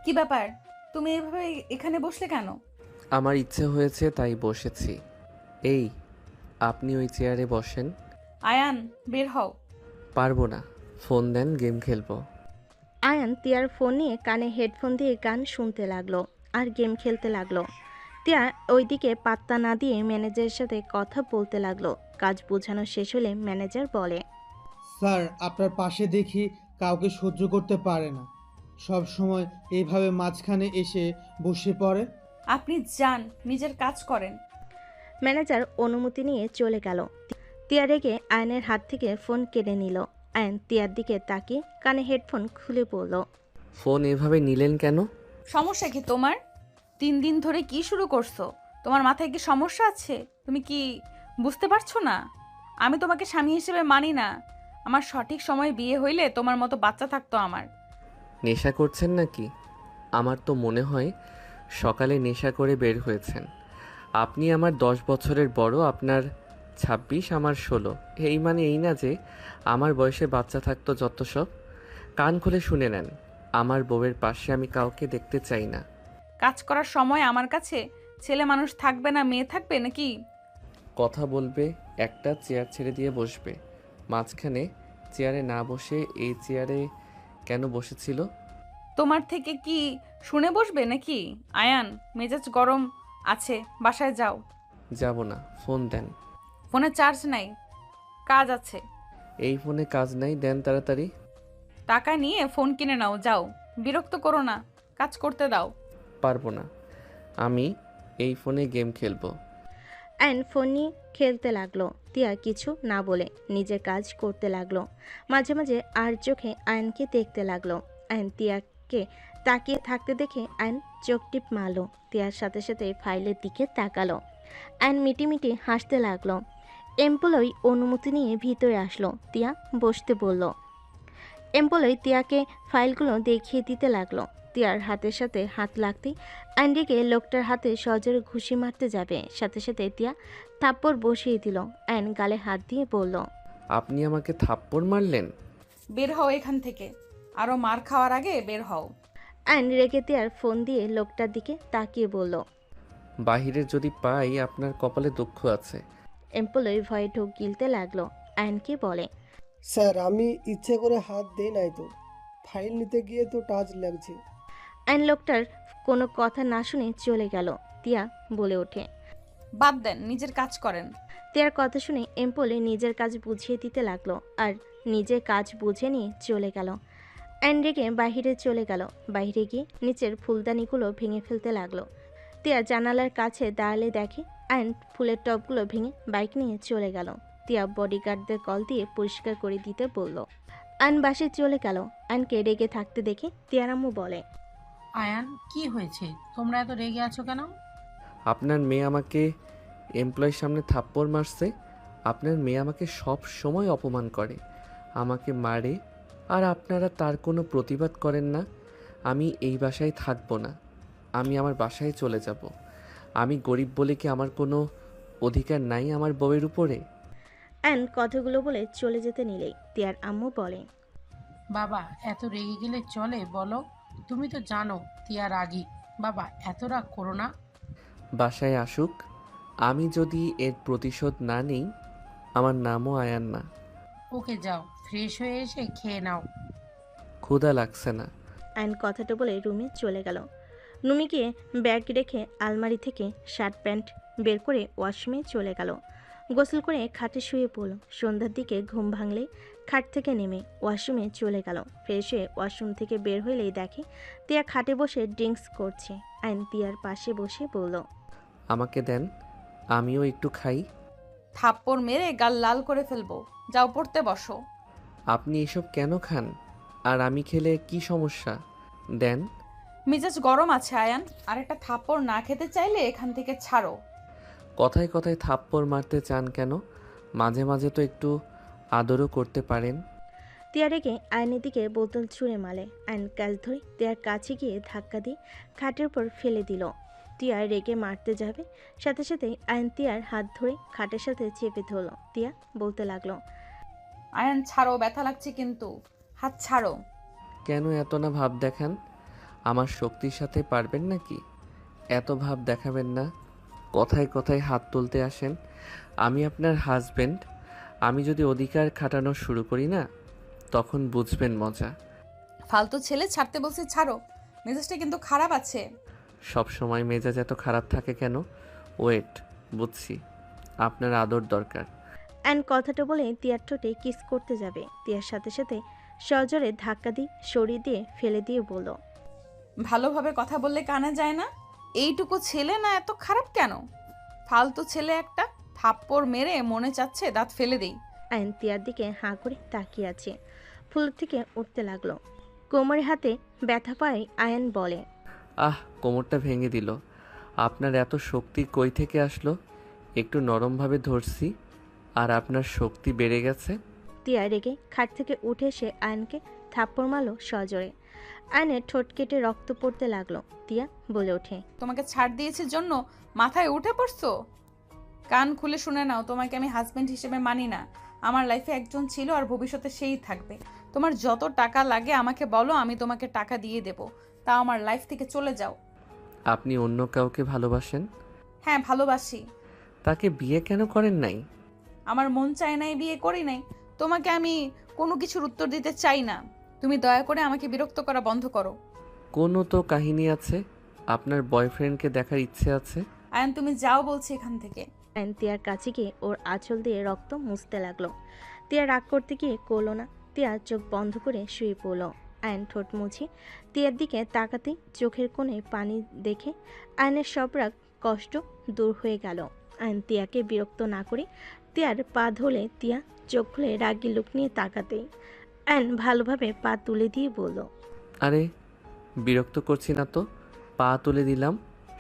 কি ব্যাপার? তুমি এভাবে এখানে বসলে কেন? আমার ইচ্ছে হয়েছে তাই বসেছি। এই, আপনি ওই চেয়ারে বসেন। আয়ান, বের হও। পারবো না। ফোন দেন, গেম খেলবো। আয়ান তিয়ার ফোন নিয়ে কানে হেডফোন দিয়ে গান শুনতে লাগলো আর গেম খেলতে লাগলো। তিয়া ওইদিকে পাত্তা না দিয়ে ম্যানেজারের সাথে কথা বলতে লাগলো। কাজ বোঝানো শেষ হলে ম্যানেজার বলে, স্যার, আপনার পাশে দেখি কাউকে সহ্য করতে পারে না, সব সময় এইভাবে মাঝখানে এসে বসে পড়ে। আপনি যান, নিজের কাজ করেন। ম্যানেজার অনুমতি নিয়ে চলে গেল। তিয়া রেগে আয়নের হাত থেকে ফোন কেড়ে নিল। আয়ন তিয়ার দিকে তাকিয়ে কানে হেডফোন খুলে পড়ল। ফোন এভাবে নিলেন কেন? সমস্যা কি তোমার? 3 দিন ধরে কি শুরু করছো? তোমার মাথায় কি সমস্যা আছে? তুমি কি বুঝতে পারছো না? আমি তোমাকে স্বামী হিসেবে মানি না। আমার সঠিক সময়ে বিয়ে হইলে তোমার মতো বাচ্চা থাকতো আমার। নেশা করছেন নাকি? আমার তো মনে হয় সকালে নেশা করে বের হয়েছেন। আপনি আমার 10 বছরের বড়, আপনার 26, আমার 16। এই মানে এই না যে আমার বয়সে বাচ্চা থাকতো যত সব। কান খুলে শুনে নেন, আমার বউয়ের পাশে আমি কাউকে দেখতে চাই না। কাজ করার সময় আমার কাছে ছেলে মানুষ থাকবে না, মেয়ে থাকবে নাকি? কথা বলবে, একটা চেয়ার ছেড়ে দিয়ে বসবে। মাঝখানে চেয়ারে না বসে এই চেয়ারে কেন বসেছিল? তোমার থেকে কি শুনে বসবে নাকি? আয়ান, মেজাজ গরম আছে, বাসায় যাও। যাব না, ফোন দেন। ফোনে চার্জ নাই, কাজ আছে। এই ফোনে কাজ নাই, দেন তাড়াতাড়ি। টাকা নিয়ে ফোন কিনে নাও, যাও। বিরক্ত করো না, কাজ করতে দাও। পারবো না, আমি এই ফোনে গেম খেলবো। আয়ন ফোন নিয়ে খেলতে লাগলো। তিয়া কিছু না বলে নিজের কাজ করতে লাগলো। মাঝে মাঝে আর চোখে আয়নকে দেখতে লাগলো। আয়ন তিয়াকে তাকিয়ে থাকতে দেখে আয়ন চোখ টিপ মারলো। তিয়ার সাথে সাথে ফাইলের দিকে তাকালো। আয়ন মিটিমিটি হাসতে লাগলো। এমপ্লয়ি অনুমতি নিয়ে ভিতরে আসলো। তিয়া বসতে বলল। এমপ্লয়ি তিয়াকে ফাইলগুলো দেখিয়ে দিতে লাগলো। তিয়ার হাতের সাথে হাত লাগতেই অ্যান্ডিকে লোকটার হাতে সজোরে ঘুষি মারতে যাবে, সাথে সাথে তিয়া থাপ্পড় বসিয়ে দিল। অ্যান গালে হাত দিয়ে বলল, আপনি আমাকে থাপ্পড় মারলেন? বের হও এখান থেকে। আরো মার খাওয়ার আগে বের হও। অ্যান রেগে তিয়ার ফোন দিয়ে লোকটার দিকে তাকিয়ে বলল। বাহিরে যদি পাই আপনার কপালে দুঃখ আছে। এমপ্লয়ি ভয়ে ঢোক গিলতে লাগলো। অ্যানকে বলে, স্যার, আমি ইচ্ছে করে হাত দেই নাই তো, ফাইল নিতে গিয়ে তো টাচ লাগছে। অ্যান লোকটার কোনো কথা না শুনে চলে গেল। তিয়া বলে ওঠে, বাদ দেন, নিজের কাজ করেন। তিয়ার কথা শুনে এমপলে নিজের কাজ বুঝিয়ে দিতে লাগলো আর নিজের কাজ বুঝে নিয়ে চলে গেল। অ্যান্ড্রিকে বাহিরে চলে গেল। বাইরে গিয়ে নিচের ফুলদানিগুলো ভেঙে ফেলতে লাগলো। তিয়া জানালার কাছে দাঁড়ালে দেখে অ্যান্ড ফুলের টবগুলো ভেঙে বাইক নিয়ে চলে গেল। তিয়া বডিগার্ডদের কল দিয়ে পরিষ্কার করে দিতে বলল। অ্যান বাসে চলে গেল। অ্যানকে রেগে থাকতে দেখে তিয়ার আম্মু বলে, আয়ান, কি হয়েছে? তোমরা এত রেগে আছো কেন? আপনার মেয়ে আমাকে এমপ্লয়ের সামনে থাপ্পড় মারছে। আপনার মেয়ে আমাকে সব সময় অপমান করে, আমাকে মারে, আর আপনারা তার কোনো প্রতিবাদ করেন না। আমি এই বাসায় থাকবো না, আমি আমার বাসায় চলে যাব। আমি গরিব বলে কি আমার কোনো অধিকার নাই আমার বউয়ের উপরে? অ্যান কথাগুলো বলে চলে যেতে নিলেই তিয়ার আম্মু বলে, বাবা, এত রেগে গেলে চলে বলো? তুমি তো জানো তিয়া রাগী। বাবা, এত রাগ করো না। বাসায় আসুক, আমি যদি এর প্রতিশোধ না নিই, আমার নামও আয়ান না। ওকে, যাও, ফ্রেশ হয়ে এসে খেয়ে নাও। ক্ষুধা লাগছে না। অ্যান কথাটা বলে রুমে চলে গেল। রুমে গিয়ে ব্যাগ রেখে আলমারি থেকে শার্ট প্যান্ট বের করে ওয়াশরুমে চলে গেল। গোসল করে খাটে শুয়ে পড়ল। সন্ধ্যার দিকে ঘুম ভাঙলে খাট থেকে নেমে ওয়াশরুমে চলে গেল। ফ্রেশ হয়ে ওয়াশরুম থেকে বের হইলেই দেখে তিয়া খাটে বসে ড্রিঙ্কস করছে। আইন তিয়ার পাশে বসে বলল, আমাকে দেন, আমিও একটু খাই। থাপ্পড় মেরে গাল লাল করে ফেলবো। যাও, পড়তে বসো। আপনি এসব কেন খান? আর আমি খেলে কি সমস্যা? দেন। মেজাজ গরম আছে আয়ান, আর একটা থাপ্পড় না খেতে চাইলে এখান থেকে ছাড়ো। কথায় কথায় থাপ্পড় মারতে চান কেন? মাঝে মাঝে তো একটু আদরও করতে পারেন। তিয়া রেগে আয়নের দিকে বোতল ছুঁড়ে মারে। আইন কাজ ধরে তিয়ার কাছে গিয়ে ধাক্কা দিয়ে খাটের উপর ফেলে দিল। তিয়া রেগে মারতে যাবে, সাথে সাথে আইন তিয়ার হাত ধরে খাটের সাথে চেপে ধরল। তিয়া বলতে লাগলো, আয়ান ছাড়ো, ব্যথা লাগছে কিন্তু। হাত ছাড়ো। কেন এত না ভাব দেখান? আমার শক্তির সাথে পারবেন নাকি? এত ভাব দেখাবেন না। কথায় কথায় হাত তুলতে আসেন। আমি আপনার হাজবেন্ড। আমি যদি অধিকার খাটানো শুরু করি না, তখন বুঝবেন মজা। ফালতু ছেলে, ছাড়তে বলছি ছাড়ো। মেজাজটা কিন্তু খারাপ আছে। সব সময় মেজাজ এত খারাপ থাকে কেন? ওয়েট, বুঝছি। আপনার আদর দরকার। অ্যান্ড কথাটা বলে তিয়ার ঠোঁটে কিস করতে যাবে। তিয়ার সাথে সাথে সজোরে ধাক্কা দিয়ে সরিয়ে দিয়ে ফেলে দিয়ে বলল, ভালোভাবে কথা বললে কানে যায় না? এইটুকু ছেলে না এত খারাপ কেন? ফালতু ছেলে একটা। থাপ্পড় মেরে মনে চাচ্ছে দাঁত ফেলে দেই। আয়ন তিয়ার দিকে হাঁ করে তাকিয়ে আছে। ফুল থেকে উঠতে লাগলো। কোমরে হাতে ব্যথা পায় আয়ন বলে, আহ, কোমরটা ভেঙে দিল। আপনার এত শক্তি কই থেকে আসলো? একটু নরমভাবে ধরছি, আর আপনার শক্তি বেড়ে গেছে। তিয়া রেগে খাট থেকে উঠে এসে আয়নকে থাপ্পড় মারলো সজোরে। আয়নের ঠোঁট কেটে রক্ত পড়তে লাগলো। তিয়া বলে ওঠে, তোমাকে ছাড় দিয়েছে জন্য মাথায় উঠে পড়ছো? কান খুলে শুনে নাও, তোমাকে আমি হাজবেন্ড হিসেবে মানি না। আমার লাইফে একজন ছিল আর ভবিষ্যতে সেই থাকবে। তোমার যত টাকা লাগে আমাকে বলো, আমি তোমাকে টাকা দিয়ে দেব। তা আমার লাইফ থেকে চলে যাও। আপনি অন্য কাউকে ভালোবাসেন? হ্যাঁ, ভালোবাসি। তাকে বিয়ে কেন করেন নাই? আমার মন চায় নাই, বিয়ে করি নাই। তোমাকে আমি কোনো কিছুর উত্তর দিতে চাই না। তুমি দয়া করে আমাকে বিরক্ত করা বন্ধ করো। কোনো তো কাহিনী আছে। আপনার বয়ফ্রেন্ডকে দেখার ইচ্ছে আছে। আয়ন, তুমি যাও বলছি এখান থেকে। আয়ন তিয়ার কাছে গিয়ে ওর আঁচল দিয়ে রক্ত মুছতে লাগলো। তিয়া রাগ করতে গিয়ে করলো না। তিয়া চোখ বন্ধ করে শুয়ে পড়লো। আয়ন ঠোঁট মুছে তিয়ার দিকে তাকাতে চোখের কোণে পানি দেখে আয়নের সব রাগ কষ্ট দূর হয়ে গেল। আয়ন তিয়াকে বিরক্ত না করে তিয়ার পা ধরে তিয়া চোখ খুলে রাগি লুক নিয়ে তাকাতেই আয়ন ভালোভাবে পা তুলে দিয়ে বলল, আরে, বিরক্ত করছি না তো। পা তুলে দিলাম,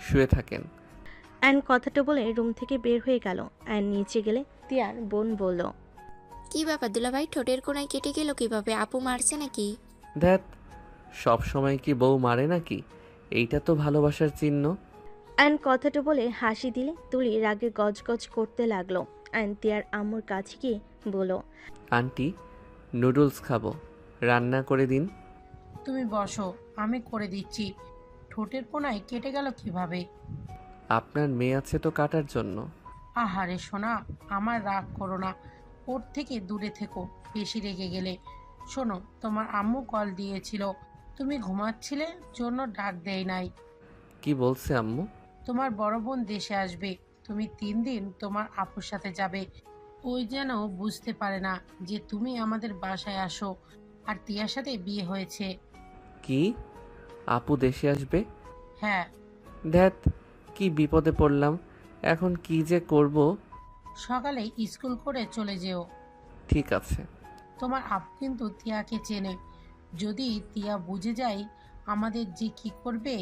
শুয়ে থাকেন। আয়ন কথাটা বলে রুম থেকে বের হয়ে গেল। আয়ন নিচে গেলে তিয়ার বোন বলল, কি ব্যাপার দুলাভাই, ঠোঁটের কোনায় কেটে গেল কিভাবে? আপু মারছে নাকি? ধ্যাত, সব সময় কি বউ মারে নাকি? এইটা তো ভালোবাসার চিহ্ন। আয়ন কথাটা বলে হাসি দিলে তুলি রাগে গজগজ করতে লাগলো। আয়ন তিয়ার আম্মুর কাছে গিয়ে বলল, আন্টি, নুডলস খাবো, রান্না করে দিন। তুমি বসো, আমি করে দিচ্ছি। ঠোঁটের কোনায় কেটে গেল কিভাবে? আপনার মেয়ে আছে তো কাটার জন্য। আহারে সোনা, আমার রাগ করো না। ওর থেকে দূরে থেকো, বেশি রেগে গেলে। শোনো, তোমার আম্মু কল দিয়েছিল, তুমি ঘুমাচ্ছিলে জন্য ডাক দেয় নাই। কি বলছে আম্মু? তোমার বড় বোন দেশে আসবে, তুমি 3 দিন তোমার আপুর সাথে যাবে। ওই যেন বুঝতে পারে না যে তুমি আমাদের বাসায় আসো আর তিয়ার সাথে বিয়ে হয়েছে। কি, আপু দেশে আসবে? হ্যাঁ। ধ্যাত, কি বিপদে পড়লাম। এখন কি যে করব। সকালে স্কুল করে চলে যেও। ঠিক আছে। তোমার আপু কিন্তু তিয়াকে চেনে, যদি তিয়া বুঝে যায় আমাদের যে কি করবে।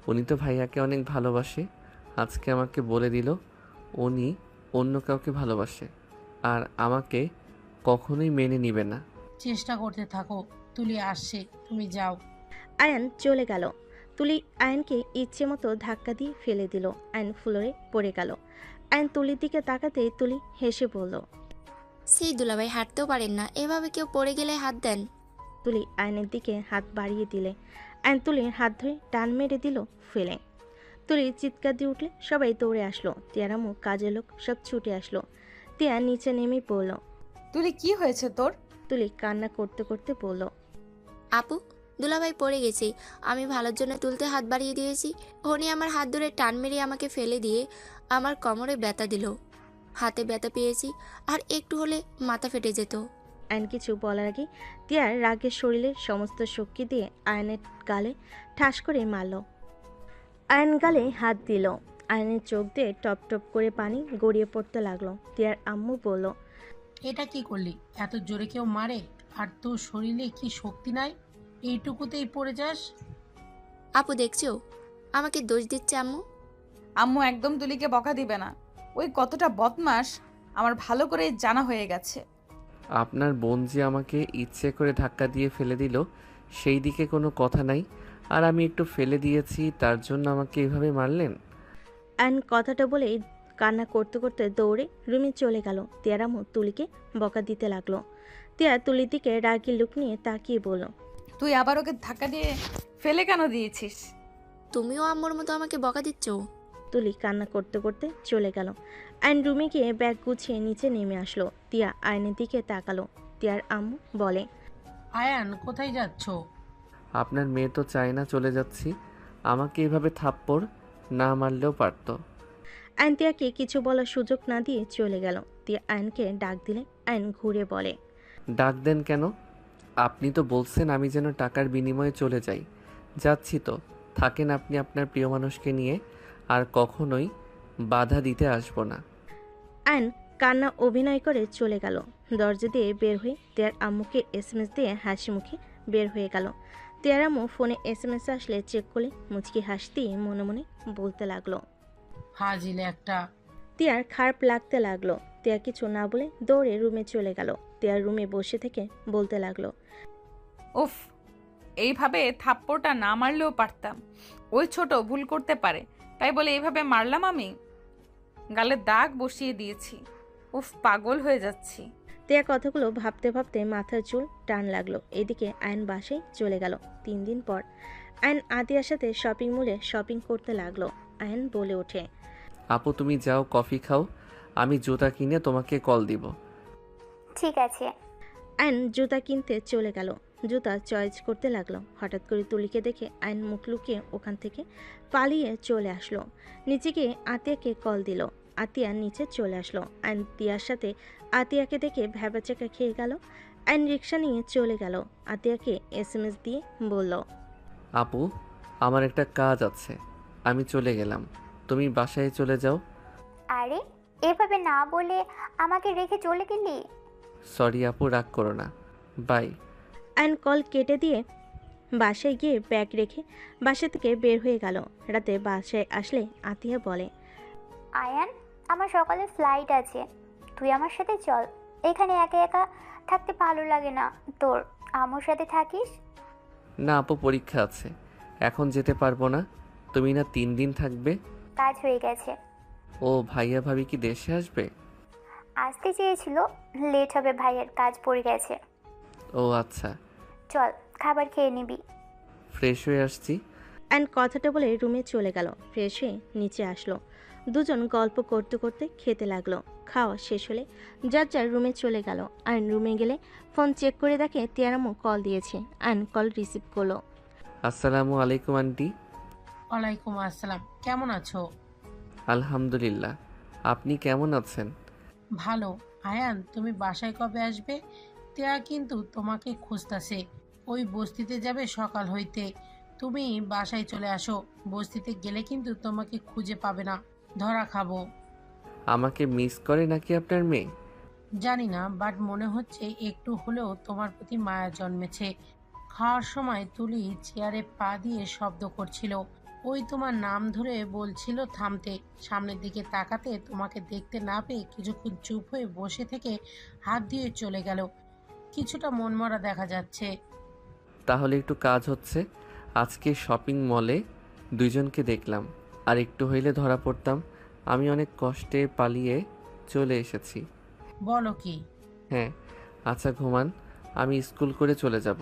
উনি তো ভাইয়াকে অনেক ভালোবাসে। আজকে আমাকে বলে দিল উনি অন্য কাউকে ভালোবাসে, আর আমাকে কখনোই মেনে নিবে না। চেষ্টা করতে থাকো, তুলি আসছে, তুমি যাও। আয়ন চলে গেল। তুলি আয়নকে ইচ্ছে মতো ধাক্কা দিয়ে ফেলে দিল। আয়ন ফ্লোরে পড়ে গেল। আয়ন তুলির দিকে তাকাতে তুলি হেসে বলল, সেই দুলাভাই হাঁটতেও পারেন না, এভাবে কেউ পড়ে গেলে হাত দেন। তুলি আয়নের দিকে হাত বাড়িয়ে দিলে আয়ন তুলির হাত ধরে টান মেরে দিল ফেলে। তুলি চিৎকার দিয়ে উঠলে সবাই দৌড়ে আসলো। তিয়ার আম্মু, কাজের লোক সব ছুটে আসলো। তিয়া নিচে নেমেই পড়ল। তুলি, কি হয়েছে তোর? তুলি কান্না করতে করতে বলল, আপু, দুলাভাই পড়ে গেছে, আমি ভালোর জন্য তুলতে হাত বাড়িয়ে দিয়েছি। উনি আমার হাত ধরে টান মেরে আমাকে ফেলে দিয়ে আমার কোমরে ব্যথা দিল। হাতে ব্যথা পেয়েছি, আর একটু হলে মাথা ফেটে যেত। আয়ন কিছু বলার আগে তিয়ার রাগের শরীরের সমস্ত শক্তি দিয়ে আয়নের গালে ঠাস করে মারল। আয়ন গালে হাত দিল। আয়নের চোখ দিয়ে টপ টপ করে পানি গড়িয়ে পড়তে লাগলো। তিয়ার আম্মু বলল, এটা কি করলি? এত জোরে কেউ মারে? আর তোর শরীরে কি শক্তি নাই? এইটুকুতেই পড়ে যাস? আপু দেখছো, আমাকে দোষ দিচ্ছে আম্মু। আম্মু একদম তুলিকে বকা দিবে না। ওই কতটা বদমাস আমার ভালো করে জানা হয়ে গেছে। আপনার বোন যে আমাকে ইচ্ছে করে ধাক্কা দিয়ে ফেলে দিল, সেই দিকে কোনো কথা নাই, আর আমি একটু ফেলে দিয়েছি, তার জন্য আমাকে এভাবে মারলেন? আয়ন কথাটা বলেই কান্না করতে করতে দৌড়ে রুমে চলে গেল। তিয়ার আম্মু তুলিকে বকা দিতে লাগলো। তিয়া তুলির দিকে রাগি লুক নিয়ে তাকিয়ে বলল, তুই আবার ওকে ধাক্কা দিয়ে ফেলে কেন দিয়েছিস? তুমিও আম্মুর মতো আমাকে বকা দিচ্ছ? তুলি কান্না করতে করতে চলে গেল। আয়ন রুমে গিয়ে ব্যাগ গুছিয়ে নিচে নেমে আসলো। তিয়া আয়নের দিকে তাকালো। তিয়ার আম্মু বলে, আয়ান কোথায় যাচ্ছ? আপনার মেয়ে তো চায় না চলে যাচ্ছি। আমাকে এভাবে থাপ্পড় না মারলেও পারতো। আয়ন তিয়াকে কিছু বলার সুযোগ না দিয়ে চলে গেল। তিয়া আয়নকে ডাক দিলে আয়ন ঘুরে বলে, ডাক দেন কেন? আপনি তো বলছেন আমি যেন টাকার বিনিময়ে চলে যাই। যাচ্ছি তো, থাকেন আপনি আপনার প্রিয় মানুষকে নিয়ে, আর কখনোই বাধা দিতে আসবো না। আয়ন কান্না অভিনয় করে চলে গেল। দরজা দিয়ে বের হয়ে তিয়ার আম্মুকে এসএমএস দিয়ে হাসি মুখে বের হয়ে গেল। তিয়ার আম্মু ফোনে এসএমএস আসলে চেক করলে মুচকি হাসতেই মনে মনে বলতে লাগলো। ফাজিল একটা। তিয়ার খারাপ লাগতে লাগলো। তিয়া কিছু না বলে দৌড়ে রুমে চলে গেল। তিয়ার রুমে বসে থেকে বলতে লাগলো, উফ, এইভাবে থাপ্পড়টা না মারলেও পারতাম। ওই ছোট ভুল করতে পারে, তাই বলে এইভাবে মারলাম আমি? গালে দাগ বসিয়ে দিয়েছি। উফ, পাগল হয়ে যাচ্ছি। তিয়া কথাগুলো ভাবতে ভাবতে মাথার চুল টান লাগলো। এদিকে আয়ন বাসায় চলে গেল। 3 দিন পর আয়ন আদিয়ার সাথে শপিং মলে শপিং করতে লাগলো। আয়ন বলে ওঠে, আপু তুমি যাও কফি খাও, আমি জুতা কিনে তোমাকে কল দিব। ঠিক আছে। আয়ন জুতা কিনতে চলে গেল। জুতা চয়েস করতে লাগলো। হঠাৎ করে তুলিকে দেখে আয়ন মুখ লুকিয়ে ওখান থেকে পালিয়ে চলে আসলো। নিচে গিয়ে আতিয়াকে কল দিল। আতিয়া নিচে চলে আসলো। আয়ন তিয়ার সাথে আতিয়াকে দেখে ভ্যাবাচাকা খেয়ে গেল। আয়ন রিক্সা নিয়ে চলে গেল। আতিয়াকে এসএমএস দিয়ে বলল, আপু আমার একটা কাজ আছে, আমি চলে গেলাম, তুমি বাসায় চলে যাও। আরে এভাবে না বলে আমাকে রেখে চলে গেলি? সরি আপু, রাগ করো না, বাই। আয়ন কল কেটে দিয়ে বাসায় গিয়ে ব্যাগ রেখে বাসা থেকে বের হয়ে গেল। রাতে বাসায় আসলে আতিয়া বলে, আয়ান, আমার সকালে ফ্লাইট আছে, তুই আমার সাথে চল। এখানে একা একা থাকতে ভালো লাগে না, তোর আমার সাথে থাকিস। না আপু, পরীক্ষা আছে, এখন যেতে পারবো না। তুমি না 3 দিন থাকবে? কাজ হয়ে গেছে। ও ভাইয়া ভাবি কি দেশে আসবে? আসতে চেয়েছিল, লেট হবে, ভাইয়ের কাজ পড়ে গেছে। ও আচ্ছা, চল খাবার খেয়ে নিবি। ফ্রেশ হয়ে আসছি। অ্যান্ড কথাটা বলে রুমে চলে গেল। ফ্রেশ হয়ে নিচে আসলো। দুজন গল্প করতে করতে খেতে লাগলো। খাওয়া শেষ হলে যার যার রুমে চলে গেল। আয়ন রুমে গেলে ফোন চেক করে দেখে তিয়ারামু কল দিয়েছে। আয়ন কল রিসিভ করলো। আসসালামু আলাইকুম আন্টি। ওয়ালাইকুম আসসালাম, কেমন আছো? আলহামদুলিল্লাহ, আপনি কেমন আছেন? ভালো। আয়ান, তুমি বাসায় কবে আসবে? তিয়া কিন্তু তোমাকে খুঁজতাছে। ওই বস্তিতে যাবে সকাল হইতে। তুমি বাসায় চলে আসো, বস্তিতে গেলে কিন্তু তোমাকে খুঁজে পাবে না, ধরা খাবো। আমাকে মিস করে নাকি আপনার মেয়ে? জানি না, বাট মনে হচ্ছে একটু হলেও তোমার প্রতি মায়া জন্মেছে। খাওয়ার সময় তুলি চেয়ারে পা দিয়ে শব্দ করছিল, ওই তোমার নাম ধরে বলছিল থামতে। সামনের দিকে তাকাতে তোমাকে দেখতে না পেয়ে কিছুক্ষণ চুপ হয়ে বসে থেকে হাত দিয়ে চলে গেল। কিছুটা মনমরা দেখা যাচ্ছে। তাহলে একটু কাজ হচ্ছে। আজকে শপিং মলে দুইজনকে দেখলাম, আর একটু হইলে ধরা পড়তাম। আমি অনেক কষ্টে পালিয়ে চলে এসেছি। বলো কি? হ্যাঁ। আচ্ছা ঘুমান, আমি স্কুল করে চলে যাব।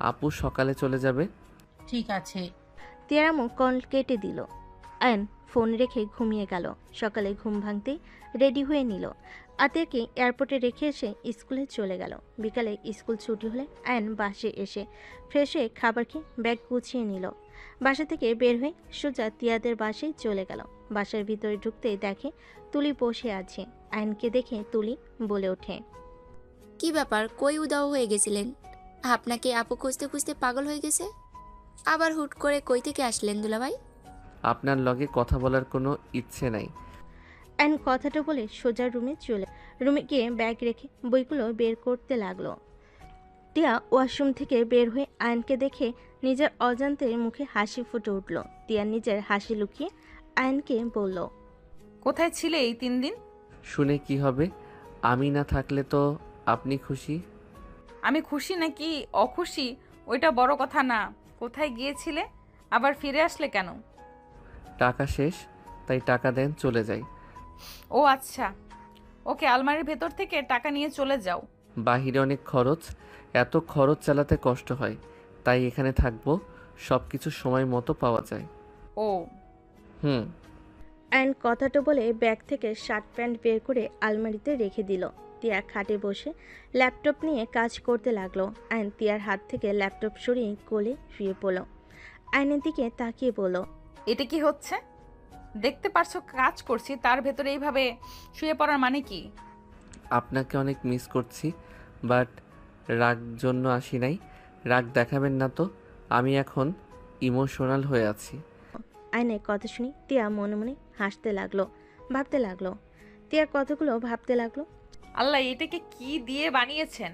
আপু সকালে চলে যাবে। ঠিক আছে। তিয়ারামু কল কেটে দিল। আয়ন ফোন রেখে ঘুমিয়ে গেল। সকালে ঘুম ভাঙতেই রেডি হয়ে নিল। আতিয়াকে এয়ারপোর্টে রেখে এসে স্কুলে চলে গেল। বিকালে স্কুল ছুটি হলে আয়ন বাসে এসে ফ্রেশ হয়ে খাবার খেয়ে ব্যাগ গুছিয়ে নিল। বাসা থেকে বের হয়ে সোজা তিয়াদের বাসায় চলে গেল। বাসার ভিতরে ঢুকতেই দেখে তুলি বসে আছে। আয়নকে দেখে তুলি বলে ওঠে, কি ব্যাপার, কই উদাও হয়ে গেছিলেন? আপনাকে আপু খুঁজতে খুঁজতে পাগল হয়ে গেছে। আবার হুট করে কই থেকে আসলেন দুলাভাই? আপনার লগে কথা বলার কোনো ইচ্ছে নাই। আয়ন কথাটা বলে সোজা রুমে গিয়ে ব্যাগ রেখে বইগুলো বের করতে লাগলো। টিয়া ওয়াশরুম থেকে বের হয়ে আয়নকে দেখে নিজের অজান্তে মুখে হাসি ফুটে উঠল। টিয়া নিজের হাসি লুকিয়ে আয়নকে বলল, কোথায় ছিলে এই 3 দিন? শুনে কি হবে? আমি না থাকলে তো আপনি খুশি। আমি খুশি নাকি অখুশি ওইটা বড় কথা না। কোথায় গিয়েছিলে, আবার ফিরে আসলে কেন? টাকা শেষ, তাই টাকা দেন, চলে যাই। ও আচ্ছা, ওকে, আলমারির ভেতর থেকে টাকা নিয়ে চলে যাও। বাহিরে অনেক খরচ, এত খরচ চালাতে কষ্ট হয়। তাই এখানে থাকবো, সব কিছু সময় মতো পাওয়া যায়। ও হুম। অ্যান্ড কথাটা বলে ব্যাগ থেকে শার্ট প্যান্ট বের করে আলমারিতে রেখে দিল। টিয়া খাটে বসে ল্যাপটপ নিয়ে কাজ করতে লাগলো। অ্যান্ড টিয়ার হাত থেকে ল্যাপটপ সরিয়ে কোলে শুয়ে পড়ল। আয়নের দিকে তাকিয়ে বলল, এটা কি হচ্ছে? দেখতে পারছো কাজ করছি, তার ভেতরে এইভাবে শুয়ে পড়ার মানে কি? আপনাকে অনেক মিস করছি, বাট রাগ জন্য আসি নাই। রাগ দেখাবেন না তো, আমি এখন ইমোশনাল হয়ে আছি। আয়নের কথা শুনি টিয়া মনে মনে হাসতে লাগলো, ভাবতে লাগলো। টিয়ার কথাগুলো ভাবতে লাগলো। আল্লাহ, এটাকে কি দিয়ে বানিয়েছেন?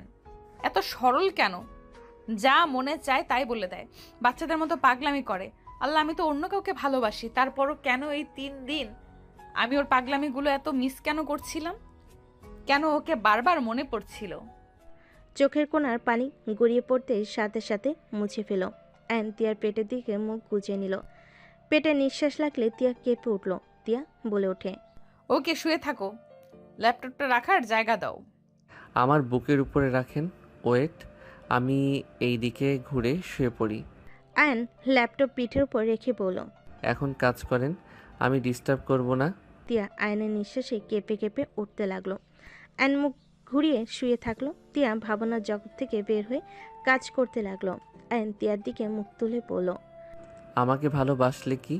এত সরল কেন? যা মনে চায় তাই বলে দেয়, বাচ্চাদের মতো পাগলামি করে। আল্লাহ, আমি তো অন্য কাউকে ভালোবাসি, তারপরও কেন এই 3 দিন আমি ওর পাগলামিগুলো এত মিস কেন করছিলাম? কেন ওকে বারবার মনে পড়ছিল? চোখের কোণার পানি গড়িয়ে পড়তে সাথে সাথে মুছে ফেল। অ্যান তিয়ার পেটের দিকে মুখ গুজে নিল। পেটে নিঃশ্বাস লাগলে তিয়া কেঁপে উঠল। তিয়া বলে ওঠে, ওকে, শুয়ে থাকো, ল্যাপটপটা রাখার জায়গা দাও। আমার বুকের উপরে রাখেন, ওয়েট। আমি এই দিকে ঘুরে শুয়ে পড়ি। অ্যান ল্যাপটপ পিঠের উপর রেখে বলল। এখন কাজ করেন, আমি ডিস্টার্ব করব না। তিয়া আয়নের নিঃশ্বাসে কেঁপে কেঁপে উঠতে লাগলো। অ্যান মুখ ঘুরিয়ে শুয়ে থাকলো। তিয়া ভাবনার জগৎ থেকে বের হয়ে কাজ করতে লাগলো। অ্যান তিয়ার দিকে মুখ তুলে বলল, আমাকে ভালোবাসলে কি,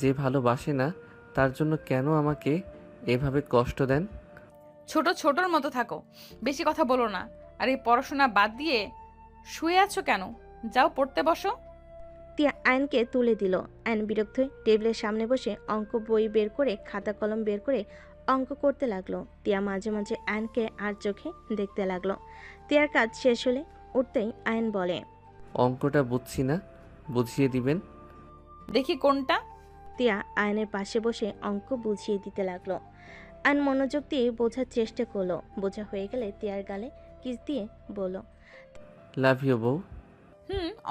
যে ভালোবাসে না তার জন্য কেন আমাকে এভাবে কষ্ট দেন? ছোট ছোটর মতো থাকো, বেশি কথা বলো না। আর এই পড়াশোনা বাদ দিয়ে শুয়ে আছো কেন? যাও পড়তে বসো। তিয়া আয়নকে তুলে দিল। আয়ন বিরক্ত হয়ে টেবিলের সামনে বসে অঙ্ক বই বের করে খাতা কলম বের করে অঙ্ক করতে লাগলো। তিয়া মাঝে মাঝে আয়নকে আর চোখে দেখতে লাগলো। তিয়ার কাজ শেষ হলে উঠতেই আয়ন বলে, অঙ্কটা বুঝছি না, বুঝিয়ে দিবেন? দেখি কোনটা। তিয়া আয়নের পাশে বসে অঙ্ক বুঝিয়ে দিতে লাগলো। আয়ন মনোযোগ দিয়ে বোঝার চেষ্টা করলো। বোঝা হয়ে গেলে তিয়ার গালে কিস দিয়ে বলল। লাভ ইউ বউ।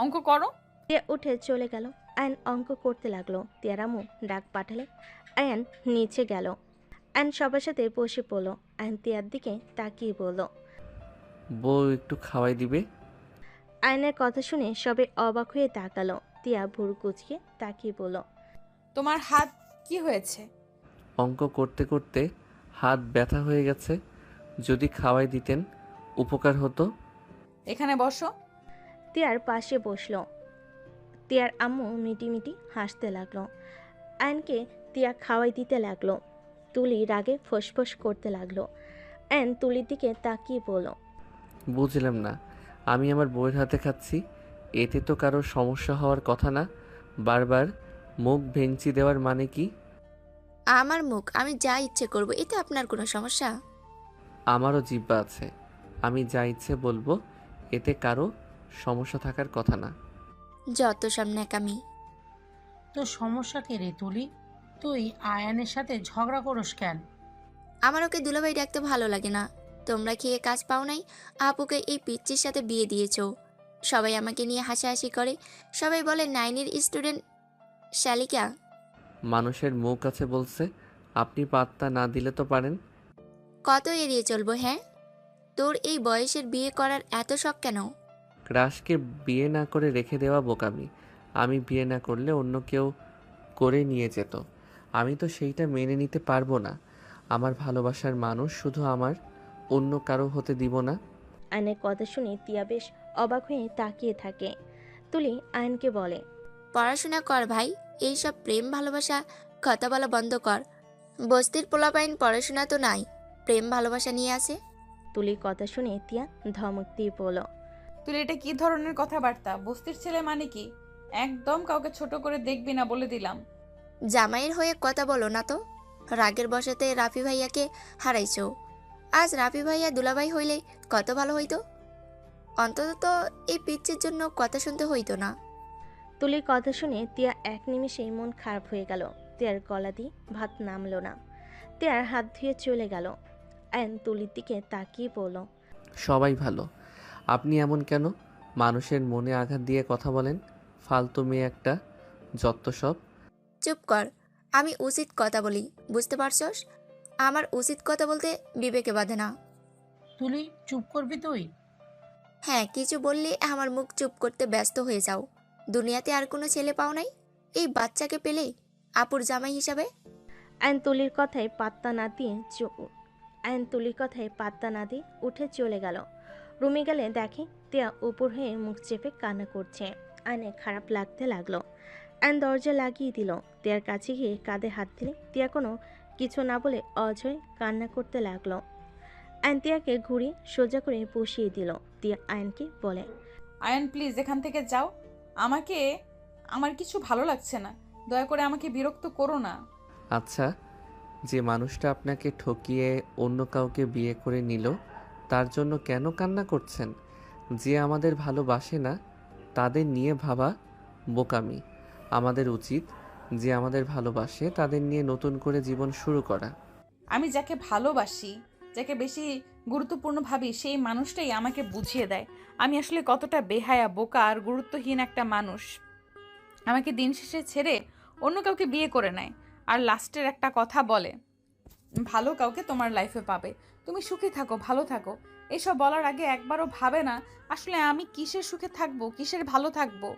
অঙ্ক করো। তিয়া উঠে চলে গেল। আয়ন অঙ্ক করতে লাগলো। তিয়ার আম্মু ডাক পাঠালে আয়ন নিচে গেল। আয়ন সবার সাথে বসে পড়ল। আয়ন তিয়ার দিকে তাকিয়ে বলল। বউ একটু খাওয়াই দিবে? আয়নের কথা শুনে সবে অবাক হয়ে তাকালো। তিয়া ভুরু কুচকে তাকিয়ে বলল, তোমার হাত কি হয়েছে? অঙ্ক করতে করতে হাত ব্যথা হয়ে গেছে, যদি খাওয়াই দিতেন উপকার হতো। এখানে বসো। তিয়ার পাশে বসলো। তিয়ার আম্মু মিটিমিটি হাসতে লাগলো। আয়নকে তিয়া খাওয়াই দিতে লাগলো। তুলি রাগে ফোঁসফোঁস করতে লাগলো। আয়ন তুলির দিকে তাকিয়ে বলল, বুঝলাম না, আমি আমার বউয়ের হাতে খাচ্ছি, এতে তো কারো সমস্যা হওয়ার কথা না। বারবার মুখ ভেঙচি দেওয়ার মানে কি? আমার মুখ, আমি যা ইচ্ছে করব, এতে আপনার কোনো সমস্যা? আমারও জিহ্বা আছে, আমি যা ইচ্ছে বলবো, এতে কারো সমস্যা থাকার কথা না। যত সব ন্যাকামি। তো সমস্যা কে রে তুলি? তুই আয়ানের সাথে ঝগড়া করস কেন? আমার ওকে দুলাভাই ডাকতে ভালো লাগে না। তোমরা খেয়ে কাজ পাও নাই, আপুকে এই পিচ্চির সাথে বিয়ে দিয়েছো। সবাই আমাকে নিয়ে হাসাহাসি করে, সবাই বলে নাইনের স্টুডেন্ট শালিকা। মানুষের মুখ আছে বলছে, আপনি পাত্তা না দিলে তো পারেন। কত এড়িয়ে চলবো? হ্যাঁ, তোর এই বয়সের বিয়ে করার এত শখ কেন? ক্রাশকে বিয়ে না করে রেখে দেওয়া বোকামি। আমি বিয়ে না করলে অন্য কেউ করে নিয়ে যেত, আমি তো সেইটা মেনে নিতে পারবো না। আমার ভালোবাসার মানুষ শুধু আমার, অন্য কারো হতে দিব না। আয়নের কথা শুনে তিয়া বেশ অবাক হয়ে তাকিয়ে থাকে। তুলি আয়নকে বলে, পড়াশোনা কর ভাই, এইসব প্রেম ভালোবাসা কথা বলা বন্ধ কর। বস্তির পোলাপাইন পড়াশোনা তো নাই, প্রেম ভালোবাসা নিয়ে আসে। তুলির কথা শুনে তিয়া ধমক দিয়ে বলল, তুই এটা কি ধরনের কথাবার্তা? বস্তির ছেলে মানে কি? একদম কাউকে ছোট করে দেখবি না বলে দিলাম। জামাইয়ের হয়ে কথা বলো না তো। রাগের বসাতে রাফি ভাইয়াকে হারাইছো। আজ রাফি ভাইয়া দুলাভাই হইলে কত ভালো হইতো। অন্তত তো এই পিচ্চির জন্য কথা শুনতে হইতো না। তুলির কথা শুনে তিয়া এক নিমিষেই মন খারাপ হয়ে গেল। তিয়ার গলা দিয়ে ভাত নামলো না। তিয়ার হাত ধুয়ে চলে গেল। আয়ন তুলির দিকে তাকিয়ে বলল, সবাই ভালো, আপনি এমন কেন? মানুষের মনে আঘাত দিয়ে কথা বলেন, ফালতু মেয়ে একটা, যত সব। চুপ কর, আমি উচিত কথা বলি, বুঝতে পারছস? আমার উচিত কথা বলতে বিবেকে বাঁধে না। তুলি চুপ করবি তুই? হ্যাঁ, কিছু বললে আমার মুখ চুপ করতে ব্যস্ত হয়ে যাও। দুনিয়াতে আর কোনো ছেলে পাও নাই এই বাচ্চাকে পেলে আপুর জামাই হিসাবে? আয়নতুলির কথায় পাত্তা না দিয়ে আয়নতুলির কথায় পাত্তা না দিয়ে উঠে চলে গেল। রুমে গেলে দেখে তিয়া উপর হয়ে মুখ চেপে কান্না করছে। আয়নে খারাপ লাগতে লাগলো। আয়ন দরজা লাগিয়ে দিল। তিয়ার কাছে গিয়ে কাঁধে হাত দিলে তিয়া কোনো কিছু না বলে অঝয় কান্না করতে লাগলো। আয়ন তিয়াকে ঘুরিয়ে সোজা করে বসিয়ে দিল। তিয়া আয়নকে বলে, আয়ন প্লিজ এখান থেকে যাও। আমার কিছু ভালো লাগছে না, দয়া করে আমাকে বিরক্ত করো না। আচ্ছা, যে মানুষটা আপনাকে ঠকিয়ে অন্য কাউকে বিয়ে করে নিল তার জন্য কেন কান্না করছেন? যে আমাদের ভালোবাসে না তাদের নিয়ে ভাবা বোকামি। আমাদের উচিত যে আমাদের ভালোবাসে তাদের নিয়ে নতুন করে জীবন শুরু করা। আমি যাকে ভালোবাসি, যাকে বেশি গুরুত্বপূর্ণ ভাবি, সেই মানুষটাই আমাকে বুঝিয়ে দেয় আমি আসলে কতটা বেহায়া, বোকা আর গুরুত্বহীন একটা মানুষ। আমাকে দিন শেষে ছেড়ে অন্য কাউকে বিয়ে করে নেয় আর লাস্টের একটা কথা বলে, ভালো কাউকে তোমার লাইফে পাবে, তুমি সুখে থাকো, ভালো থাকো। এসব বলার আগে একবারও ভাবে না আসলে আমি কিসের সুখে থাকবো, কিসের ভালো থাকবো।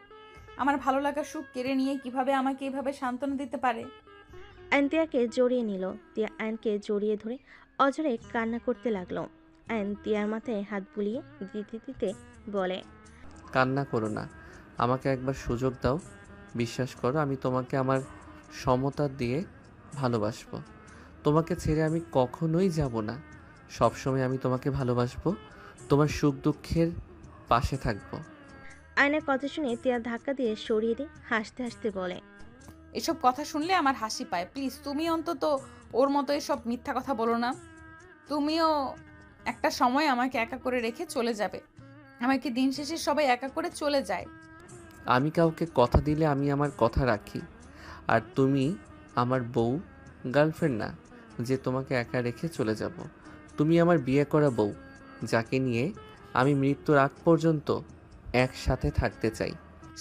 আমার ভালো লাগা সুখ কেড়ে নিয়ে কিভাবে আমাকে এভাবে সান্ত্বনা দিতে পারে। আয়ন তিয়াকে জড়িয়ে নিল। তিয়া আয়নকে জড়িয়ে ধরে অঝরে কান্না করতে লাগলো। আয়ন তিয়ার মাথায় হাত বুলিয়ে দিতে দিতে বলে, কান্না করো না, আমাকে একবার সুযোগ দাও। বিশ্বাস করো, আমি তোমাকে আমার সমতা দিয়ে ভালোবাসবো। তোমাকে ছেড়ে আমি কখনোই যাব না। সবসময় আমি তোমাকে ভালোবাসবো, তোমার সুখ দুঃখের পাশে থাকবো। আয়নের কথা শুনে তিয়া ধাক্কা দিয়ে সরিয়ে দিয়ে হাসতে হাসতে বলে, এসব কথা শুনলে আমার হাসি পায়। প্লিজ তুমি অন্তত ওর মতো এসব মিথ্যা কথা বলো না। তুমিও একটা সময় আমাকে একা করে রেখে চলে যাবে। আমাকে দিন শেষে সবাই একা করে চলে যায়। আমি কাউকে কথা দিলে আমি আমার কথা রাখি। আর তুমি আমার বউ, গার্লফ্রেন্ড না যে তোমাকে একা রেখে চলে যাব। তুমি আমার বিয়ে করা বউ, যাকে নিয়ে আমি মৃত্যুর আগ পর্যন্ত একসাথে থাকতে চাই।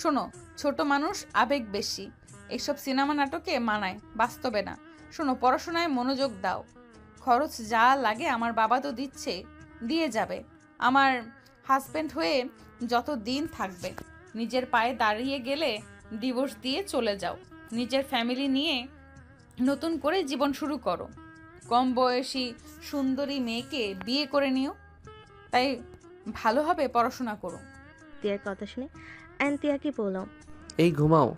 শোনো, ছোট মানুষ, আবেগ বেশি, এইসব সিনেমা নাটকে মানায়, বাস্তবে না। শোনো, পড়াশোনায় মনোযোগ দাও। খরচ যা লাগে আমার বাবা তো দিচ্ছে, দিয়ে যাবে। আমার হাজব্যান্ড হয়ে যত দিন থাকবে। নিজের পায়ে দাঁড়িয়ে গেলে ডিভোর্স দিয়ে চলে যাও। নিজের ফ্যামিলি নিয়ে নতুন করে জীবন শুরু করো। কম বয়সী সুন্দরী মেয়েকে বিয়ে করে নিও। তাই ভালোভাবে পড়াশোনা করো। তিয়ার কথা শুনে আয়ন তিয়াকে বলল, এই ঘুমাও,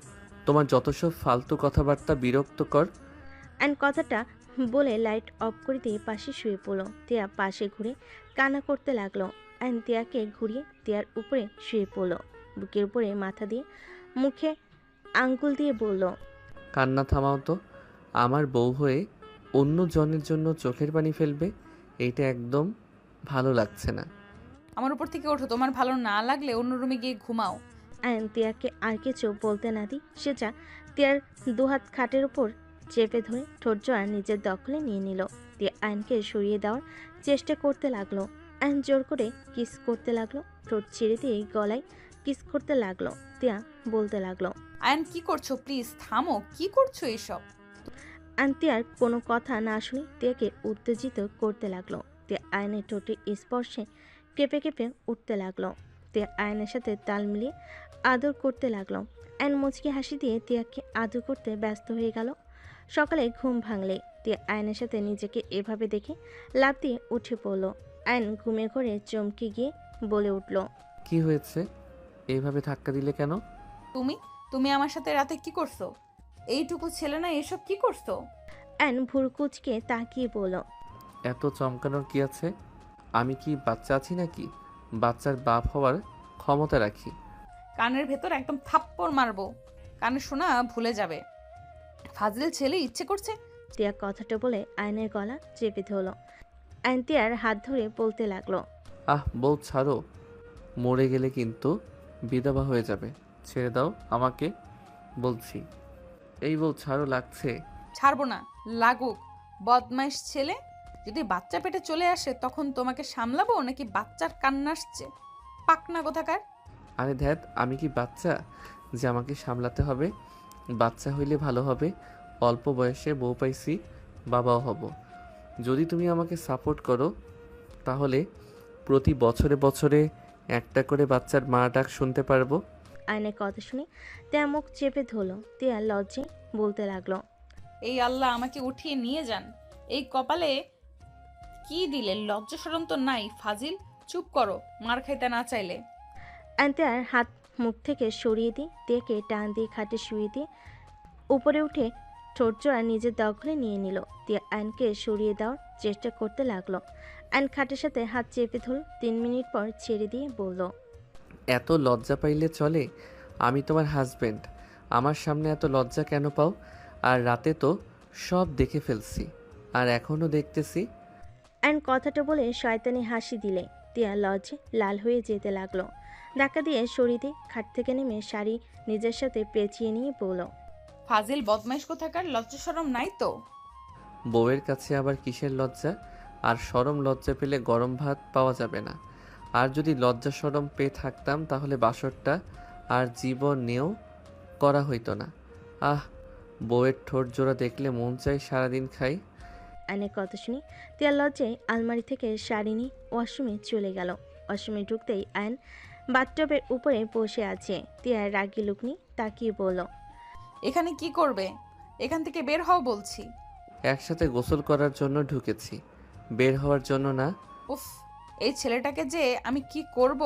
তোমার যত সব ফালতু কথাবার্তা বিরক্তকর। আয়ন কথাটা বলে লাইট অফ করে দিয়ে পাশে শুয়ে পড়ল। তিয়া পাশে ঘুরে কান্না করতে লাগলো। আয়ন তিয়াকে ঘুরিয়ে তিয়ার উপরে শুয়ে পড়ল। বুকের উপরে মাথা দিয়ে মুখে আঙ্গুল দিয়ে বলল, কান্না থামাও তো। আমার বউ হয়ে অন্য জনের জন্য চোখের পানি ফেলবে, এইটা একদম ভালো লাগছে না। আমার উপর থেকে ওঠো, তোমার ভালো না লাগলে অন্য রুমে গিয়ে ঘুমাও। আয়ন তিয়াকে আর কিছু বলতে না দি সে যা তিয়ার দুহাত খাটের উপর চেপে ধরে ঠোঁট জোড়া নিজের দখলে নিয়ে নিল। তিয়া আয়নকে সরিয়ে দেওয়ার চেষ্টা করতে লাগলো। আয়ন জোর করে কিস করতে লাগলো। ঠোঁট ছেড়ে দিয়ে গলায় কিস করতে লাগলো। তিয়া বলতে লাগলো, আয়ন কি করছো? প্লিজ থামো, কি করছো এসব? আয়ন তিয়ার কোনো কথা না শুনে তিয়াকে উত্তেজিত করতে লাগলো। তিয়া আয়নের ঠোঁটে স্পর্শে কেঁপে কেঁপে উঠতে লাগলো। তিয়া আয়নের সাথে তাল মিলিয়ে আদর করতে লাগলো। আয়ন মুচকি হাসি দিয়ে তিয়াকে আদর করতে ব্যস্ত হয়ে গেল। সকালে ঘুম ভাঙলে তিয়া আয়নের সাথে নিজেকে এভাবে দেখে লাফ দিয়ে উঠে পড়ল। আয়ন ঘুমে ঘরে চমকে গিয়ে বলে উঠল, কি হয়েছে? এইভাবে ধাক্কা দিলে কেন? তুমি তুমি আমার সাথে রাতে কি করছো? এইটুকু ছেলে না, এসব কি করছো? আয়ন ভুরকুচকে তাকিয়ে বলল, এত চমকানোর কি আছে? আমি কি বাচ্চা আছি নাকি? বাচ্চার বাপ হওয়ার ক্ষমতা রাখি। কানের ভেতর একদম থাপ্পড় মারবো, কানে শোনা ভুলে যাবে। ফাজিল ছেলে, ইচ্ছে করছে। তিয়া কথাটা বলে আয়নের গলা চেপে ধরল। আয়ন তিয়ার হাত ধরে বলতে লাগলো, আহ বউ ছাড়ো, মরে গেলে কিন্তু বিধবা হয়ে যাবে। ছেড়ে দাও আমাকে বলছি। এই বউ ছাড়ো, লাগছে। ছাড়বো না, লাগুক। বদমাইশ ছেলে, যদি বাচ্চা পেটে চলে আসে তখন তোমাকে সামলাবো নাকি বাচ্চার কান্না আসছে? পাকনা কোথাকার। আরে ধ্যাত, আমি কি বাচ্চা যে আমাকে সামলাতে হবে? বাচ্চা হইলে ভালো হবে। অল্প বয়সে বউ পাইছি, বাবাও হব। যদি তুমি আমাকে সাপোর্ট করো তাহলে প্রতি বছরে বছরে একটা করে বাচ্চার মা ডাক শুনতে পারবো? আয়নের কথা শুনে তিয়া মুখ চেপে ধরল। তিয়া লজ্জায় বলতে লাগলো, এই আল্লাহ আমাকে উঠিয়ে নিয়ে যান। এই কপালে কি দিলে? লজ্জা শরম তো নাই। ফাজিল, চুপ করো, মার খাইতে না চাইলে। আয়ন তিয়ার হাত মুখ থেকে সরিয়ে দিয়ে তিয়াকে টান দিয়ে খাটে শুয়ে দিয়ে উপরে উঠে ঠোঁট জোড়া নিজের দখলে নিয়ে নিল। তিয়া আয়নকে সরিয়ে দেওয়ার চেষ্টা করতে লাগলো। আয়ন খাটের সাথে হাত চেপে ধরল। 3 মিনিট পর ছেড়ে দিয়ে বলল, এত লজ্জা পাইলে চলে? আমি তোমার হাজবেন্ড, আমার সামনে এত লজ্জা কেন পাও? আর রাতে তো সব দেখে ফেলছি, আর এখনও দেখতেছি। আয়ন কথাটা বলে শয়তানি হাসি দিলে তিয়া লজ্জে লাল হয়ে যেতে লাগলো। ধাক্কা দিয়ে সরিয়ে দিয়ে খাট থেকে নেমে শাড়ি নিজের সাথে পেঁচিয়ে নিয়ে বলল, ফাজিল বদমাইশ কোথাকার, লজ্জা শরম নাই তো? বউয়ের কাছে আবার কিসের লজ্জা? আর শরম লজ্জা পেলে গরম ভাত পাওয়া যাবে না। আর যদি লজ্জা শরম পেয়ে থাকতাম তাহলে বাসরটা আর জীবনেও করা হইতো না। আহ, বউয়ের ঠোঁট জোড়া দেখলে মন চাই সারাদিন খাই। আয়নের কথা শুনে তিয়া লজ্জায় আলমারি থেকে শাড়ি নিয়ে ওয়াশরুমে চলে গেল। ওয়াশরুমে ঢুকতেই আয়ন বাথটবের উপরে বসে আছে। তিয়া রাগি লুক নিয়ে তাকিয়ে বলল, এখানে কি করবে? এখান থেকে বের হও বলছি। একসাথে গোসল করার জন্য ঢুকেছি, বের হওয়ার জন্য না। উফ, এই ছেলেটাকে যে আমি কি করব?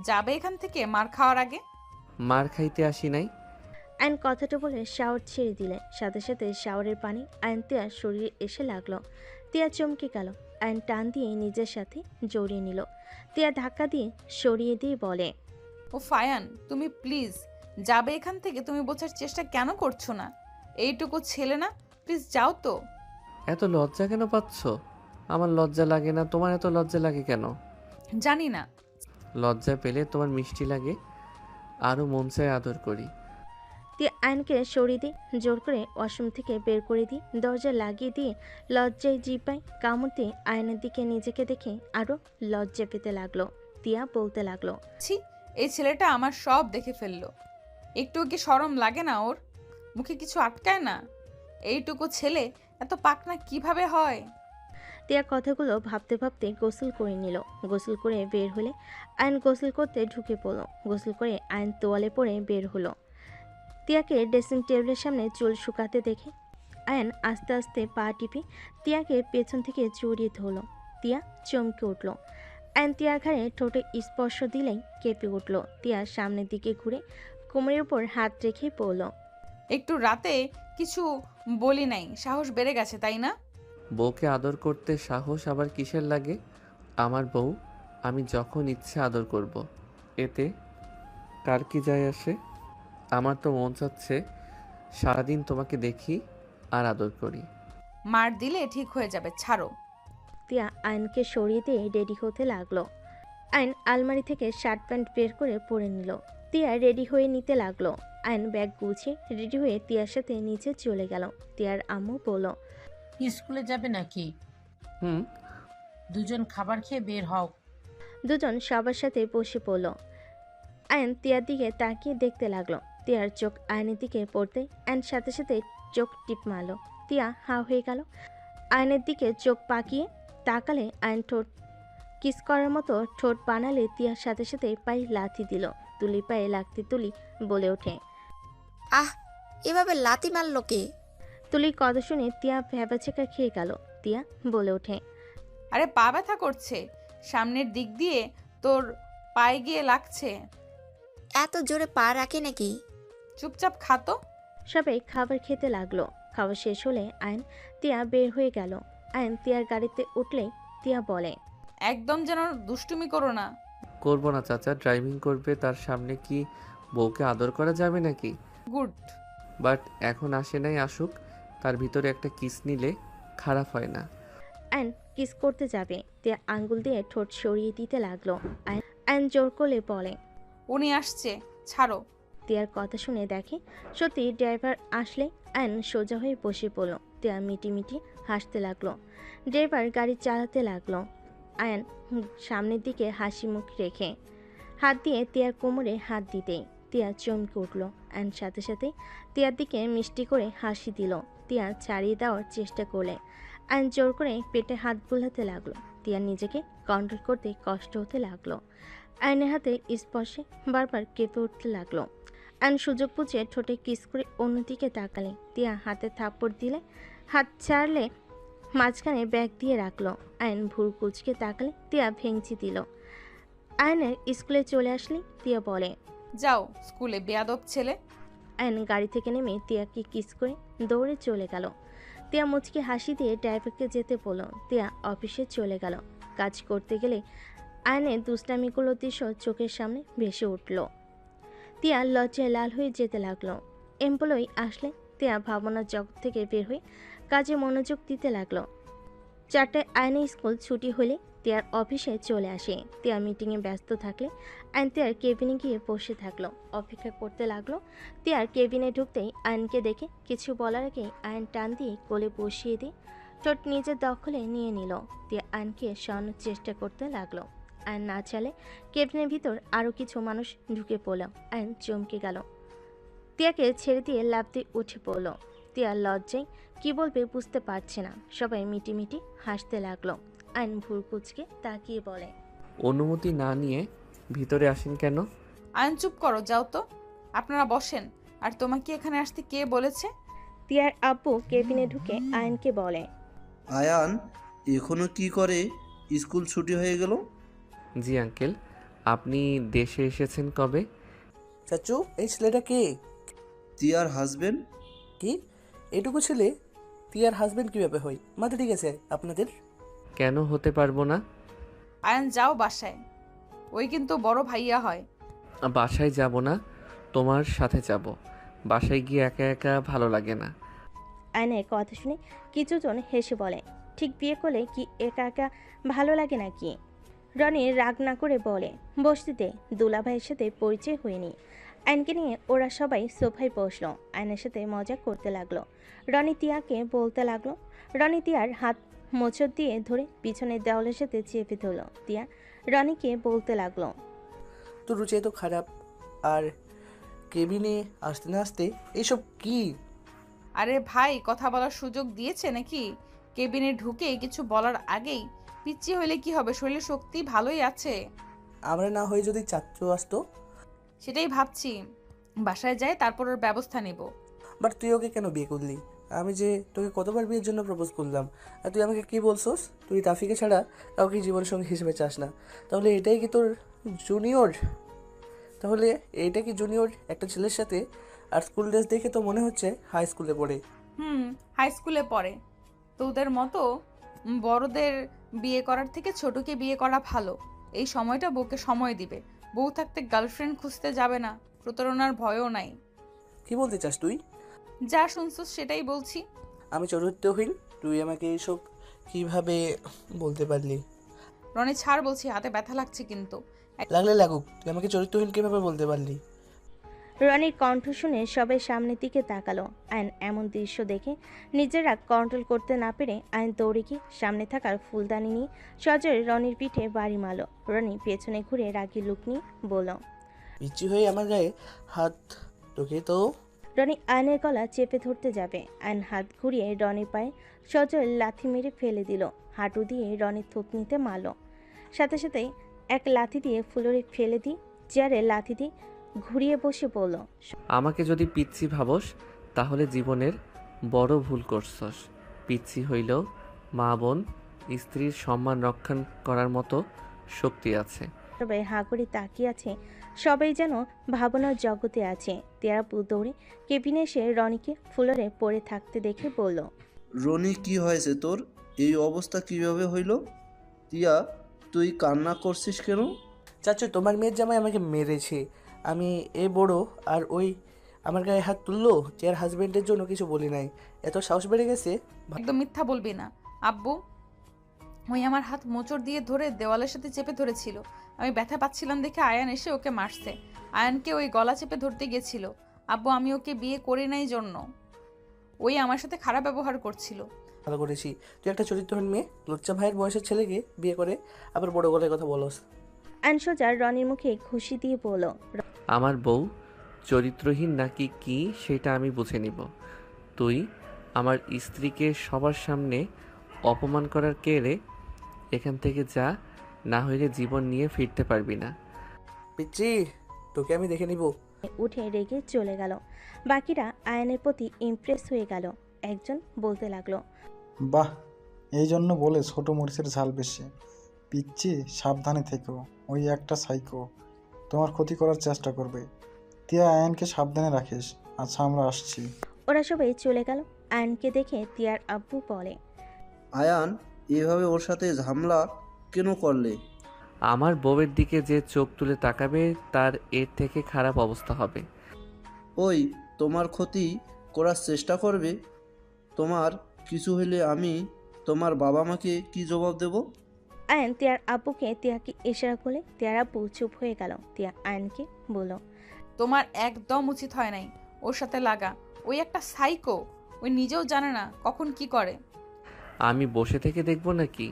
যাবে এখান থেকে মার খাওয়ার আগে। মার খাইতে আসি নাই। আয়ন কথাটা বলে শাওয়ার ছেড়ে দিলে। সাথে সাথে শাওয়ারের পানি আয়ন তিয়ার শরীরে এসে লাগলো। তিয়া চমকে গেল। আয়ন টান দিয়ে নিজের সাথে জড়িয়ে নিল। তিয়া ধাক্কা দিয়ে সরিয়ে দিয়ে বলে, ও ফায়ান, তুমি প্লিজ যাবে এখান থেকে। তুমি বোঝার চেষ্টা কেন করছো না? এইটুকু ছেলে না, প্লিজ যাও তো। এত লজ্জা কেন পাচ্ছ? আমার লজ্জা লাগে না, তোমার এত লজ্জা লাগে কেন? জানি না। লজ্জা পেলে তোমার মিষ্টি লাগে, আরও মন চায় আদর করি। তিয়া আয়নকে সরিয়ে দিয়ে জোর করে ওয়াশরুম থেকে বের করে দিয়ে দরজা লাগিয়ে দিয়ে লজ্জায় জিপায় কামড় দিয়ে আয়নের দিকে নিজেকে দেখে আরও লজ্জা পেতে লাগলো। তিয়া বলতে লাগলো, ছি, এই ছেলেটা আমার সব দেখে ফেললো। একটু কি শরম লাগে না ওর? মুখে কিছু আটকায় না? এইটুকু ছেলে এত পাকনা কিভাবে হয়? তিয়া কথাগুলো ভাবতে ভাবতে গোসল করে নিল। গোসল করে বের হলে আয়ন গোসল করতে ঢুকে পড়ল। গোসল করে আয়ন তোয়ালে পরে বের হলো। তিয়াকে ড্রেসিং টেবিলের সামনে চুল শুকাতে দেখে আয়ন আস্তে আস্তে পা টিপে তিয়াকে পেছন থেকে জড়িয়ে ধরল। তিয়া চমকে উঠল। আয়ন তিয়ার ঘাড়ে ঠোঁটে স্পর্শ দিলেই কেঁপে উঠল। তিয়া সামনের দিকে ঘুরে কোমরের উপর হাত রেখে পড়ল। একটু রাতে কিছু বলি নাই, সাহস বেড়ে গেছে তাই না? বউকে আদর করতে সাহস আবার কিসের লাগে? আমার বউ, আমি যখন ইচ্ছে আদর করব। এতে কার কি যায় আসে? আমার তো মন চাচ্ছে সারাদিন তোমাকে দেখি আর আদর করি। মার দিলে ঠিক হয়ে যাবে, ছাড়ো। তিয়া আয়নকে সরিয়ে দিয়ে রেডি হতে লাগলো। আয়ন আলমারি থেকে শার্ট প্যান্ট বের করে পরে নিল। তিয়া রেডি হয়ে নিতে লাগলো। আয়ন ব্যাগ গুছিয়ে রেডি হয়ে তিয়ার সাথে নিচে চলে গেল। তিয়ার আম্মু বলল, স্কুলে যাবে নাকি? হুম। দুজন খাবার খেয়ে বের হও। দুজন সবার সাথে বসে পড়ল। আয়ন তিয়ার দিকে তাকিয়ে দেখতে লাগলো। তিয়ার চোখ আয়নের দিকে পড়তে আয়ন সাথে সাথে চোখ টিপ মারল। তিয়া হাঁ হয়ে গেল। আয়নের দিকে চোখ পাকিয়ে তাকালে আয়ন ঠোঁট কিস করার মতো ঠোঁট বানালে তিয়ার সাথে সাথে পায়ে লাথি দিল। তুলি পায়ে লাগতে তুলি বলে ওঠে, আহ, এভাবে লাথি মারলো কে? তুলির কথা শুনে তিয়া ভ্যাবাচেকা খেয়ে গেল। তিয়া বলে ওঠে, আরে পা ব্যথা করছে, সামনের দিক দিয়ে তোর পায়ে গিয়ে লাগছে। এত জোরে পা রাখে নাকি? চুপচাপ খাতো। সবাই খাবার খেতে লাগলো। খাবার শেষ হলে আয়ন তিয়া বের হয়ে গেল। আয়ন তিয়ার গাড়িতে উঠলেই তিয়া বলে, একদম যেন দুষ্টুমি করো না। করবো না চাচা, ড্রাইভিং করবে, তার সামনে কি বউকে আদর করা যাবে নাকি? গুড। বাট এখন আসে নাই, আসুক, তার ভিতরে একটা কিস নিলে খারাপ হয় না। আয়ন কিস করতে যাবে। তিয়া আঙ্গুল দিয়ে ঠোঁট সরিয়ে দিতে লাগলো। আয়ন জোর করলে বলে, উনি আসছে, ছাড়ো। তিয়ার কথা শুনে দেখে সত্যি ড্রাইভার আসলে আয়ন সোজা হয়ে বসে পড়ল। তিয়া মিটি মিটি হাসতে লাগলো। ড্রাইভার গাড়ি চালাতে লাগলো। আয়ন সামনের দিকে হাসি মুখ রেখে হাত দিয়ে তিয়ার কোমরে হাত দিতেই তিয়া চমকে উঠল। আয়ন সাথে সাথে তিয়ার দিকে মিষ্টি করে হাসি দিল। তিয়া ছাড়িয়ে দেওয়ার চেষ্টা করলে আয়ন জোর করে পেটে হাত বুলাতে লাগলো। তিয়া নিজেকে কন্ট্রোল করতে কষ্ট হতে লাগলো। আয়নের হাতে স্পর্শে বারবার কেঁপে উঠতে লাগলো। আয়ন সুযোগ বুঝে ঠোঁটে কিস করে অন্যদিকে তাকালে তিয়া হাতে থাপ্পড় দিলে, হাত ছাড়লে মাঝখানে ব্যাগ দিয়ে রাখলো। আয়ন ভুরু কুচকে তাকালে তিয়া ভেঙচি দিল। আয়নের স্কুলে চলে আসলে তিয়া বলে, যাও স্কুলে, বেয়াদব ছেলে। আয়ন গাড়ি থেকে নেমে তিয়াকে কিস করে দৌড়ে চলে গেল। তিয়া মুচকি হাসি দিয়ে ড্রাইভারকে যেতে বলল। তিয়া অফিসে চলে গেল। কাজ করতে গেলে আয়নের দুষ্টামিগুলো দৃশ্য চোখের সামনে ভেসে উঠল। তিয়া লজ্জায় লাল হয়ে যেতে লাগলো। এমপ্লয়ি আসলে তিয়া ভাবনার জগৎ থেকে বের হয়ে কাজে মনোযোগ দিতে লাগলো। 4টায় আয়নের স্কুল ছুটি হলে তিয়ার অফিসে চলে আসে। তিয়া মিটিংয়ে ব্যস্ত থাকলে আয়ন তিয়ার কেবিনে গিয়ে বসে থাকলো, অপেক্ষা করতে লাগলো। তিয়ার কেবিনে ঢুকতেই আয়নকে দেখে কিছু বলার আগে আয়ন টান দিয়ে কোলে বসিয়ে দিয়ে ঠোঁট নিজের দখলে নিয়ে নিল। তিয়া আয়নকে সরানোর চেষ্টা করতে লাগলো। আয়ন না চালে কেবিনের ভিতর আরও কিছু মানুষ ঢুকে পড়ল। আয়ন চমকে গেল। তিয়াকে ছেড়ে দিয়ে লাফ দিয়ে উঠে পড়ল। তিয়া লজ্জায় কি বলবে বুঝতে পারছে না। সবাই মিটিমিটি হাসতে লাগলো। আইন ভুর কুচকে তাকিয়ে বলে, অনুমতি না নিয়ে ভিতরে আসেন কেন? আয়ন চুপ করো, যাও তো। আপনারা বসেন। আর তোমাকে এখানে আসতে কে বলেছে? তিয়ার আব্বু কেবিনে ঢুকে আয়নকে বলে, আয়ান এখনো কি করে? স্কুল ছুটি হয়ে গেল? জি আঙ্কেল। আপনি দেশে এসেছেন কবে? চাচু, এই ছেলেটা কে? তিয়ার হাজবেন্ড। কি? এটুকু ছেলে তিয়ার হাজবেন্ড কিভাবে হয়? মাথা ঠিক আছে আপনাদের? কেন হতে পারবো না? আয়ন যাও বাসায়, ওই কিন্তু বড় ভাইয়া হয়। বাসায় যাব না, তোমার সাথে যাব। বাসায় গিয়ে একা একা ভালো লাগে না। আয়নের কথা শুনে কিছুজন হেসে বলে, ঠিক বিয়ে করলে কি একা একা ভালো লাগে নাকি? রনি রাগ না করে বলে, বসতিতে দুলাভাইয়ের সাথে পরিচয় হয়নি। আয়নকে নিয়ে ওরা সবাই সোফায় বসলো। আয়নের সাথে মজা করতে লাগলো। রনি তিয়াকে বলতে লাগলো। রনি তিয়ার হাত মোচড় দিয়ে ধরে পিছনের দেওয়ালের সাথে চেপে ধরল। তিয়া রনিকে বলতে লাগলো, তোর রুচি এত খারাপ, আর কেবিনে আসতে না আসতে এইসব কি? আরে ভাই, কথা বলার সুযোগ দিয়েছে নাকি? কেবিনে ঢুকে কিছু বলার আগেই পিচ্ছি হইলে কি হবে? শরীরে শক্তি ভালোই আছে। আমরা না হয়ে যদি চাচু আসতো? সেটাই ভাবছি, বাসায় যাই তারপর ওর ব্যবস্থা নেব। বাট তুই ওকে কেন বিয়ে করলি? আমি যে তোকে কতবার বিয়ের জন্য প্রপোজ করলাম, আর তুই আমাকে কি বলছস? তুই তাফিকে ছাড়া কাউকে জীবনসঙ্গী হিসেবে চাস না। তাহলে এটাই কি তোর জুনিয়র? তাহলে এইটা কি জুনিয়র একটা ছেলের সাথে? আর স্কুল ড্রেস দেখে তো মনে হচ্ছে হাই স্কুলে পড়ে। হাই স্কুলে পড়ে। তোদের মতো বড়দের বিয়ে করার থেকে ছোটকে বিয়ে করা ভালো। এই সময়টা বউকে সময় দিবে। বউ থাকতে গার্লফ্রেন্ড খুঁজতে যাবে না, প্রতারণার ভয়ও নাই। কি বলতে চাস তুই? যা শুনছস সেটাই বলছি। আমি চরিত্রহীন? তুই আমাকে এইসব কিভাবে বলতে পারলি? রনি ছাড় বলছি, হাতে ব্যথা লাগছে কিন্তু। লাগলে লাগুক, তুই আমাকে চরিত্রহীন কিভাবে বলতে পারলি? রনির কণ্ঠ শুনে সবাই সামনের দিকে তাকালো। আয়ন এমন দৃশ্য দেখে নিজের রাগ কন্ট্রোল করতে না পেরে আয়ন দৌড়ে গিয়ে সামনে থাকার ফুলদানি নিয়ে সজোরে রনির পিঠে বাড়ি মারল। রনি পেছনে ঘুরে রাগি লুক নিয়ে বলল, ইচ্ছি হয়ে আমার গায়ে হাত, তোকে তো। রনি আয়নের গলা চেপে ধরতে যাবে। আয়ন হাত ঘুরিয়ে রনির পায়ে সজোরে লাথি মেরে ফেলে দিল। হাঁটু দিয়ে রনির থুতনিতে মারল। সাথে সাথে এক লাথি দিয়ে ফ্লোরে ফেলে দিয়ে চেয়ারে লাথি দিয়ে ঘুরিয়ে বসে বলল, আমাকে যদি পিচ্ছি ভাবস তাহলে জীবনের বড় ভুল করছস। পিচ্ছি হইলেও মা বোন স্ত্রীর সম্মান রক্ষা করার মতো শক্তি আছে। সবাই হাঁ করে তাকিয়ে আছে। সবাই যেন ভাবনার জগতে আছে। তেরা দৌড়ে কেবিনে এসে রনিকে ফ্লোরে পড়ে থাকতে দেখে বলল, রনি, কি হয়েছে তোর? এই অবস্থা কিভাবে হইল? তিয়া, তুই কান্না করছিস কেন? চাচু, তোমার মেয়ের জামাই আমাকে মেরেছে। আমি এ বড় আর ওই আমার গায়ে হাত তুললো। চেয়ার হাজবেন্ডের জন্য কিছু বলি নাই, এত সাহস বেড়ে গেছে। একদম মিথ্যা বলবি না আব্বু। ওই আমার হাত মোচড় দিয়ে ধরে দেওয়ালের সাথে চেপে ধরেছিল। আমি ব্যথা পাচ্ছিলাম দেখে আয়ান এসে ওকে মারছে। আয়ানকে ওই গলা চেপে ধরতে গেছিল। আব্বু, আমি ওকে বিয়ে করি নাই জন্য ওই আমার সাথে খারাপ ব্যবহার করছিল। ভালো করেছি। তুই একটা চরিত্রহীন মেয়ে লুচ্চা ভাইয়ের বয়সের ছেলেকে বিয়ে করে আবার বড় গলায় কথা বলস। আনসোজা রনির মুখে খুশি দিয়ে বলল, আমার বউ চরিত্রহীন নাকি কি সেটা আমি বুঝে নিব। তুই আমার স্ত্রীকে সবার সামনে অপমান করার কে রে? এখান থেকে যা, না হইলে জীবন নিয়ে ফিরতে পারবি না। পিচ্ছি, তোকে আমি দেখে নিব। উঠে রেগে চলে গেল। বাকিরা আয়ানের প্রতি ইমপ্রেস হয়ে গেল। একজন বলতে লাগলো, বাহ, এই জন্য বলে ছোট মরিচের ঝাল বেশি। পিচ্ছি, সাবধানে থেকো, ওই একটা সাইকো তোমার ক্ষতি করার চেষ্টা করবে। তিয়া, আয়নকে সাবধানে রাখিস। আচ্ছা, আমরা আসছি। ওরা সবাই চলে গেল। আয়ানকে দেখে তিয়ার আব্বু বলে, আয়ান, এভাবে ওর সাথে ঝামেলা কেন করলে? আমার বউয়ের দিকে যে চোখ তুলে তাকাবে তার এর থেকে খারাপ অবস্থা হবে। ওই তোমার ক্ষতি করার চেষ্টা করবে। তোমার কিছু হলে আমি তোমার বাবা মাকে কি জবাব দেব? আয়ান তিয়ার আব্বুকে তিয়াকে ইশারা করলে তিয়ার আব্বু চুপ হয়ে গেল। তিয়া আয়ানকে বলল, তোমার একদম উচিত হয় নাই ওর সাথে লাগা। ওই একটা সাইকো, ওই নিজেও জানে না কখন কি করে। আমি বসে থেকে দেখবো নাকি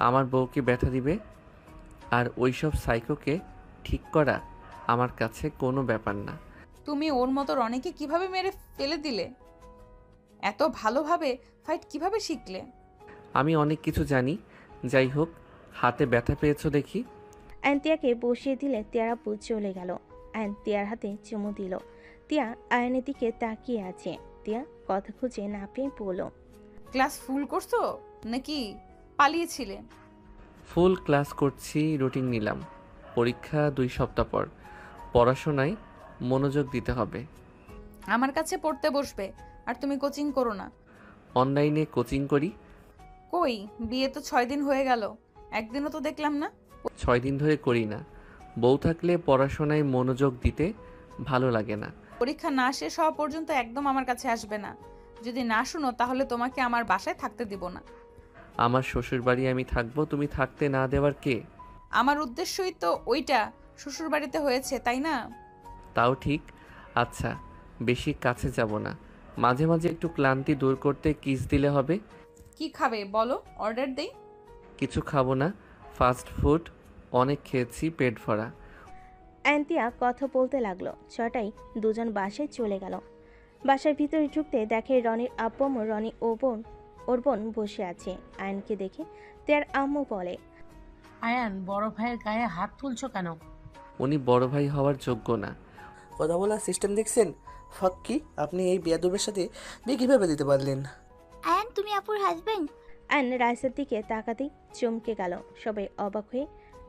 আমার বউকে ব্যথা দিবে? আর ওইসব সাইকোকে ঠিক করা আমার কাছে কোনো ব্যাপার না। তুমি ওর মতো রনিকে কিভাবে মেরে ফেলে দিলে? এত ভালোভাবে ফাইট কিভাবে শিখলে? আমি অনেক কিছু জানি। যাই হোক, হাতে ব্যথা পেয়েছো দেখি। আয়ান তিয়াকে বসিয়ে দিলে তিয়ার আব্বু চলে গেল। আয়ান তিয়ার হাতে চুমু দিল। তিয়া আয়ানের দিকে তাকিয়ে আছে। তিয়া কথা খুঁজে না পেয়ে বলল, ক্লাস ফুল করছো নাকি পালিয়েছিলে? ফুল ক্লাস করছি, রুটিন নিলাম। পরীক্ষা 2 সপ্তাহ পর। পড়াশোনায় মনোযোগ দিতে হবে। আমার কাছে পড়তে বসবে, আর তুমি কোচিং করো না। অনলাইনে কোচিং করি। কই, বিয়ে তো 6 দিন হয়ে গেল, একদিনও তো দেখলাম না। 6 দিন ধরে করি না। বউ থাকলে পড়াশোনায় মনোযোগ দিতে ভালো লাগে না। পরীক্ষা না শেষ হওয়া পর্যন্ত একদম আমার কাছে আসবে না। যদি না শুনো তাহলে তোমাকে আমার বাসায় থাকতে দিব না। আমার শ্বশুরবাড়ি আমি থাকবো, তুমি থাকতে না দেওয়ার কে? আমার উদ্দেশ্যই তো ওইটা, শ্বশুরবাড়িতে হয়েছে তাই না? তাও ঠিক। আচ্ছা, বেশি কাছে যাব না। মাঝে মাঝে একটু ক্লান্তি দূর করতে কিস দিলে হবে। কি খাবে বলো, অর্ডার দেই? কিছু খাবো না, ফাস্ট ফুড অনেক খেয়েছি, পেট ভরা। অ্যান্তিয়া কথা বলতে লাগলো। ছটায় দুজন বাসায় চলে গেল। বাসার ভিতরে ঢুকতে দেখে রনির আব্বু ও রনি ওর বোন বসে আছে। আয়নকে দেখে তার আম্মু বলে, আয়ান, বড় ভাইয়ের গায়ে হাত তুলছো কেন? উনি বড় ভাই হওয়ার যোগ্য না। কথা বলার সিস্টেম দেখছেন? ফাক্কি, আপনি এই বেয়াদবের সাথে বিয়ে কীভাবে দিতে পারলেন? আয়ান, তুমি আপুর হাজবেন্ড? আয়ন রাইসার দিকে তাকাতেই চমকে গেল। সবাই অবাক হয়ে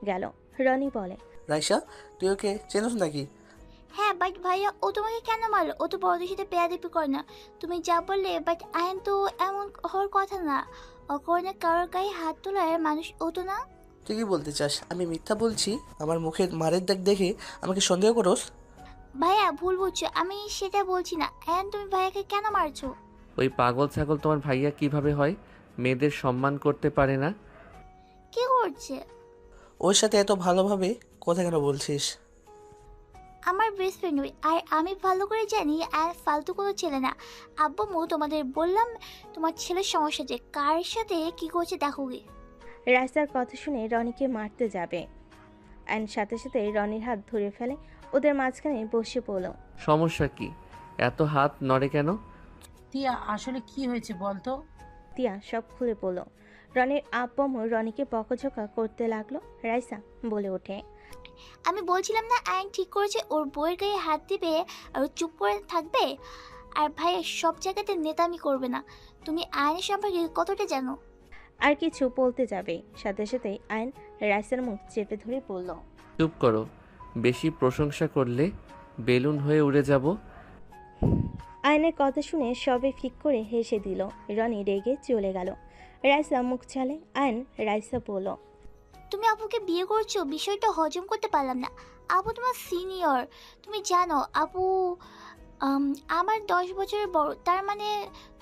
গেল। রনি বলে, রাইসা, তুই ওকে চেনস নাকি? হ্যাঁ, বাট ভাইয়া ও তোমাকে কেন মারলো? ও তো বড়দের সাথে বেয়াদবি করে না। তুমি যা বললে, বাট আয়ান তো এমন হওয়ার কথা না। অকারণে কারোর গায়ে হাত তোলার মানুষ ও তো না। তুই কি বলতে চাস? আমি মিথ্যা বলছি? আমার মুখের মারের দাগ দেখে আমাকে সন্দেহ করোস? ভাইয়া ভুল বুঝছো, আমি সেটা বলছি না। আয়ান, তুমি ভাইয়াকে কেন মারছো? ওই পাগল ছাগল তোমার ভাইয়া কিভাবে হয়? মেয়েদের সম্মান করতে পারে না। কি করছে? ওর সাথে এত ভালোভাবে কথা কেন বলছিস? আমার বেস্ট ফ্রেন্ড ওই, আর আমি ভালো করে জানি আর ফালতু কোনো ছেলে না। আব্বু মো তোমাদের বললাম তোমার ছেলের সমস্যা, যে কার সাথে কি করছে দেখো গে। রাইসার কথা শুনে রনিকে মারতে যাবে। আয়ন সাথে সাথে রনির হাত ধরে ফেলে। ওদের মাঝখানে বসে পড়ল। সমস্যা কি? এত হাত নড়ে কেন? তিয়া, আসলে কি হয়েছে বলতো? তিয়া সব খুলে বলল। রনির আব্বু রনিকে বকাঝকা করতে লাগলো। রাইসা বলে ওঠে, আমি বলছিলাম না আয়ন ঠিক করেছে ওর বইয়ের গায়ে হাত দিবে আর ও চুপ করে থাকবে। আর ভাইয়া সব জায়গাতে নেতামি করবে না। তুমি আয়নের সম্পর্কে কতটা জানো? আর কিছু বলতে যাবে, সাথে সাথে আয়ন রাইসার মুখ চেপে ধরে বলল, চুপ করো। বেশি প্রশংসা করলে বেলুন হয়ে উড়ে যাব। আয়নের কথা শুনে সবে ফিক করে হেসে দিল। রনি রেগে চলে গেল। রাইসা মুখ ছালে। আয়ন রাইসা বলল, তুমি আপুকে বিয়ে করছো, বিষয়টা হজম করতে পারলাম না। আপু তোমার সিনিয়র, তুমি জানো আপু আমার 10 বছরের বড়। তার মানে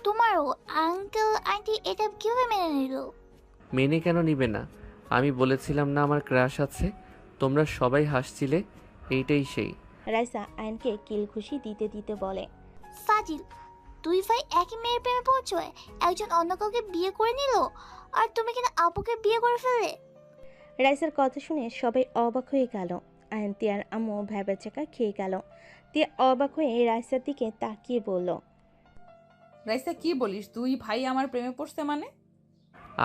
তোমারও আঙ্কেল আন্টি এটা কিভাবে মেনে নিল? মেনে কেন নিবে না? আমি বলেছিলাম না আমার ক্রাশ আছে? তোমরা সবাই হাসছিলে, এইটাই সেই। রাইসা আয়নকে কিল ঘুষি দিতে দিতে বলে, ফাজিল, দুই ভাই একই মেয়ের প্রেমে পৌঁছয়, একজন অন্য কাউকে বিয়ে করে নিল, আর তুমি কিনা আপুকে বিয়ে করে ফেললে। রাইসার কথা শুনে সবাই অবাক হয়ে গেল। আয়ন তিয়ার আম্মু ভ্যাবাচাকা খেয়ে গেল। তিয়া অবাক হয়ে রাইসার দিকে তাকিয়ে বলল, রাইসা, কি বলিস? দুই ভাই আমার প্রেমে পড়ছে মানে?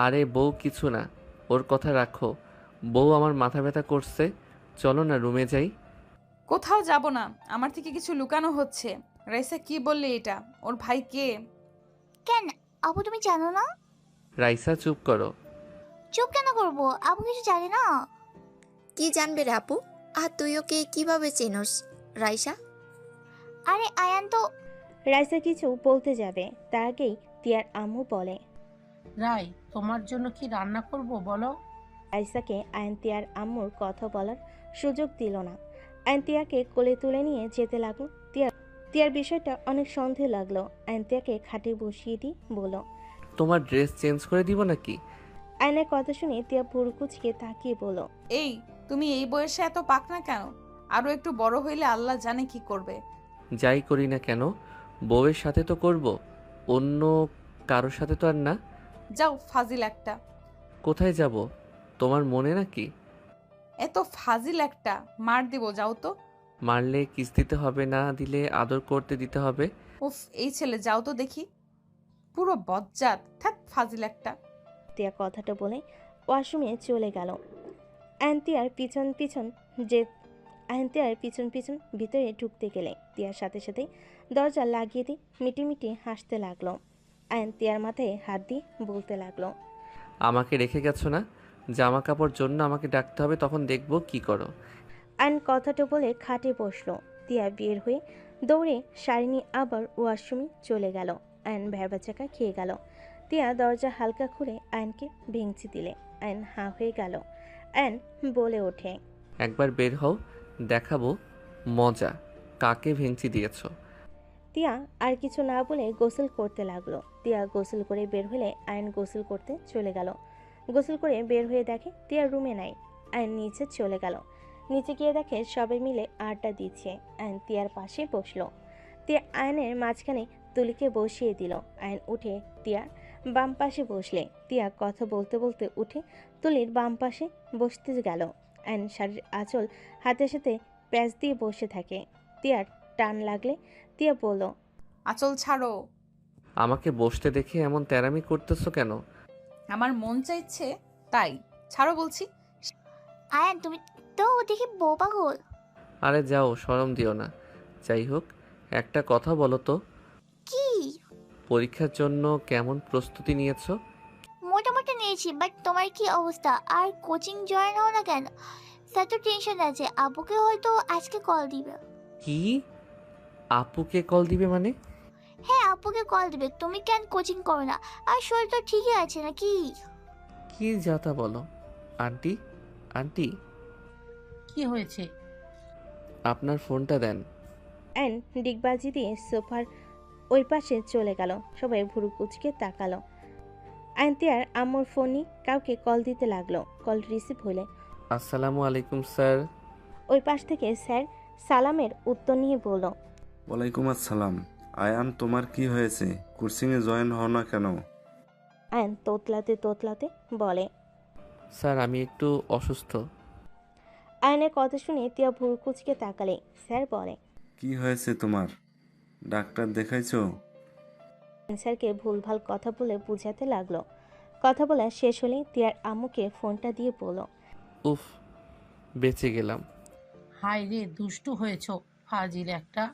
আরে বউ কিছু না, ওর কথা রাখো। বউ আমার মাথা ব্যথা করছে, চলো না রুমে যাই। কোথাও যাব না, আমার থেকে কিছু লুকানো হচ্ছে। রাইসা কি বললে এটা? ওর ভাই কে? কেন আপু তুমি জানো না? রাইসা চুপ করো। চুপ কেন করবো? আপু কিছু জানে না। কি জানবে রে আপু? আর তুই ওকে কিভাবে চেনস রাইসা? আরে আয়ান তো। রাইসা কিছু বলতে যাবে, তার আগেই তিয়ার আম্মু বলে। রাই, তোমার জন্য কি রান্না করব বলো? রাইসাকে আয়ন তিয়ার আম্মুর কথা বলার সুযোগ দিল না। আয়ন তিয়াকে কোলে তুলে নিয়ে যেতে লাগলো। তিয়ার বিষয়টা অনেক সন্দেহ লাগলো। আয়ন তিয়াকে খাটে বসিয়ে দিয়ে বলল। তোমার ড্রেস চেঞ্জ করে দিব নাকি? আয়নের কথা শুনে তিয়া ভুরু কুচকে তাকিয়ে বলল। এই, তুমি এই বয়সে এত পাকনা কেন? আরো একটু বড় হইলে আল্লাহ জানে কি করবে। যাই করি না কেন, বউয়ের সাথে তো করব, অন্য কারোর সাথে তো আর না। যাও ফাজিল একটা। কোথায় যাব তোমার মনে নাকি? এত ফাজিল একটা, মার দিব, যাও তো। মারলে কিস্তিতে হবে, না দিলে আদর করতে দিতে হবে। উফ, এই ছেলে, যাও তো দেখি। পুরো বজ্জাত, থাক ফাজিল একটা। তিয়া কথাটা বলে ওয়াশরুমে চলে গেল। আয়ন্তিয়ার পিছন পিছন ভিতরে ঢুকতে গেলে তিয়ার সাথে সাথে দরজা লাগিয়ে দিয়ে মিটিমিটি হাসতে লাগলো। আয়ন্তিয়ার মাথায় হাত দিয়ে বলতে লাগলো। আমাকে রেখে গেছো না? জামা কাপড় জন্য আমাকে ডাকতে হবে, তখন দেখবো কি করো। আয়ন কথাটা বলে খাটে বসলো। তিয়া বের হয়ে দৌড়ে শাড়ি নিয়ে আবার ওয়াশরুমে চলে গেল। আয়ন ভ্যাবাচাকা খেয়ে গেল। তিয়া দরজা হালকা খুলে আয়নকে ভেঙচি দিলে আয়ন হাঁ হয়ে গেল। আয়ন বলে ওঠে। একবার বের হও, দেখাবো মজা, কাকে ভেঙচি দিয়েছ। তিয়া আর কিছু না বলে গোসল করতে লাগলো। তিয়া গোসল করে বের হলে আয়ন গোসল করতে চলে গেল। গোসল করে বের হয়ে দেখে তিয়ার রুমে নাই। আয়ন নিচে চলে গেল। নিচে গিয়ে দেখে সবাই মিলে আড্ডা দিচ্ছে। আয়ন তিয়ার পাশে বসলো। তিয়া আয়নের মাঝখানে তুলিকে বসিয়ে দিল। আয়ন উঠে তিয়ার বাম পাশে বসলে তিয়া কথা বলতে বলতে উঠে তুলির বাম পাশে বসতে গেল। আয়ন শাড়ির আঁচল হাতের সাথে প্যাঁচ দিয়ে বসে থাকে। তিয়ার টান লাগলে তিয়া বলল। আঁচল ছাড়ো। আমাকে বসতে দেখে এমন তেরামি করতেছো কেন? আমার মন চাইছে তাই, ছাড়ো বলছি। আয়ান তুমি তো দেখি বউ পাগল। আরে যাও, শরম দিও না। যাই হোক, একটা কথা বলো তো, কি? পরীক্ষার জন্য কেমন প্রস্তুতি নিয়েছো? মোটামুটি নিয়েছি, বাট তোমার কি অবস্থা? আর কোচিং জয়েন হও না কেন? স্যার তো টেনশন আছে, আপুকে হয়তো আজকে কল দিবে। কি? আপুকে কল দিবে মানে? হ্যাঁ আপুকে কল দিবে। তুমি কেন কোচিং করো না? আর শরীর তো ঠিকই আছে নাকি? কি যাতা বলো? আন্টি, আন্টি, কি হয়েছে? আপনার ফোনটা দেন। অ্যান ডিগবাজি দিয়ে সোফার ওই পাশে চলে গেল। সবাই ভুরু কুচকে তাকালো। আয়ন্তিয়ার আম্মুর ফোনই কাউকে কল দিতে লাগলো। কল রিসিভ হলে আসসালামু আলাইকুম স্যার। ওই পাশ থেকে স্যার সালামের উত্তর নিয়ে বলল। ওয়ালাইকুম আসসালাম। আয়ান, তোমার কি হয়েছে? কোচিংয়ে জয়েন হও না কেন? আয়ন তোতলাতে তোতলাতে বলে। স্যার আমি একটু অসুস্থ। আয়নের কথা শুনে তিয়া ভুরু কুচকে তাকালে স্যার বলে। কি হয়েছে তোমার? ডাক্তার দেখাইছো? স্যারকে ভুলভাল কথা বলে বুঝাতে লাগলো। কথা বলা শেষ হলে তিয়ার আম্মুকে ফোনটা দিয়ে বলল। উফ, বেঁচে গেলাম। হাই রে, দুষ্টু হয়েছো, ফাজিল একটা।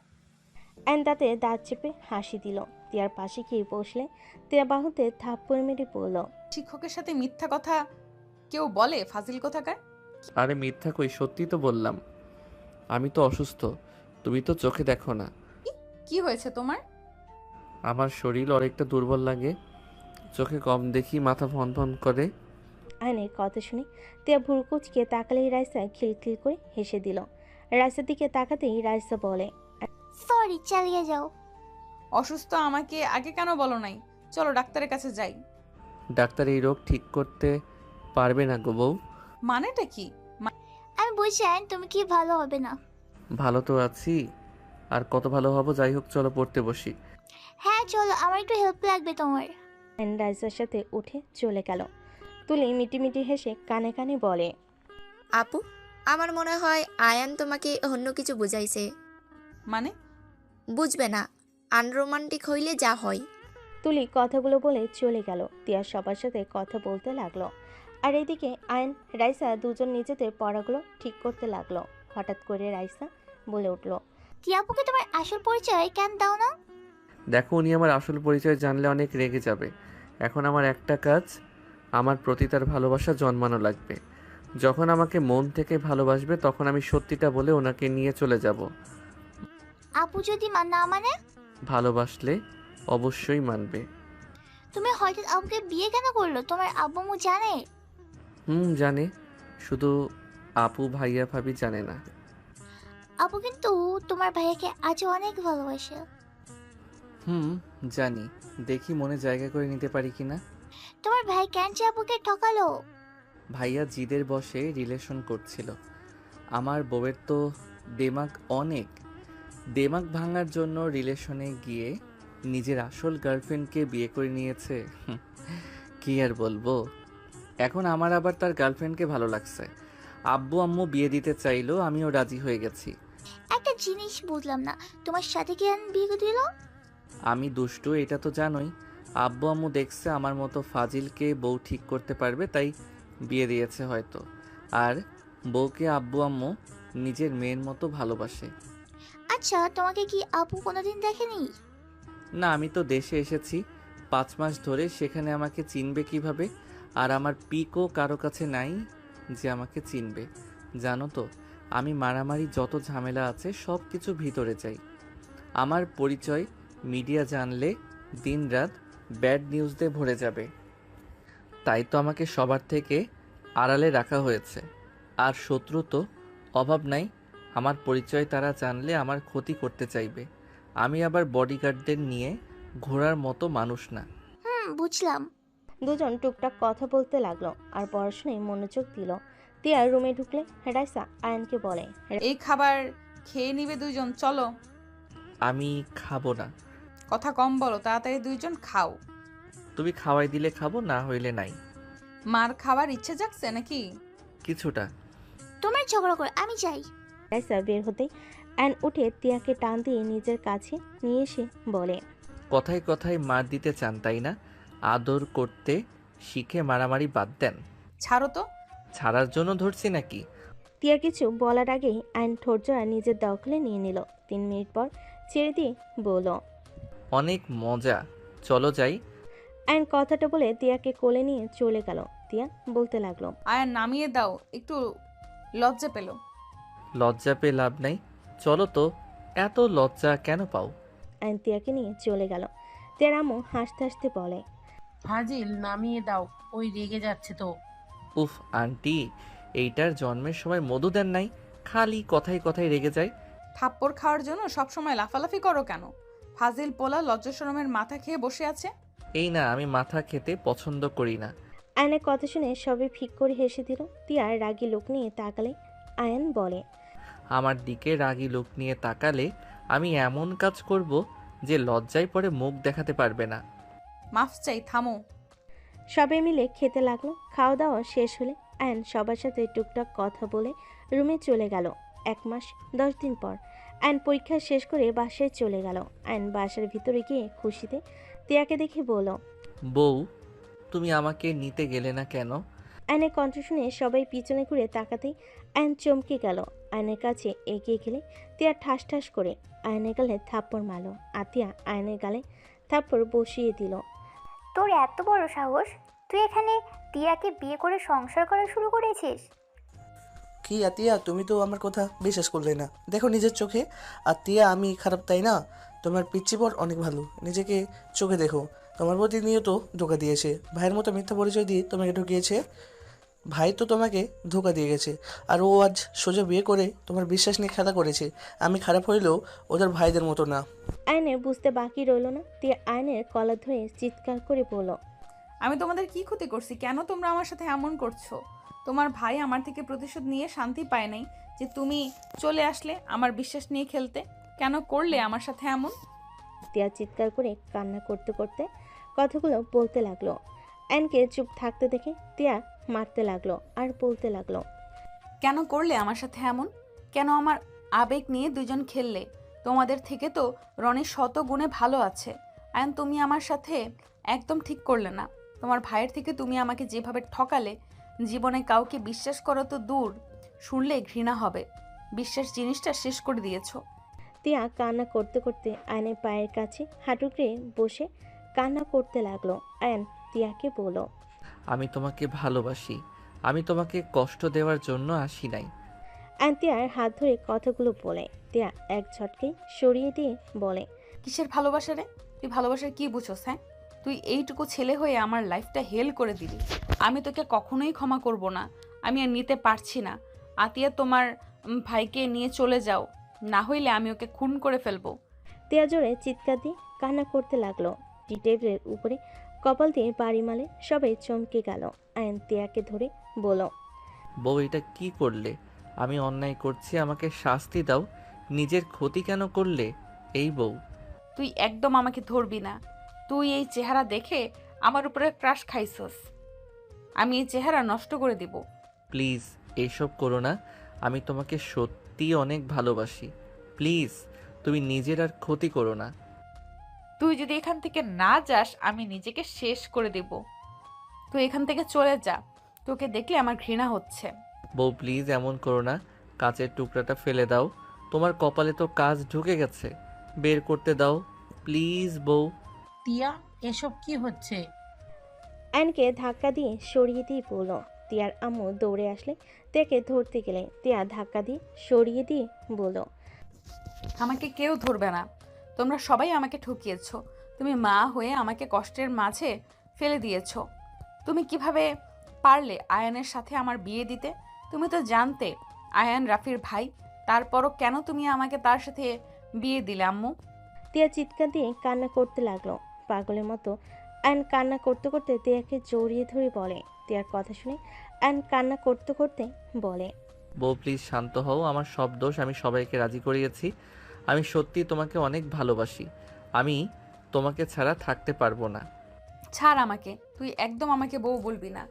অ্যান দাঁতে দাঁত চেপে হাসি দিল। তিয়ার পাশে গিয়ে বসলে তিয়া বাহুতে থাপ্পড় মেরে পড়ল। শিক্ষকের সাথে মিথ্যা কথা কেউ বলে? ফাজিল কোথাকার। আরে মিথ্যা কই, সত্যি তো বললাম। আমি তো অসুস্থ, তুমি তো চোখে দেখো না। কি হয়েছে তোমার? আমার শরীর অনেকটা দুর্বল লাগে, চোখে কম দেখি, মাথা ফন ফন করে। আয়নের কথা শুনে তিয়া ভুরু কুচকে তাকালেই রাইসা খিলখিল করে হেসে দিল। রাইসার দিকে তাকাতেই রাইসা বলে। সরি, চালিয়ে যাও। অসুস্থ আমাকে আগে কেন বলো নাই? চলো ডাক্তারের কাছে যাই। ডাক্তার এই রোগ ঠিক করতে পারবে না গো বউ। মানেটা কি? আমি বুঝছি আয়ান, তুমি কি ভালো হবে না। ভালো তো আছি, আর কত ভালো হব। যাই হোক, চলো পড়তে বসি। হ্যাঁ চলো, আমার একটু হেল্প লাগবে তোমার। রাইসার সাথে উঠে চলে গেল। তুলি মিটিমিটি হেসে কানে কানে বলে। আপু, আমার মনে হয় আয়ান তোমাকে অন্য কিছু বুঝাইছে। মানে? বুঝবে না, আনরোমান্টিক হইলে যা হয়। তুলি কথাগুলো বলে চলে গেল। তিয়া সবার সাথে কথা বলতে লাগলো। আর এইদিকে আয়ন রাইসা দুজন নিজেদের পড়াগুলো ঠিক করতে লাগলো। হঠাৎ করে রাইসা বলে উঠল। টিয়াপুকে তোমার আসল পরিচয় কেন দাও না? দেখো, উনি আমার আসল পরিচয় জানলে অনেক রেগে যাবে। এখন আমার একটা কাজ, আমার প্রতি তার ভালোবাসা জন্মানো লাগবে। যখন আমাকে মন থেকে ভালোবাসবে তখন আমি সত্যিটা বলে ওনাকে নিয়ে চলে যাব। আপু যদি না মানে? ভালোবাসলে অবশ্যই মানবে। তুমি হঠাৎ আবুকে বিয়ে কেন করলো? তোমার আব্বু আম্মু জানে? জানে, শুধু আপু ভাইয়া ভাবি জানে না। আপু কিন্তু তোমার ভাইয়াকে আজও অনেক ভালোবাসে। জানি, দেখি মনে জায়গা করে নিতে পারি কিনা। তোমার ভাই কেন যে আপুকে ঠকালো? ভাইয়া জিদের বসে রিলেশন করছিল। আমার বউয়ের তো দেমাগ অনেক, দেমাগ ভাঙার জন্য রিলেশনে গিয়ে নিজের আসল গার্লফ্রেন্ডকে বিয়ে করে নিয়েছে। কি আর বলবো। এখন আমার আবার তার গার্লফ্রেন্ডকে ভালো লাগছে। আব্বু আম্মু বিয়ে দিতে চাইলো, আমিও রাজি হয়ে গেছি। একটা জিনিস বুঝলাম না, তোমার সাথে কেন বিয়ে দিল? আমি দুষ্টু, এটা তো জানোই। আব্বু আম্মু দেখছে আমার মতো ফাজিলকে বউ ঠিক করতে পারবে, তাই বিয়ে দিয়েছে হয়তো। আর বউকে আব্বু আম্মু নিজের মেয়ের মতো ভালোবাসে। আচ্ছা, তোমাকে কি আপু কোনোদিন দেখেনি? না, আমি তো দেশে এসেছি 5 মাস ধরে, সেখানে আমাকে চিনবে কিভাবে? আর আমার পিকও কারো কাছে নাই যে আমাকে চিনবে। জানো তো, আমি মারামারি যত ঝামেলা আছে সব কিছু ভিতরে যাই। আমার পরিচয় মিডিয়া জানলে দিনরাত ব্যাড নিউজ দিয়ে ভরে যাবে। তাই তো আমাকে সবার থেকে আড়ালে রাখা হয়েছে। আর শত্রু তো অভাব নাই। আমার পরিচয় তারা জানলে আমার ক্ষতি করতে চাইবে। আমি আবার বডিগার্ডদের নিয়ে ঘোরার মতো মানুষ না। বুঝলাম। দুজন টুকটাক কথা বলতে লাগলো আর পড়াশোনায় মনোযোগ দিল। তিয়া রুমে ঢুকলে রাইসা আয়নকে বলে, এই খাবার খেয়ে নিবে দুইজন, চলো। আমি খাবো না। কথা কম বলো, তাড়াতাড়ি দুইজন খাও। তুমি খাওয়াই দিলে খাবো, না হইলে নাই। মার খাবার ইচ্ছে জাগছে নাকি? কিছুটা। তোমার ঝগড়া করে আমি যাই। রাইসা বের হতেই আয়ন উঠে তিয়াকে টান দিয়ে নিজের কাছে নিয়ে এসে বলে, কথায় কথায় মার দিতে চান তাই না? আদর করতে শিখে মারামারি বাদ দেন। ছাড়ো তো। ছাড়ার জন্য ধরছি নাকি? তিয়া কিছু বলার আগেই আয়ন ঠোঁটজোড়া নিজের দখলে নিয়ে নিল। 3 মিনিট পর ছেড়ে দিয়ে বলল, অনেক মজা, চলো যাই। আয়ন কথাটা বলে তিয়াকে কোলে নিয়ে চলে গেল। তিয়া বলতে লাগলো, আয়ার নামিয়ে দাও, একটু লজ্জা পেল। লজ্জা পেয়ে লাভ নাই, চলো তো। এত লজ্জা কেন পাও? আয়ন তিয়াকে নিয়ে চলে গেল। তিয়ার আম্মু হাসতে হাসতে বলে, ফাজিল, নামিয়ে দাও, ওই রেগে যাচ্ছে তো। উফ আন্টি, এইটার জন্মের সময় মধু দেন নাই, খালি কথায় কথায় রেগে যায়। থাপ্পড় খাওয়ার জন্য সবসময় লাফালাফি করো কেন? ফাজিল পোলা লজ্জা শরমের মাথা খেয়ে বসে আছে। এই না, আমি মাথা খেতে পছন্দ করি না। আয়নের কথা শুনে সবাই ফিক করে হেসে দিল। তিয়ার রাগী লোক নিয়ে তাকালে আয়ন বলে, আমার দিকে রাগী লোক নিয়ে তাকালে আমি এমন কাজ করব যে লজ্জায় পরে মুখ দেখাতে পারবে না। মাফ চাই, থামো। সবাই মিলে খেতে লাগলো। খাওয়া দাওয়া শেষ হলে আয়ন সবার সাথে টুকটাক কথা বলে রুমে চলে গেল। 1 মাস 10 দিন পর আয়ন পরীক্ষা শেষ করে বাসায় চলে গেল। আয়ন বাসার ভিতরে গিয়ে খুশিতে তিয়াকে দেখে বলল, বউ, তুমি আমাকে নিতে গেলে না কেন? আয়নের কণ্ঠ শুনে সবাই পিছনে ঘুরে তাকাতেই আয়ন চমকে গেল। আয়নের কাছে এগিয়ে গেলে তিয়া ঠাস ঠাস করে আয়নের গালে থাপ্পড় মারল। আর তিয়া আয়নের গালে থাপ্পড় বসিয়ে দিল। তোর এত বড় সাহস, তুই এখানে টিয়াকে বিয়ে করে সংসার করা শুরু করেছিস? কি আতিয়া, তুমি তো আমার কথা বিশ্বাস করলে না। দেখো নিজের চোখে। আর তিয়া আমি খারাপ তাই না? তোমার পিচ্ছি পর অনেক ভালো, নিজেকে চোখে দেখো। তোমার প্রতিনিয়ত ধোকা দিয়েছে, ভাইয়ের মতো মিথ্যা পরিচয় দিয়ে তোমাকে ঢুকিয়েছে। ভাই তো তোমাকে ধোকা দিয়ে গেছে, আর ও আজ সোজা বিয়ে করে তোমার বিশ্বাস নিয়ে খেলা করেছে। আমি খারাপ হইলেও ওদের ভাইদের মতো না। আয়নের বুঝতে বাকি রইল না। তিয়া আয়নের কলার ধরে চিৎকার করে বলল, আমি তোমাদের কি ক্ষতি করছি? কেন তোমরা আমার সাথে এমন করছো? তোমার ভাই আমার থেকে প্রতিশোধ নিয়ে শান্তি পায় নাই যে তুমি চলে আসলে আমার বিশ্বাস নিয়ে খেলতে। কেন করলে আমার সাথে এমন? তিয়া চিৎকার করে কান্না করতে করতে কথাগুলো বলতে লাগলো। আয়নকে চুপ থাকতে দেখে তিয়া মারতে লাগলো আর বলতে লাগলো, কেন করলে আমার সাথে এমন? কেন আমার আবেগ নিয়ে দুজন খেললে? তোমাদের থেকে তো রনি শত গুণে ভালো আছে। আয়ন, তুমি আমার সাথে একদম ঠিক করলে না। তোমার ভাইয়ের থেকে তুমি আমাকে যেভাবে ঠকালে, জীবনে কাউকে বিশ্বাস করো তো দূর, শুনলে ঘৃণা হবে। বিশ্বাস জিনিসটা শেষ করে দিয়েছো। তিয়া কান্না করতে করতে আয়নের পায়ের কাছে হাঁটুকড়ে বসে কান্না করতে লাগলো। আয়ন তিয়াকে বলল, আমি তোমাকে ভালোবাসি, আমি তোমাকে কষ্ট দেওয়ার জন্য আসি নাই। আয়ন তিয়ার হাত ধরে কথাগুলো বলে। তিয়া এক ঝটকে সরিয়ে দিয়ে বলে, কিসের ভালোবাসা রে? তুই ভালোবাসার কি বুঝোস? হ্যাঁ, তুই এইটুকু ছেলে হয়ে আমার লাইফটা হেল করে দিলি। আমি তোকে কখনোই ক্ষমা করব না। আমি আর নিতে পারছি না। আতিয়া, তোমার ভাইকে নিয়ে চলে যাও, না হইলে আমি ওকে খুন করে ফেলবো। তিয়া জোরে চিৎকার দিয়ে কান্না করতে লাগলো। টি টেবিলের উপরে কপাল দিয়ে বাড়ি মালে সবাই চমকে গেল। আয়ন তিয়াকে ধরে বলল, বউ, এটা কি করলে? আমি অন্যায় করছি, আমাকে শাস্তি দাও। নিজের ক্ষতি কেন করলে? এই বউ, তুই একদম আমাকে ধরবি না। তুই এই চেহারা দেখে আমার উপরে ক্রাশ খাইছস। আমি এই চেহারা নষ্ট করে দিব। প্লিজ এইসব করো না। আমি তোমাকে সত্যি অনেক ভালোবাসি। প্লিজ তুমি নিজের আর ক্ষতি করো না। তুই যদি এখান থেকে না যাস, আমি নিজেকে শেষ করে দেব। তুই এখান থেকে চলে যা। তোকে দেখলে আমার ঘৃণা হচ্ছে। বউ প্লিজ এমন করো না। কাচের টুকরাটা ফেলে দাও। তোমার কপালে তো কাজ ঢুকে গেছে, বের করতে দাও প্লিজ বউ। তিয়া, এসব কি হচ্ছে? আয়নকে ধাক্কা দিয়ে সরিয়ে দিয়ে বলল। তিয়ার আম্মু দৌড়ে আসলে তিয়াকে ধরতে গেলে তিয়া ধাক্কা দিয়ে সরিয়ে দিয়ে বলল, আমাকে কেউ ধরবে না। তোমরা সবাই আমাকে ঠকিয়েছ। তুমি মা হয়ে আমাকে কষ্টের মাঝে ফেলে দিয়েছ। তুমি কিভাবে পারলে আয়ানের সাথে আমার বিয়ে দিতে? তুমি তো জানতে আয়ান রাফির ভাই, তারপরও কেন তুমি আমাকে তার সাথে বিয়ে দিলে আম্মু? তিয়া চিৎকার দিয়ে কান্না করতে লাগলো পাগলের মতো। আয়ন কান্না করতে করতে তিয়াকে জড়িয়ে ধরে বলে। তিয়ার কথা শুনে আয়ন কান্না করতে করতে বলে, বউ প্লিজ শান্ত হও। আমার সব দোষ, আমি সবাইকে রাজি করিয়েছি। আমি সত্যি তোমাকে অনেক ভালোবাসি। আমি তোমাকে ছাড়া থাকতে পারবো না। ছাড় আমাকে। তুই একদম আমাকে বউ বলবি না।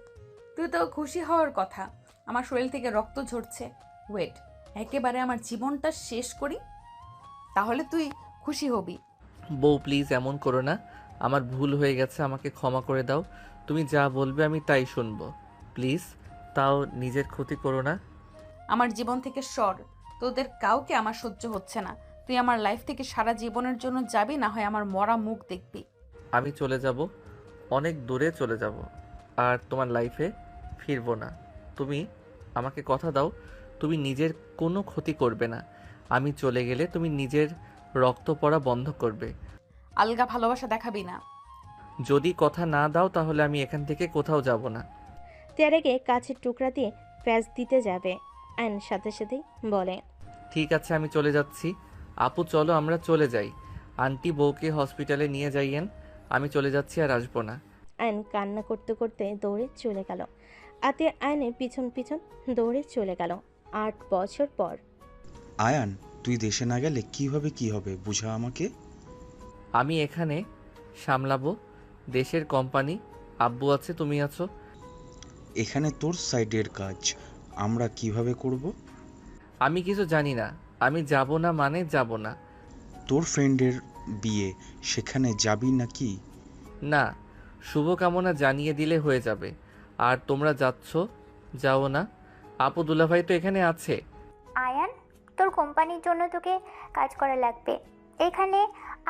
তুই তো খুশি হওয়ার কথা। আমার শরীর থেকে রক্ত ঝরছে। ওয়েট, একেবারে আমার জীবনটা শেষ করি, তাহলে তুই খুশি হবি। বউ প্লিজ এমন করো না। আমার ভুল হয়ে গেছে, আমাকে ক্ষমা করে দাও। তুমি যা বলবে আমি তাই শুনবো। প্লিজ, তাও নিজের ক্ষতি করো না। আমার জীবন থেকে সর। তোদের কাউকে আমার সহ্য হচ্ছে না। তুই আমার লাইফ থেকে সারা জীবনের জন্য যাবি, না হয় আমার মরা মুখ দেখবি। আমি চলে যাব, অনেক দূরে চলে যাব, আর তোমার লাইফে ফিরবো না। তুমি আমাকে কথা দাও, তুমি নিজের কোনো ক্ষতি করবে না। আমি চলে গেলে তুমি নিজের রক্ত পড়া বন্ধ করবে। আলগা ভালোবাসা দেখাবি না। যদি কথা না দাও তাহলে আমি এখান থেকে কোথাও যাব না। তিয়ারেকে কাছের টুকরা দিয়ে প্যাঁচ দিতে যাবে। আয়ন সাথে সাথেই বলে, ঠিক আছে, আমি চলে যাচ্ছি। আপু চলো আমরা চলে যাই। আন্টি বউকে হসপিটালে নিয়ে যাইয়েন। আমি চলে যাচ্ছি, আর আসবো না। আয়ন কান্না করতে করতে দৌড়ে চলে গেল। আতিয়া আয়নের পিছন পিছন দৌড়ে চলে গেল। 8 বছর পর। আয়ান, তুই দেশে না গেলে কিভাবে কি হবে বুঝা আমাকে। আমি এখানে সামলাবো, দেশের কোম্পানি। আব্বু আছে, তুমি আছো। এখানে তোর সাইডের কাজ আমরা কিভাবে করব? আমি কিছু জানি না। আমি যাব না মানে যাব না। তোর ফ্রেন্ডের বিয়ে, সেখানে যাবি নাকি? না, শুভকামনা জানিয়ে দিলে হয়ে যাবে। আর তোমরা যাচ্ছ, যাও না। আপু দুলাভাই তো এখানে আছে। আয়ান, তোর কোম্পানির জন্য তোকে কাজ করা লাগবে। এখানে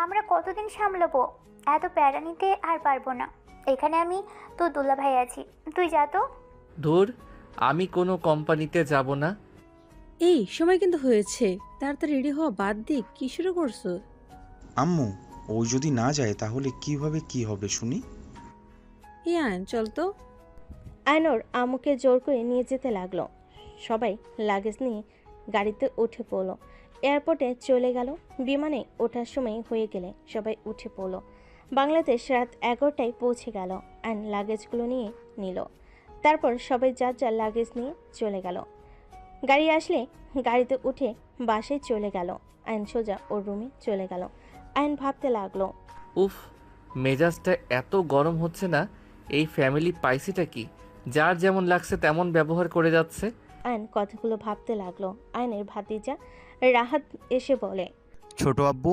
আমরা কতদিন সামলাবো? এত প্যারা নিতে আর পারবো না। এখানে আমি তোর দুলাভাই আছি, তুই যা তো। ধুর, আমি কোনো কোম্পানিতে যাব না। এই সময় কিন্তু হয়েছে, তাড়াতাড়ি রেডি হওয়া বাদ দিয়ে কি শুরু করছো? আম্মু, ও যদি না যায় তাহলে কিভাবে কি হবে শুনি। এই আয়ন, চল তো। আয়নর আম্মুকে জোর করে নিয়ে যেতে লাগলো। সবাই লাগেজ নিয়ে গাড়িতে উঠে পড়লো। এয়ারপোর্টে চলে গেল। বিমানে ওঠার সময় হয়ে গেলে সবাই উঠে পড়লো। বাংলাদেশ রাত 11টায় পৌঁছে গেল। আয়ন লাগেজগুলো নিয়ে নিল। তারপর সবাই যার যার লাগেজ নিয়ে চলে গেল। গাড়ি আসলে গাড়িতে উঠে বাসে চলে গেল। আয়ন সোজা ওর রুমে চলে গেল। আয়ন ভাবতে লাগলো, উফ, মেজাজটা এত গরম হচ্ছে না। এই ফ্যামিলি পাইসিটা কি? যার যেমন লাগছে তেমন ব্যবহার করে যাচ্ছে। আয়ন কথাগুলো ভাবতে লাগলো। আয়নের ভাতিজা রাহাত এসে বলে, ছোট আব্বু।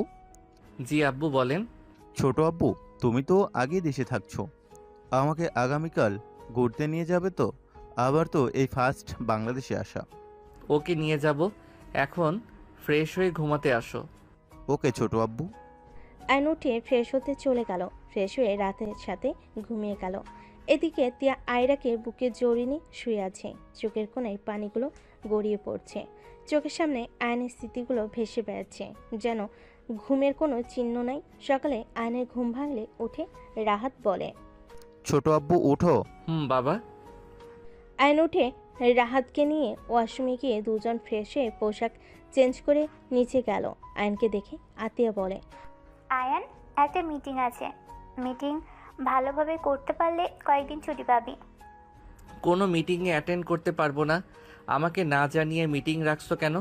জি আব্বু বলেন। ছোট আব্বু, তুমি তো আগে দেশে থাকছো, আমাকে আগামীকাল ঘুরতে নিয়ে যাবে তো? আবার তো এই ফার্স্ট বাংলাদেশে আসা। ওকে নিয়ে যাব, এখন ফ্রেশ হয়ে ঘুমাতে আসো। ওকে ছোট আব্বু। আয়ন উঠে ফ্রেশ হতে চলে গেল। ফ্রেশ হয়ে রাতের সাথে ঘুমিয়ে গেল। এদিকে তিয়া আয়রাকে বুকে জড়িয়ে নিয়ে শুয়ে আছে। চোখের কোণায় পানিগুলো গড়িয়ে পড়ছে। চোখের সামনে আয়নের স্মৃতিগুলো ভেসে বেড়াচ্ছে, যেন ঘুমের কোনো চিহ্ন নাই। সকালে আয়নের ঘুম ভাঙলে উঠে রাহাত বলে, ছোট আব্বু ওঠো। বাবা। আয়ন উঠে রাহাতকে নিয়ে ওয়াশরুমে গিয়ে দুজন ফ্রেশ হয়ে পোশাক চেঞ্জ করে নিচে গেল। আয়নকে দেখে আতিয়া বলে, আয়ান, একটা মিটিং আছে। মিটিং ভালোভাবে করতে পারলে কয়েকদিন ছুটি পাবি। কোনো মিটিংয়ে অ্যাটেন্ড করতে পারবো না। আমাকে না জানিয়ে মিটিং রাখছো কেন?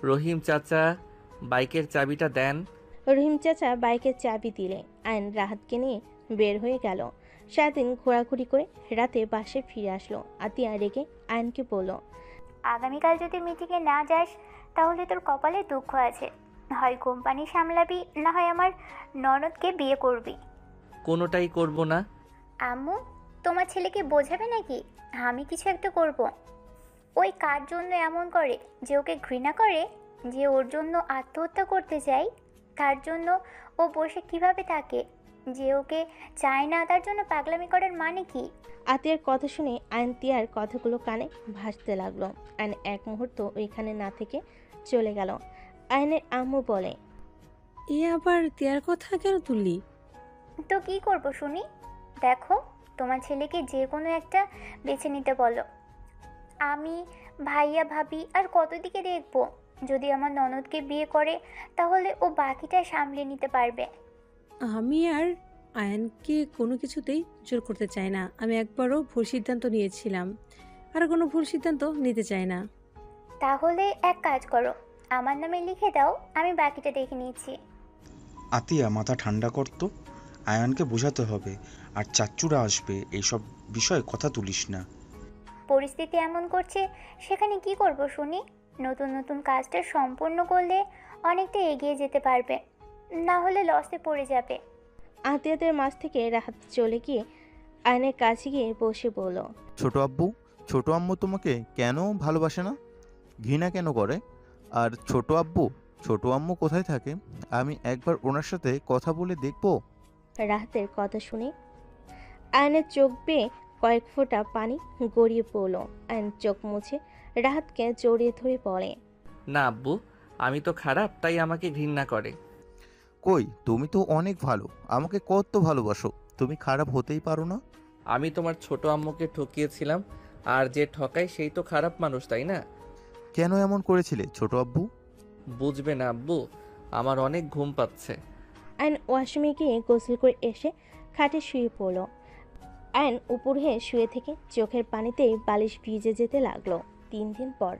রহিম চাচা বাইকের চাবিটা দেন। রহিম চাচা বাইকের চাবি দিলে আয়ন রাহাতকে নিয়ে বের হয়ে গেল। সারাদিন ঘোরাঘুরি করে রাতে বাসায় ফিরে আসলো। আতিয়া রেগে আয়নকে বলল, আগামীকাল যদি মিটিংয়ে না যাস তাহলে তোর কপালে দুঃখ আছে। হয় কোম্পানি সামলাবি, না হয় আমার ননদকে বিয়ে করবি। কোনোটাই করব না। আম্মু, তোমার ছেলেকে বোঝাবে নাকি আমি কিছু একটা করব? ওই কার জন্য এমন করে যে ওকে ঘৃণা করে, যে ওর জন্য আত্মহত্যা করতে চায়, তার জন্য ও বসে কিভাবে থাকে, যে ওকে চায় না তার জন্য পাগলামি করার মানে কি? আতিয়ার কথা শুনে আয়ন তিয়ার কথাগুলো কানে ভাসতে লাগলো। আয়ন এক মুহূর্ত ওইখানে না থেকে চলে গেল। আয়নের আম্মু বলে, এ আবার তিয়ার কথা কেন তুললি? তো কি করব শুনি? দেখো, তোমার ছেলেকে যে কোনো একটা বেছে নিতে বলো। আমি, ভাইয়া, ভাবি আর কত দিকে দেখবো? যদি আমার ননদকে বিয়ে করে তাহলে ও বাকিটা সামলে নিতে পারবে। আমি আর আয়নকে কোনো কিছুতেই জোর করতে চাই না। আমি একবারও ভুল সিদ্ধান্ত নিয়েছিলাম, আর কোনো ভুল সিদ্ধান্ত নিতে চাই না। তাহলে এক কাজ করো, আমার নামে লিখে দাও, আমি বাকিটা দেখে নিচ্ছি। আতিয়া, মাথা ঠান্ডা করতো। আয়ানকে বোঝাতে হবে, আর চাচ্চুরা আসবে, এইসব বিষয়ে কথা তুলিস না। পরিস্থিতি এমন করছে, সেখানে কি করব শুনি? নতুন নতুন কাজটা সম্পূর্ণ করলে অনেকটা এগিয়ে যেতে পারবে, না হলে লসে পড়ে যাবে। আতিয়াদের মাঝ থেকে রাহাত চলে গিয়ে আয়নের কাছে গিয়ে বসে বলল, ছোট আব্বু, ছোট আম্মু তোমাকে কেন ভালোবাসে না, ঘৃণা কেন করে? আর ছোট আম্মু কোথায় থাকে? আমি একবার ওনার সাথে কথা বলে দেখবো। রাহাতের কথা শুনে আয়নের চোখ বেয়ে কয়েক ফোঁটা পানি গড়িয়ে পড়ল। আয়ন চোখ মুছে রাহাতকে জড়িয়ে ধরে বলে, না আব্বু, আমি তো খারাপ, তাই আমাকে ঘৃণা করে। কই, তুমি তো অনেক ভালো, আমাকে কত ভালোবাসো, তুমি খারাপ হতেই পারো না। আমি তোমার ছোট আম্মুকে ঠকিয়েছিলাম, আর যে ঠকায় সেই তো খারাপ মানুষ, তাই না? কেন এমন করেছিলে ছোট আব্বু? বুঝবে না আব্বু, আমার অনেক ঘুম পাচ্ছে। আয়ন ওয়াশরুমে গিয়ে গোসল করে এসে খাটে শুয়ে পড়ল। আয়ন উপর হয়ে শুয়ে থেকে চোখের পানিতেই বালিশ ভিজে যেতে লাগলো। 3 দিন পর।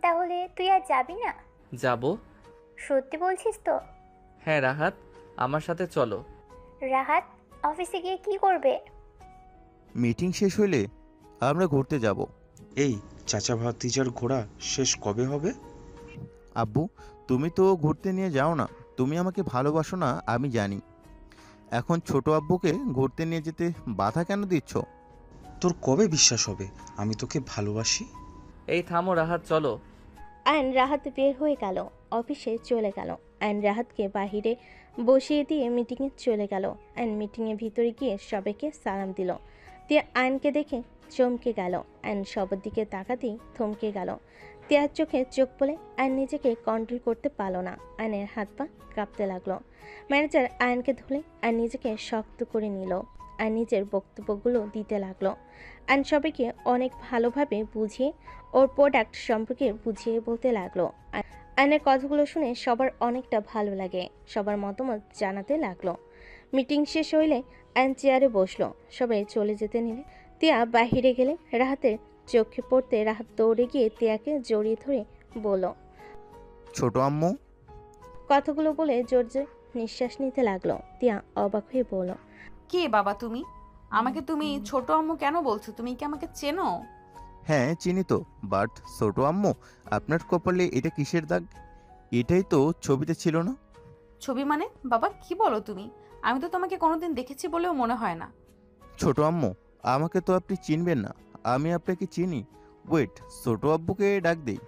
তাহলে তুই আর যাবি না? যাব। সত্যি বলছিস তো? হ্যাঁ রাহাত, আমার সাথে চলো। রাহাত, অফিসে গিয়ে কি করবে? মিটিং শেষ হইলে আমরা ঘুরতে যাব। এই চাচা ভাতিজার ঘোরা শেষ কবে হবে? আব্বু, তুমি তো ঘুরতে নিয়ে যাও না, তুমি আমাকে ভালোবাসো না আমি জানি, এখন ছোট আব্বুকে ঘুরতে নিয়ে যেতে বাধা কেন দিচ্ছ? তোর কবে বিশ্বাস হবে আমি তোকে ভালোবাসি? এই থামো রাহাত, চলো। আয়ন রাহাত বের হয়ে গেল, অফিসে চলে গেল। আয়ন রাহাতকে বাহিরে বসিয়ে দিয়ে মিটিংয়ে চলে গেল। আয়ন মিটিংয়ের ভিতরে গিয়ে সবাইকে সালাম দিল। তিয়া আয়নকে দেখে চমকে গেল। আয়ন সবার দিকে তাকাতেই থমকে গেল। তিয়ার চোখে চোখ পড়ে আয়ন নিজেকে কন্ট্রোল করতে পারল না। আয়নের হাত পা কাঁপতে লাগলো। ম্যানেজার আয়নকে ধরে আয়ন নিজেকে শক্ত করে নিল। আয়ন নিজের বক্তব্যগুলো দিতে লাগলো। আয়ন সবাইকে অনেক ভালোভাবে বুঝিয়ে ওর প্রোডাক্ট সম্পর্কে বুঝিয়ে বলতে লাগলো। আয়নের কথাগুলো শুনে সবার অনেকটা ভালো লাগে। সবার মতামত জানাতে লাগলো। মিটিং শেষ হইলে আয়ন চেয়ারে বসলো। সবাই চলে যেতে নিলে তিয়া বাহিরে গেলে রাহাতের চোখে পড়তে রাহাত দৌড়ে গিয়ে তিয়াকে জড়িয়ে ধরে বলল, ছোট আম্মু। কথাগুলো বলে জোর জোর নিঃশ্বাস নিতে লাগলো। তিয়া অবাক হয়ে বলল, কে বাবা তুমি? আমাকে তুমি ছোট আম্মু কেন বলছো? তুমি কি আমাকে চেনো? হ্যাঁ চিনি তো, বাট ছোট আম্মু, আপনার কপালে এটা কিসের দাগ? এটাই তো ছবিতে ছিল না। ছবি মানে? বাবা কি বলো তুমি? আমি তো তোমাকে কোনোদিন দেখেছি বলেও মনে হয় না। ছোট আম্মু, আমাকে তো আপনি চিনবেন না, আমি আপনাকে চিনি। ওয়েট, ছোট আব্বুকে ডাক দেই।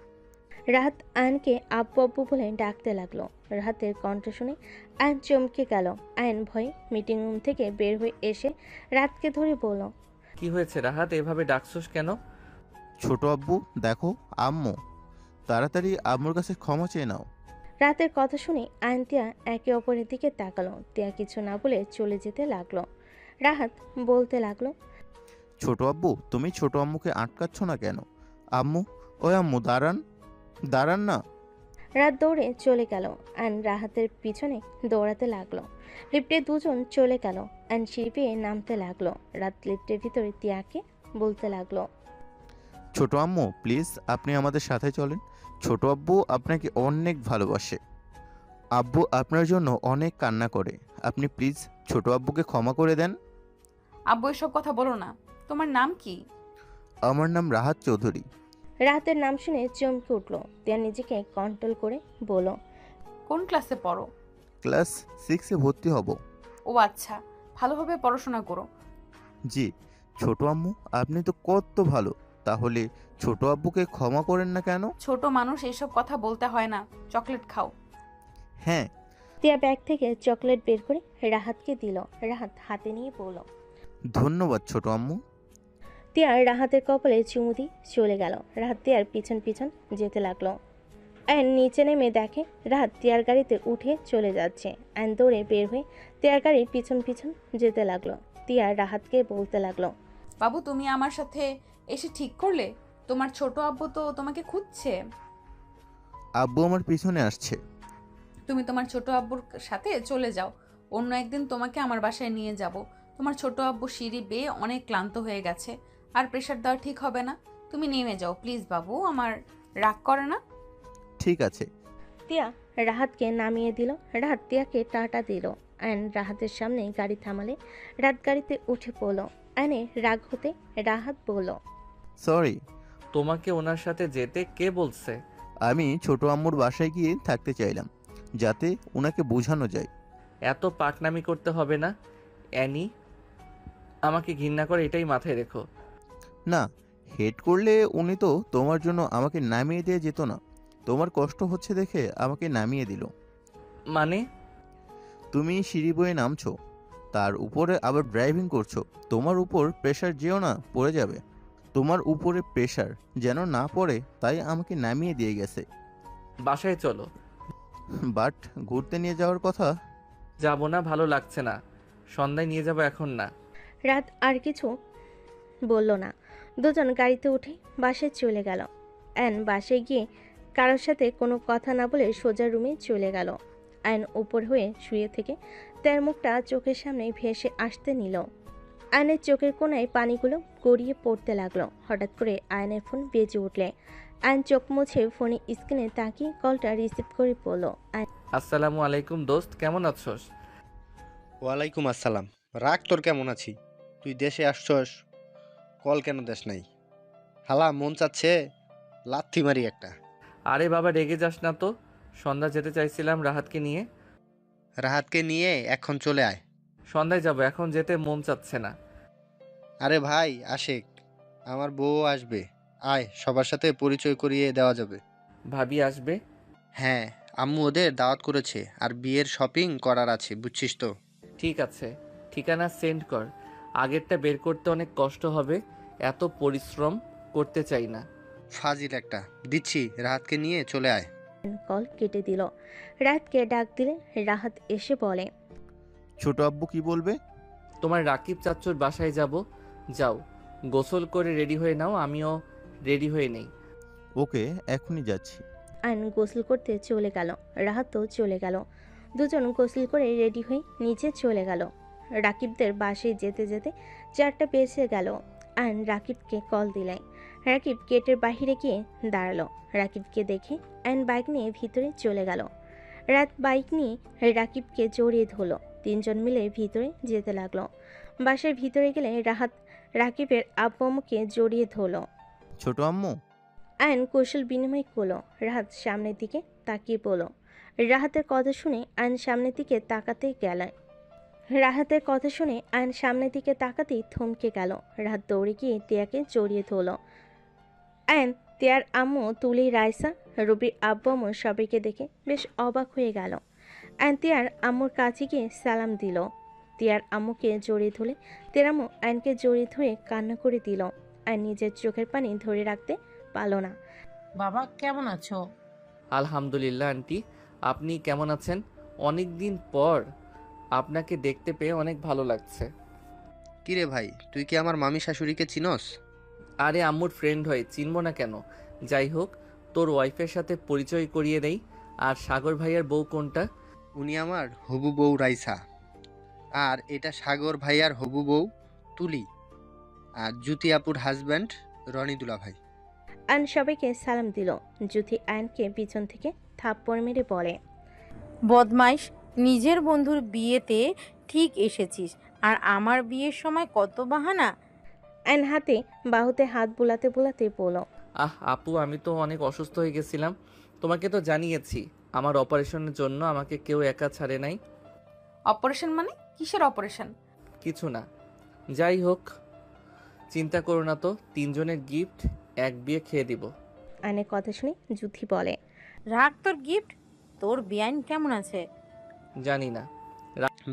রাহাত আয়নকে আব্বু আব্বু বলে ডাকতে লাগলো। রাহাতের কণ্ঠ শুনে আয়ন চমকে গেল। আয়ন ভয়ে মিটিং রুম থেকে বের হয়ে এসে রাতকে ধরে বলল, কি হয়েছে রাহাত, এভাবে ডাকছস কেন? ছোট আব্বু দেখো, আম্মু। তাড়াতাড়ি আম্মুর কাছে ক্ষমা চেয়ে নাও। রাতের কথা শুনে আয়ন তিয়া একে অপরের দিকে তাকালো। তিয়া কিছু না বলে চলে যেতে লাগলো। রাহাত বলতে লাগলো, ছোট আব্বু তুমি ছোট আম্মুকে আটকাচ্ছ না কেন? আম্মু, ওই আম্মু দাঁড়ান, দাঁড়ান না। রাত দৌড়ে চলে গেল। আয়ন রাহাতের পিছনে দৌড়াতে লাগলো। লিফটে দুজন চলে গেল। আয়ন সিঁড়ি পেয়ে নামতে লাগলো। রাত লিফটের ভিতরে তিয়াকে বলতে লাগলো, ছোট আম্মু প্লিজ আপনি আমাদের সাথে চলেন। ছোট আব্বু আপনাকে অনেক ভালোবাসে। আব্বু আপনার জন্য অনেক কান্না করে। আপনি প্লিজ ছোট আব্বুকে ক্ষমা করে দেন। আব্বু এসব কথা বলো না। তোমার নাম কি? আমার নাম রাহাত চৌধুরী। রাহাতের নাম শুনে চমকে উঠলো। তিয়া নিজেকে কন্ট্রোল করে বলল, কোন ক্লাসে পড়ো? ক্লাস 6-এ ভর্তি হব। ও আচ্ছা, ভালোভাবে পড়াশোনা করো। জি। ছোট আম্মু আপনি তো কত ভালো, তাহলে ছোট আব্বুকে ক্ষমা করেন না কেন? ছোট মানুষ এইসব কথা বলতে হয় না। চকলেট খাও। হ্যাঁ। তিয়া ব্যাগ থেকে চকলেট বের করে রাহাতকে দিল। রাহাত হাতে নিয়ে বলল, ধন্যবাদ ছোট আম্মু। তিয়া রাহাতের কপালে চুমু দিয়ে চলে গেল। রাহাত তিয়ার পিছন পিছন যেতে লাগলো। আয়ন নিচে নেমে দেখে রাহাত তিয়ার গাড়িতে উঠে চলে যাচ্ছে। আয়ন দৌড়ে বের হয়ে তিয়ার গাড়ির পিছন পিছন যেতে লাগলো। তিয়া রাহাতকে বলতে লাগলো, বাবু তুমি আমার সাথে এসে ঠিক করলে? তোমার ছোট আব্বু তো তোমাকে খুঁজছে। আব্বু আমার পিছনে আসছে। তুমি তোমার ছোট আব্বুর সাথে চলে যাও। অন্য একদিন তোমাকে আমার বাসায় নিয়ে যাব। তোমার ছোট আব্বু সিঁড়ি বেয়ে অনেক ক্লান্ত হয়ে গেছে, আর প্রেশার দেওয়া ঠিক হবে না। তুমি নেমে যাও প্লিজ বাবু, আমার রাগ করে না? ঠিক আছে। তিয়া রাহাতকে নামিয়ে দিল। রাহাত তিয়াকে টাটা দিল। আয়ন রাহাতের সামনে গাড়ি থামালে রাত গাড়িতে উঠে পড়ল। আয়নে রাগ হতে রাহাত বলল, সরি। তোমাকে ওনার সাথে যেতে কে বলছে? আমি ছোট আম্মুর বাসায় গিয়ে থাকতে চাইলাম, যাতে ওনাকে বোঝানো যায়। এত পাকনামি করতে হবে না অ্যানি, আমাকে ঘৃণা করে এটাই মাথায় রেখো। না, হেড করলে উনি তো তোমার জন্য আমাকে নামিয়ে দিয়ে যেত না। তোমার কষ্ট হচ্ছে দেখে আমাকে নামিয়ে দিল। মানে? তুমি সিঁড়ি বয়ে নামছো, তার উপরে আবার ড্রাইভিং করছো। তোমার উপর প্রেশার যেও না পড়ে যাবে। তোমার উপরে প্রেশার যেন না পড়ে, তাই আমাকে নামিয়ে দিয়ে গেছে। বাসায় চলো। বাট ঘুরতে নিয়ে যাওয়ার কথা। যাব না, ভালো লাগছে না। সন্ধ্যায় নিয়ে যাব, এখন না। রাত আর কিছু বলল না। দুজন গাড়িতে উঠে বাসায় চলে গেল। অ্যান বাসায় গিয়ে কারোর সাথে কোনো কথা না বলে সোজা রুমে চলে গেল। আয়ন উপর হয়ে শুয়ে থেকে তার মুখটা চোখের সামনে ভেসে আসতে নিল। আয়নের চোখের কোণায় পানিগুলো গড়িয়ে পড়তে লাগলো। হঠাৎ করে আয়নের ফোন বেজে উঠলে আয়ন চোখ মুছে ফোনে স্ক্রিনে তাকিয়ে কলটা রিসিভ করে পড়ল। আসসালামু আলাইকুম দোস্ত, কেমন আছোস? ওয়ালাইকুম আসসালাম। রাগ তোর, কেমন আছি? তুই দেশে আসছস, কল কেন দেশ নাই? হালা মন চাচ্ছে লাথি মারি একটা। আরে বাবা রেগে যাস না তো, সন্ধ্যা যেতে চাইছিলাম রাহাতকে নিয়ে। রাহাতকে নিয়ে এখন চলে আয়। সন্ধ্যায় যাব, এখন যেতে মন চাচ্ছে না। আরে ভাই আশেক, আমার বউ আসবে, আয় সবার সাথে পরিচয় করিয়ে দেওয়া যাবে। ভাবি আসবে? হ্যাঁ, আম্মু ওদের দাওয়াত করেছে, আর বিয়ের শপিং করার আছে, বুঝছিস তো? ঠিক আছে, ঠিকানা সেন্ড কর। আগেরটা বের করতে অনেক কষ্ট হবে, এত পরিশ্রম করতে চাই না। ফাজিল একটা। দিচ্ছি, রাহাতকে নিয়ে চলে আয়। কল কেটে দিল। রাতকে ডাক দিলে রাহাত এসে বলে, ছোট আব্বু কি বলবে? তোমার রাকিব চাচ্চুর বাসায় যাব, যাও গোসল করে রেডি হয়ে নাও, আমিও রেডি হয়ে নেই। ওকে, এখনই যাচ্ছি। আয়ন গোসল করতে চলে গেল। রাহাতও চলে গেল। দুজন গোসল করে রেডি হয়ে নিচে চলে গেল। রাকিবদের বাসায় যেতে যেতে 4টা বেজে গেল। আয়ন রাকিবকে কল দিলে। রাকিব গেটের বাইরে গিয়ে দাঁড়ালো। রাকিবকে দেখে আয়ন বাইক নিয়ে ভিতরে চলে গেল। রাত বাইক নিয়ে রাকিবকে জড়িয়ে ধরলো। তিনজন মিলে ভিতরে যেতে লাগলো। বাসার ভিতরে গেলে রাহাত রাকিবের আব্বু আম্মুকে জড়িয়ে ধরলো। ছোট আম্মু। আয়ন কৌশল বিনিময় করলো। রাহাত সামনের দিকে তাকিয়ে পড়ল। রাহাতের কথা শুনে আয়ন সামনের দিকে তাকাতে গেল। রাহাতের কথা শুনে আয়ন সামনের দিকে তাকাতেই থমকে গেল। রাহাত দৌড়ে গিয়ে টিয়াকে জড়িয়ে ধরল। আয়ন তিয়ার আম্মু, তুলি, রাইসা, রুবির আব্বু আম্মু সবাইকে দেখে বেশ অবাক হয়ে গেল। আয়ন তিয়ার আম্মুর কাছে গিয়ে সালাম দিল। তিয়ার আম্মুকে জড়িয়ে ধরে তিয়ার আম্মু আয়নকে জড়িয়ে ধরে কান্না করে দিল। আয়ন নিজের চোখের পানি ধরে রাখতে পারল না। বাবা কেমন আছো? আলহামদুলিল্লাহ আন্টি, আপনি কেমন আছেন? অনেক দিন পর আপনাকে দেখতে পেয়ে অনেক ভালো লাগছে। কিরে ভাই, তুই কি আমার মামি শাশুড়িকে চিনস? আরে আম্মুর ফ্রেন্ড হয়, চিনব না কেন? যাই হোক, তোর ওয়াইফের সাথে পরিচয় করিয়ে দেই। আর সাগর ভাইয়ার বউ কোনটা? উনি আমার হবু বউ রাইসা, আর এটা সাগর ভাইয়ার হবু বউ তুলি, আর জ্যোতি আপুর হাজব্যান্ড রনি দুলাভাই। আয়ন সবাইকে সালাম দিল। জ্যোতি আয়নকে পিছন থেকে থাপ্পড় মেরে বলে, বদমাইশ, নিজের বন্ধুর বিয়েতে ঠিক এসেছিস, আর আমার বিয়ের সময় কত বাহানা। আয়ন হাতে বাহুতে হাত বুলাতে বুলাতে বলল, আপু, আমি তো অনেক অসুস্থ হয়ে গেছিলাম, তোমাকে তো জানিয়েছি। আমার অপারেশনের জন্য আমাকে কেউ একা ছাড়ে নাই। অপারেশন মানে? কিসের অপারেশন? কিছু না, যাই হোক, চিন্তা করো না তো, 3 জনের গিফট, এক বিয়ে খেয়ে দিব। আয়নের কথা শুনে জ্যোতি বলে, রাখ তোর গিফট। তোর বিয়াইন কেমন আছে? জানি না।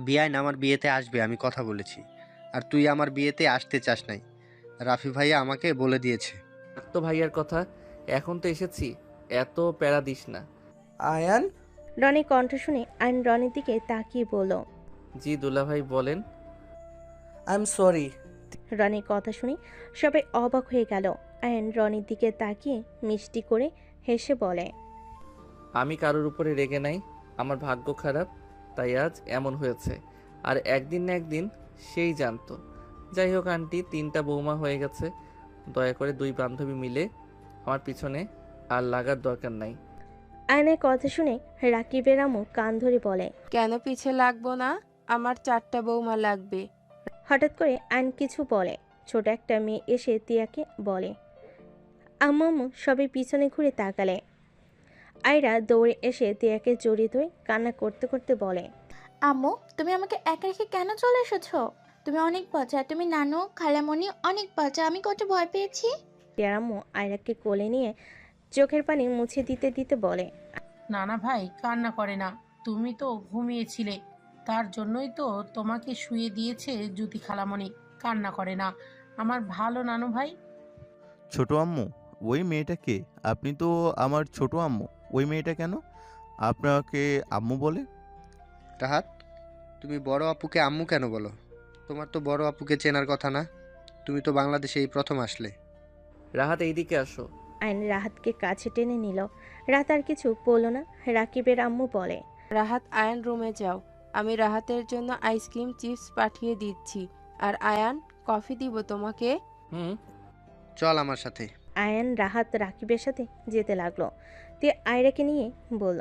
বিয়াইন আমার বিয়েতে আসবে, আমি কথা বলেছি। আর তুই আমার বিয়েতে আসতে চাস নাই, রাফি ভাইয়া আমাকে বলে দিয়েছে। তো ভাইয়ার কথা, এখন তো এসেছি, এত প্যারা দিস না। আয়ান? রনির কণ্ঠ শুনে আয়ন রনির দিকে তাকিয়ে বলল, জি দুলাভাই বলেন। I am sorry. রনির কথা শুনে সবাই অবাক হয়ে গেল। আয়ন রনির দিকে তাকিয়ে মিষ্টি করে হেসে বলে, আমি কারোর উপরে রেগে নাই, আমার ভাগ্য খারাপ, তাই আজ এমন হয়েছে। আর একদিন না একদিন সেই জানতো। যাই হোক আন্টি, 3টা বৌমা হয়ে গেছে, দয়া করে 2 বান্ধবী মিলে আমার পিছনে আর লাগার দরকার নাই। আয়নের কথা শুনে রাকিবের আম্মু কান ধরে বলে, কেন পিছে লাগবো না? আমার 4টা বৌমা লাগবে। হঠাৎ করে আয়ন কিছু বলে। ছোট একটা মেয়ে এসে তিয়াকে বলে, আম্মু আম্মু সবাই পিছনে ঘুরে তাকালে। আয়রা দৌড়ে এসে তিয়াকে জড়িয়ে ধরে কান্না করতে করতে বলে, আম্মু, তুমি আমাকে একা রেখে কেন চলে এসেছো? তুমি অনেক বাচ্চা, তুমি নানু খালামণি অনেক বাচ্চা, আমি কত ভয় পেয়েছি। তিয়ার আম্মু আয়রাকে কোলে নিয়ে চোখের পানি মুছে দিতে দিতে বলে, নানা ভাই কান্না করে না, তুমি তো ঘুমিয়েছিলে, তার জন্যই তো তোমাকে শুয়ে দিয়েছে জ্যোতি খালামণি। কান্না করে না আমার ভালো নানু ভাই। ছোট আম্মু, ওই মেয়েটা কে? আপনি তো আমার ছোট আম্মু, ওই মেয়েটা কেন আপনাকে আম্মু বলে? রাহাত, তুমি বড় আপুকে আম্মু কেন বলো? তোমার তো বড় আপুকে চেনার কথা না, তুমি তো বাংলাদেশে এই প্রথম আসলে। রাহাত, এইদিকে আসো। আয়ন রাহাতকে কাছে টেনে নিল। রাত আর কিছু বলল না। রাকিবের আম্মু বলে, রাহাত, আয়ান রুমে যাও, আমি রাহাতের জন্য আইসক্রিম চিপস পাঠিয়ে দিচ্ছি। আর আয়ান, কফি দিব তোমাকে? চল আমার সাথে। আয়ান রাহাত রাকিবের সাথে যেতে লাগলো। দিয়ে আয়রাকে নিয়ে বলল,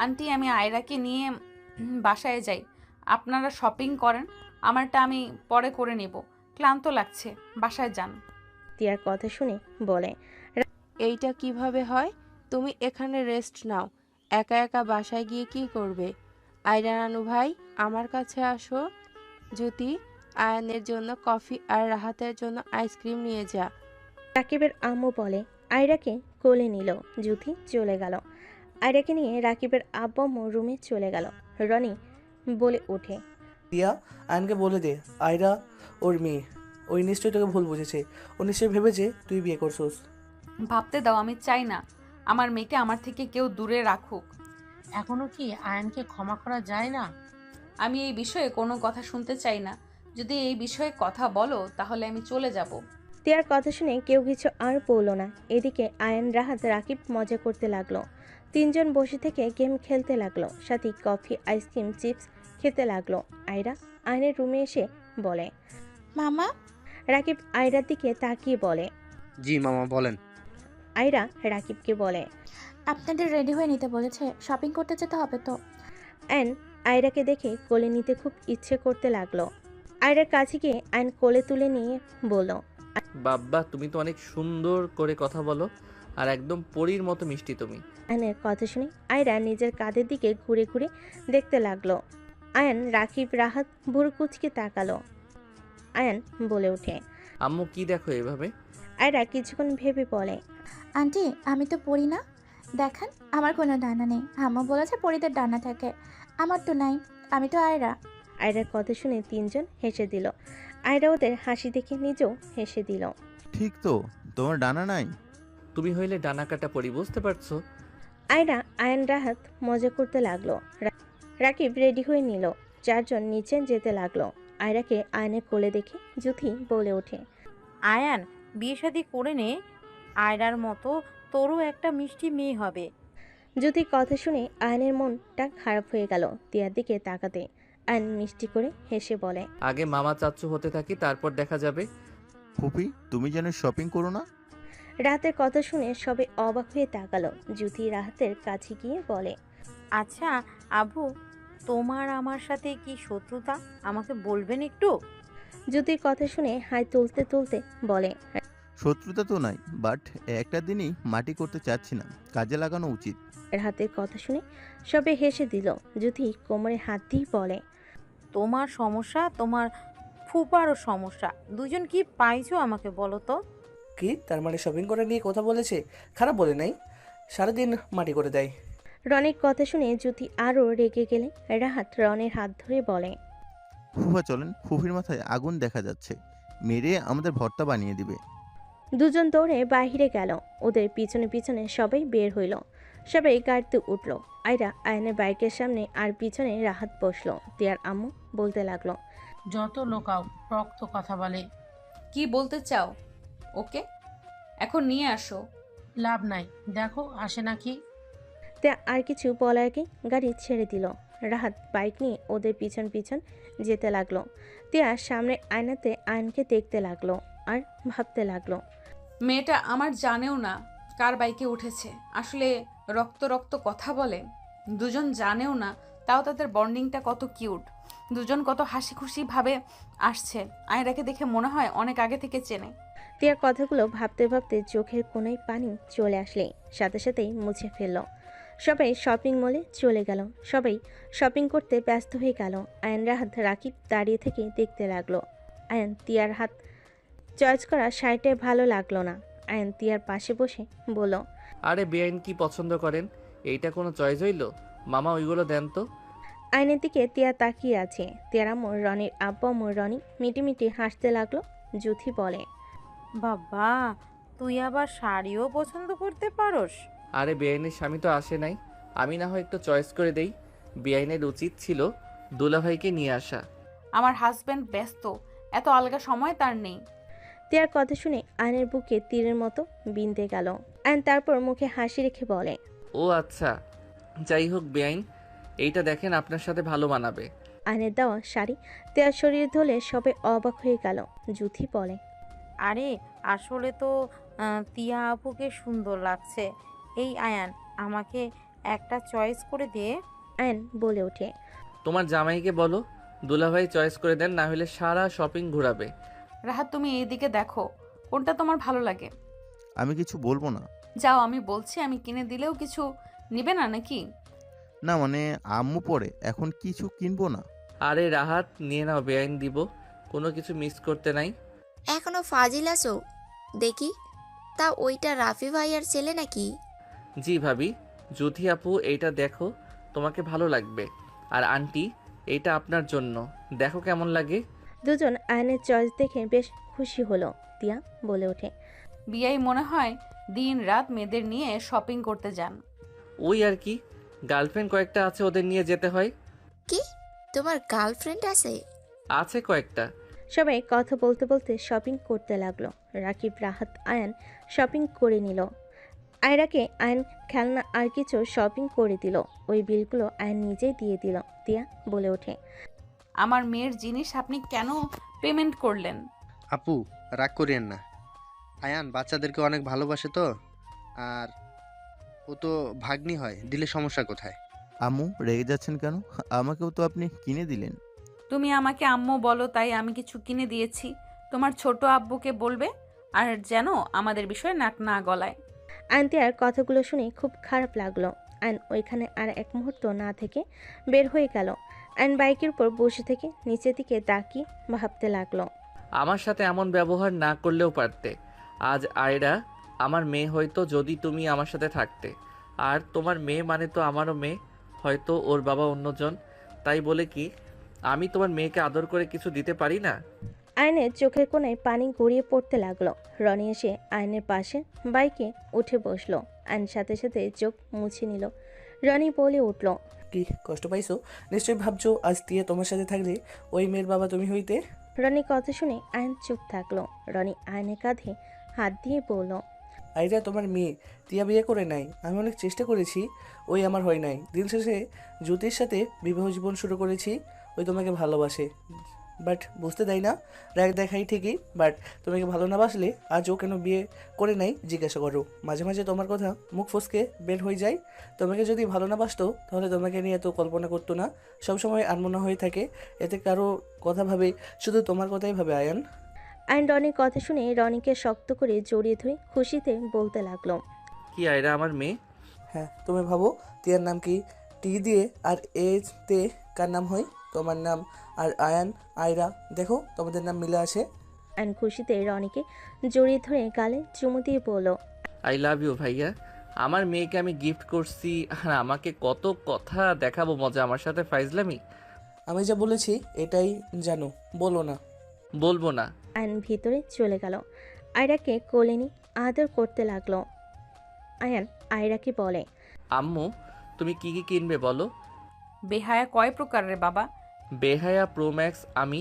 আন্টি, আমি আয়রাকে নিয়ে বাসায় যাই, আপনারা শপিং করেন, আমারটা আমি পরে করে নেব, ক্লান্ত লাগছে, বাসায় যান। তিয়ার কথা শুনে বলে, এইটা কিভাবে হয়? তুমি এখানে রেস্ট নাও, একা একা বাসায় গিয়ে কি করবে? আয়রা নানু ভাই, আমার কাছে আসো। জ্যোতি, আয়ানের জন্য কফি আর রাহাতের জন্য আইসক্রিম নিয়ে যা। রাকিবের আম্মু বলে। আয়রাকে কোলে নিল। জ্যোতি চলে গেল। আয়রাকে নিয়ে রাকিবের আব্বু আম্মু রুমে চলে গেল। রনি বলে ওঠে, টিয়া, আয়নকে বলে দে আয়রা ওর মেয়ে। ওই নিশ্চয়ই তোকে ভুল বুঝেছে, ও নিশ্চয়ই ভেবেছে তুই বিয়ে করছোস। ভাবতে দাও, আমি চাই না আমার মেয়েকে আমার থেকে কেউ দূরে রাখুক। এখনো কি আয়ানকে ক্ষমা করা যায় না? আমি এই বিষয়ে কোনো কথা শুনতে চাই না, যদি এই বিষয়ে কথা বলো তাহলে আমি চলে যাব। তিয়ার কথা শুনে কেউ কিছু আর বলল না। এদিকে আয়ান রাহাত রাকিব মজা করতে লাগলো। 3 জন বসে থেকে গেম খেলতে লাগলো, সাথে কফি আইসক্রিম চিপস খেতে লাগলো। আয়রা আয়নের রুমে এসে বলে, মামা। রাকিব আয়রার দিকে তাকিয়ে বলে, জি মামা বলেন। আয়রা রাকিবকে বলে, আপনাদের রেডি হয়ে নিতে বলেছে, শপিং করতে যেতে হবে তো। আয়ন আয়রাকে দেখে কোলে নিতে খুব ইচ্ছে করতে লাগলো। আয়রার কাছে গিয়ে আয়ন কোলে তুলে নিয়ে বলল, বাব্বা, তুমি তো অনেক সুন্দর করে কথা বলো, আর একদম পরীর মতো মিষ্টি তুমি। আয়নের কথা শুনে আয়রা নিজের কাঁধের দিকে ঘুরে ঘুরে দেখতে লাগলো। আয়ন রাকিব রাহাত ভুরু কুচকে তাকালো। আয়ন বলে ওঠে, আম্মু কি দেখো এভাবে? আয়রা কিছুক্ষণ ভেবে বলে, আন্টি আমি তো পড়ি না, দেখান আমার কোনো ডানা নেই। আম্মু বলেছে পরিদের ডানা থাকে, আমার তো নাই, আমি তো আয়রা। আয়রার কথা শুনে তিনজন হেসে দিল। আয়রা ওদের হাসি দেখে নিজেও হেসে দিল। ঠিক তো, তোমার ডানা নাই। তুমি হইলে ডানা কাটা পরি, বুঝতে পারছো? আয়রা আয়ন রাহাত মজা করতে লাগলো। রাকিব রেডি হয়ে নিল। চারজন নিচে যেতে লাগলো। আয়রাকে আয়নের কোলে দেখে জুথি বলে ওঠে, আয়ান বিয়ে শাদী করে নে, আয়রার মতো তোরও একটা মিষ্টি মেয়ে হবে। জুথির কথা শুনে আয়নের মনটা খারাপ হয়ে গেল। তিয়ার দিকে তাকাতে আয়ন মিষ্টি করে হেসে বলে, আগে মামা চাচ্চু হতে থাকি, তারপর দেখা যাবে। ফুপি তুমি যেন শপিং করো না। রাতের কথা শুনে সবে অবাক হয়ে তাকালো। জুথি রাহাতের কাছে গিয়ে বলে, আচ্ছা আবু, তোমার আমার সাথে কি শত্রুতা, আমাকে বলবেন একটু? জুথির কথা শুনে হাই তুলতে তুলতে বলে, শত্রুতা তো নাই, বাট একটা দিনই মাটি করতে চাচ্ছি না, কাজে লাগানো উচিত। রাহাতের কথা শুনে সবে হেসে দিল। জুথি কোমরে হাত দিয়ে বলে, তোমার সমস্যা তোমার ফুপারও সমস্যা, দুজন কি পাইছো আমাকে বলো তো? কি তার মানে শপিং করে নিয়ে কথা বলেছে? খারাপ বলে নাই, সারাদিন মাটি করে দেয়। রনির কথা শুনে জুথি আরও রেগে গেলে রাহাত রনের হাত ধরে বলে, ফুফা চলেন, ফুফির মাথায় আগুন দেখা যাচ্ছে, মেরে আমাদের ভর্তা বানিয়ে দিবে। দুজন দৌড়ে বাহিরে গেল। ওদের পিছনে পিছনে সবাই বের হইল। সবাই গাড়িতে উঠল। আয়রা আয়নের বাইকের সামনে আর পিছনে রাহাত বসলো। তিয়ার আম্মু বলতে লাগলো, যত লোকাও রক্ত কথা বলে। কি বলতে চাও ওকে? এখন নিয়ে আসো। লাভ নাই, দেখো আসে নাকি। তিয়া আর কিছু বলার আগে গাড়ি ছেড়ে দিল। রাহাত বাইক নিয়ে ওদের পিছন পিছন যেতে লাগলো। তিয়া সামনে আয়নাতে আয়নকে দেখতে লাগলো আর ভাবতে লাগলো, মেয়েটা আমার জানেও না কার বাইকে উঠেছে। আসলে রক্ত রক্ত কথা বলে, দুজন জানেও না, তাও তাদের বন্ডিংটা কত কিউট। দুজন কত হাসি খুশি ভাবে আসছে। আয়রাকে দেখে মনে হয় অনেক আগে থেকে চেনে। তিয়ার কথাগুলো ভাবতে ভাবতে চোখের কোনায় পানি চলে আসলে সাথে সাথেই মুছে ফেলল। সবাই শপিং মলে চলে গেল। সবাই শপিং করতে ব্যস্ত হয়ে গেল। আয়ন রাহাত রাকিব দাঁড়িয়ে থেকে দেখতে লাগলো। আয়ন তিয়ার হাত চয়েস করা শাড়িটাই ভালো লাগলো না। আয়ন তিয়ার পাশে বসে বলল, আরে বেআইন কি পছন্দ করেন? এইটা কোনো চয়েস হইল? মামা ওইগুলো দেন তো। আয়নের দিকে তিয়া তাকিয়ে আছে। তিয়ার আম্মু রনির আব্বু আম্মু রনি মিটিমিটি হাসতে লাগলো। জুথি বলে, বাবা তুই আবার শাড়িও পছন্দ করতে পারোস? আরে বেআইনের স্বামী তো আসে নাই, আমি না হয় একটু চয়েস করে দেই। বেআইনের উচিত ছিল দুলাভাইকে নিয়ে আসা। আমার হাজব্যান্ড ব্যস্ত, এত আলগা সময় তার নেই। তিয়ার কথা শুনে আয়নের বুকে তীরের মতো বিঁধে গেল। আয়ন তারপর মুখে হাসি রেখে বলে, ও আচ্ছা, যাই হোক বেআইন, এইটা দেখেন আপনার সাথে ভালো মানাবে। আয়নের দেওয়া শাড়ি তিয়ার শরীর ধরে সবে অবাক হয়ে গেল। জুথি বলে, আরে আসলে তো তিয়া আপুকে সুন্দর লাগছে। এই আয়ান, আমাকে একটা চয়েস করে দে। আয়ন বলে ওঠে, তোমার জামাইকে বলো দুলাভাই চয়েস করে দেন, না হলে সারা শপিং ঘোরাবে। রাহাত তুমি এইদিকে দেখো, কোনটা তোমার ভালো লাগে? আমি কিছু বলবো না। যাও, আমি বলছি, আমি কিনে দিলেও কিছু নিবে না নাকি? না মানে আম্মু পরে, এখন কিছু কিনবো না। আরে রাহাত নিয়ে নাও, বেআইন দিব, কোনো কিছু মিস করতে নাই। এখনো ফাজিল আছো দেখি। তা ওইটা রাফি ভাইয়ার ছেলে নাকি? জি ভাবি। জুথি আপু এইটা দেখো, তোমাকে ভালো লাগবে। আর আন্টি এইটা আপনার জন্য, দেখো কেমন লাগে। দুজন আয়নের চয়েস দেখে বেশ খুশি হলো। তিয়া বলে ওঠে, বিয়াই মনে হয় দিন রাত মেয়েদের নিয়ে শপিং করতে যান। ওই আর কি, গার্লফ্রেন্ড কয়েকটা আছে, ওদের নিয়ে যেতে হয়। কি তোমার গার্লফ্রেন্ড আছে? আছে কয়েকটা। সবাই কথা বলতে বলতে শপিং করতে লাগলো। রাকিব রাহাত আয়ন শপিং করে নিল। আয়রাকে আয়ন খেলনা আর কিছু শপিং করে দিল। ওই বিলগুলো আয়ন নিজেই দিয়ে দিল। তিয়া বলে ওঠে, আমার মেয়ের জিনিস আপনি কেন পেমেন্ট করলেন? আপু রাগ করিয়েন না, আয়ান বাচ্চাদেরকে অনেক ভালোবাসে তো, আর ও তো ভাগ্নি হয়, দিলে সমস্যা কোথায়? আম্মু রেগে যাচ্ছেন কেন? আমাকেও তো আপনি কিনে দিলেন। তুমি আমাকে আম্মু বলো তাই আমি কিছু কিনে দিয়েছি। তোমার ছোট আব্বুকে বলবে, আর যেন আমাদের বিষয়ে নাক না গলায়। আয়ন তিয়ার কথাগুলো শুনে খুব খারাপ লাগলো। আয়ন ওইখানে আর এক মুহূর্ত না থেকে বের হয়ে গেল। আয়ন বাইকের উপর বসে থেকে নিচের দিকে তাকিয়ে ভাবতে লাগলো, আমার সাথে এমন ব্যবহার না করলেও পারতে। আজ আয়রা আমার মেয়ে হয়তো যদি তুমি আমার সাথে থাকতে, আর তোমার মেয়ে মানে তো আমারও মেয়ে, হয়তো ওর বাবা অন্যজন, তাই বলে কি আমি তোমার মেয়েকে আদর করে কিছু দিতে পারি না? আয়নের চোখের কোণায় পানি গড়িয়ে পড়তে লাগলো। রনি এসে আয়নের পাশে বাইকে উঠে বসলো। আয়ন সাথে সাথে চোখ মুছে নিল। রনি বলে উঠল, কি কষ্ট পাইছো? নিশ্চয়ই ভাবছো আজ দিয়ে তোমার সাথে থাকলে ওই মেয়ের বাবা তুমি হইতে। রনির কথা শুনে আয়ন চুপ থাকলো। রনি আয়নের কাঁধে হাত দিয়ে বলল, আইরা তোমার মেয়ে, তিয়া বিয়ে করে নাই। আমি অনেক চেষ্টা করেছি, ওই আমার হয় নাই। দিন শেষে জ্যোতির সাথে বিবাহ জীবন শুরু করেছি। ওই তোমাকে ভালোবাসে, বাট বুঝতে দেয় না। রাগ দেখাই ঠিকই, বাট তোমাকে ভালো না বাসলে আজ ও কেন বিয়ে করে নাই জিজ্ঞাসা করো। মাঝে মাঝে তোমার কথা মুখ ফসকে বের হয়ে যায়। তোমাকে যদি ভালো না বাসতো তাহলে তোমাকে নিয়ে এত কল্পনা করতো না। সবসময় আনমনা হয়ে থাকে, এতে কারো কথা ভাবে, শুধু তোমার কথাই ভাবে আয়ান। আয়ন রনির কথা শুনে রনিকে শক্ত করে জড়িয়ে ধরে খুশিতে বলতে লাগলো, কি আয়রা আমার মেয়ে? হ্যাঁ, তুমি ভাবো তিয়ার নাম কি টি দিয়ে আর এতে কার নাম হয়? তোমার নাম। আর আয়ান, আয়রা, দেখো তোমাদের নাম মিলে আসে। আয়ন খুশিতে রনিকে জড়িয়ে ধরে গালে চুমু দিয়ে বলল, আই লাভ ইউ ভাইয়া। আমার মেয়েকে আমি গিফট করছি, আর আমাকে কত কথা দেখাবো মজা আমার সাথে ফাইজলামি। আমি যা বলেছি এটাই জানো, বলো না। বলবো না। আয়ন ভিতরে চলে গেল। আয়রাকে কোলে নিয়ে আদর করতে লাগলো। আয়ান আয়রাকে বলে, আম্মু তুমি কি কি কিনবে বলো? বেহায়া কয় প্রকারের বাবা? বেহায়া প্রো ম্যাক্স আমি।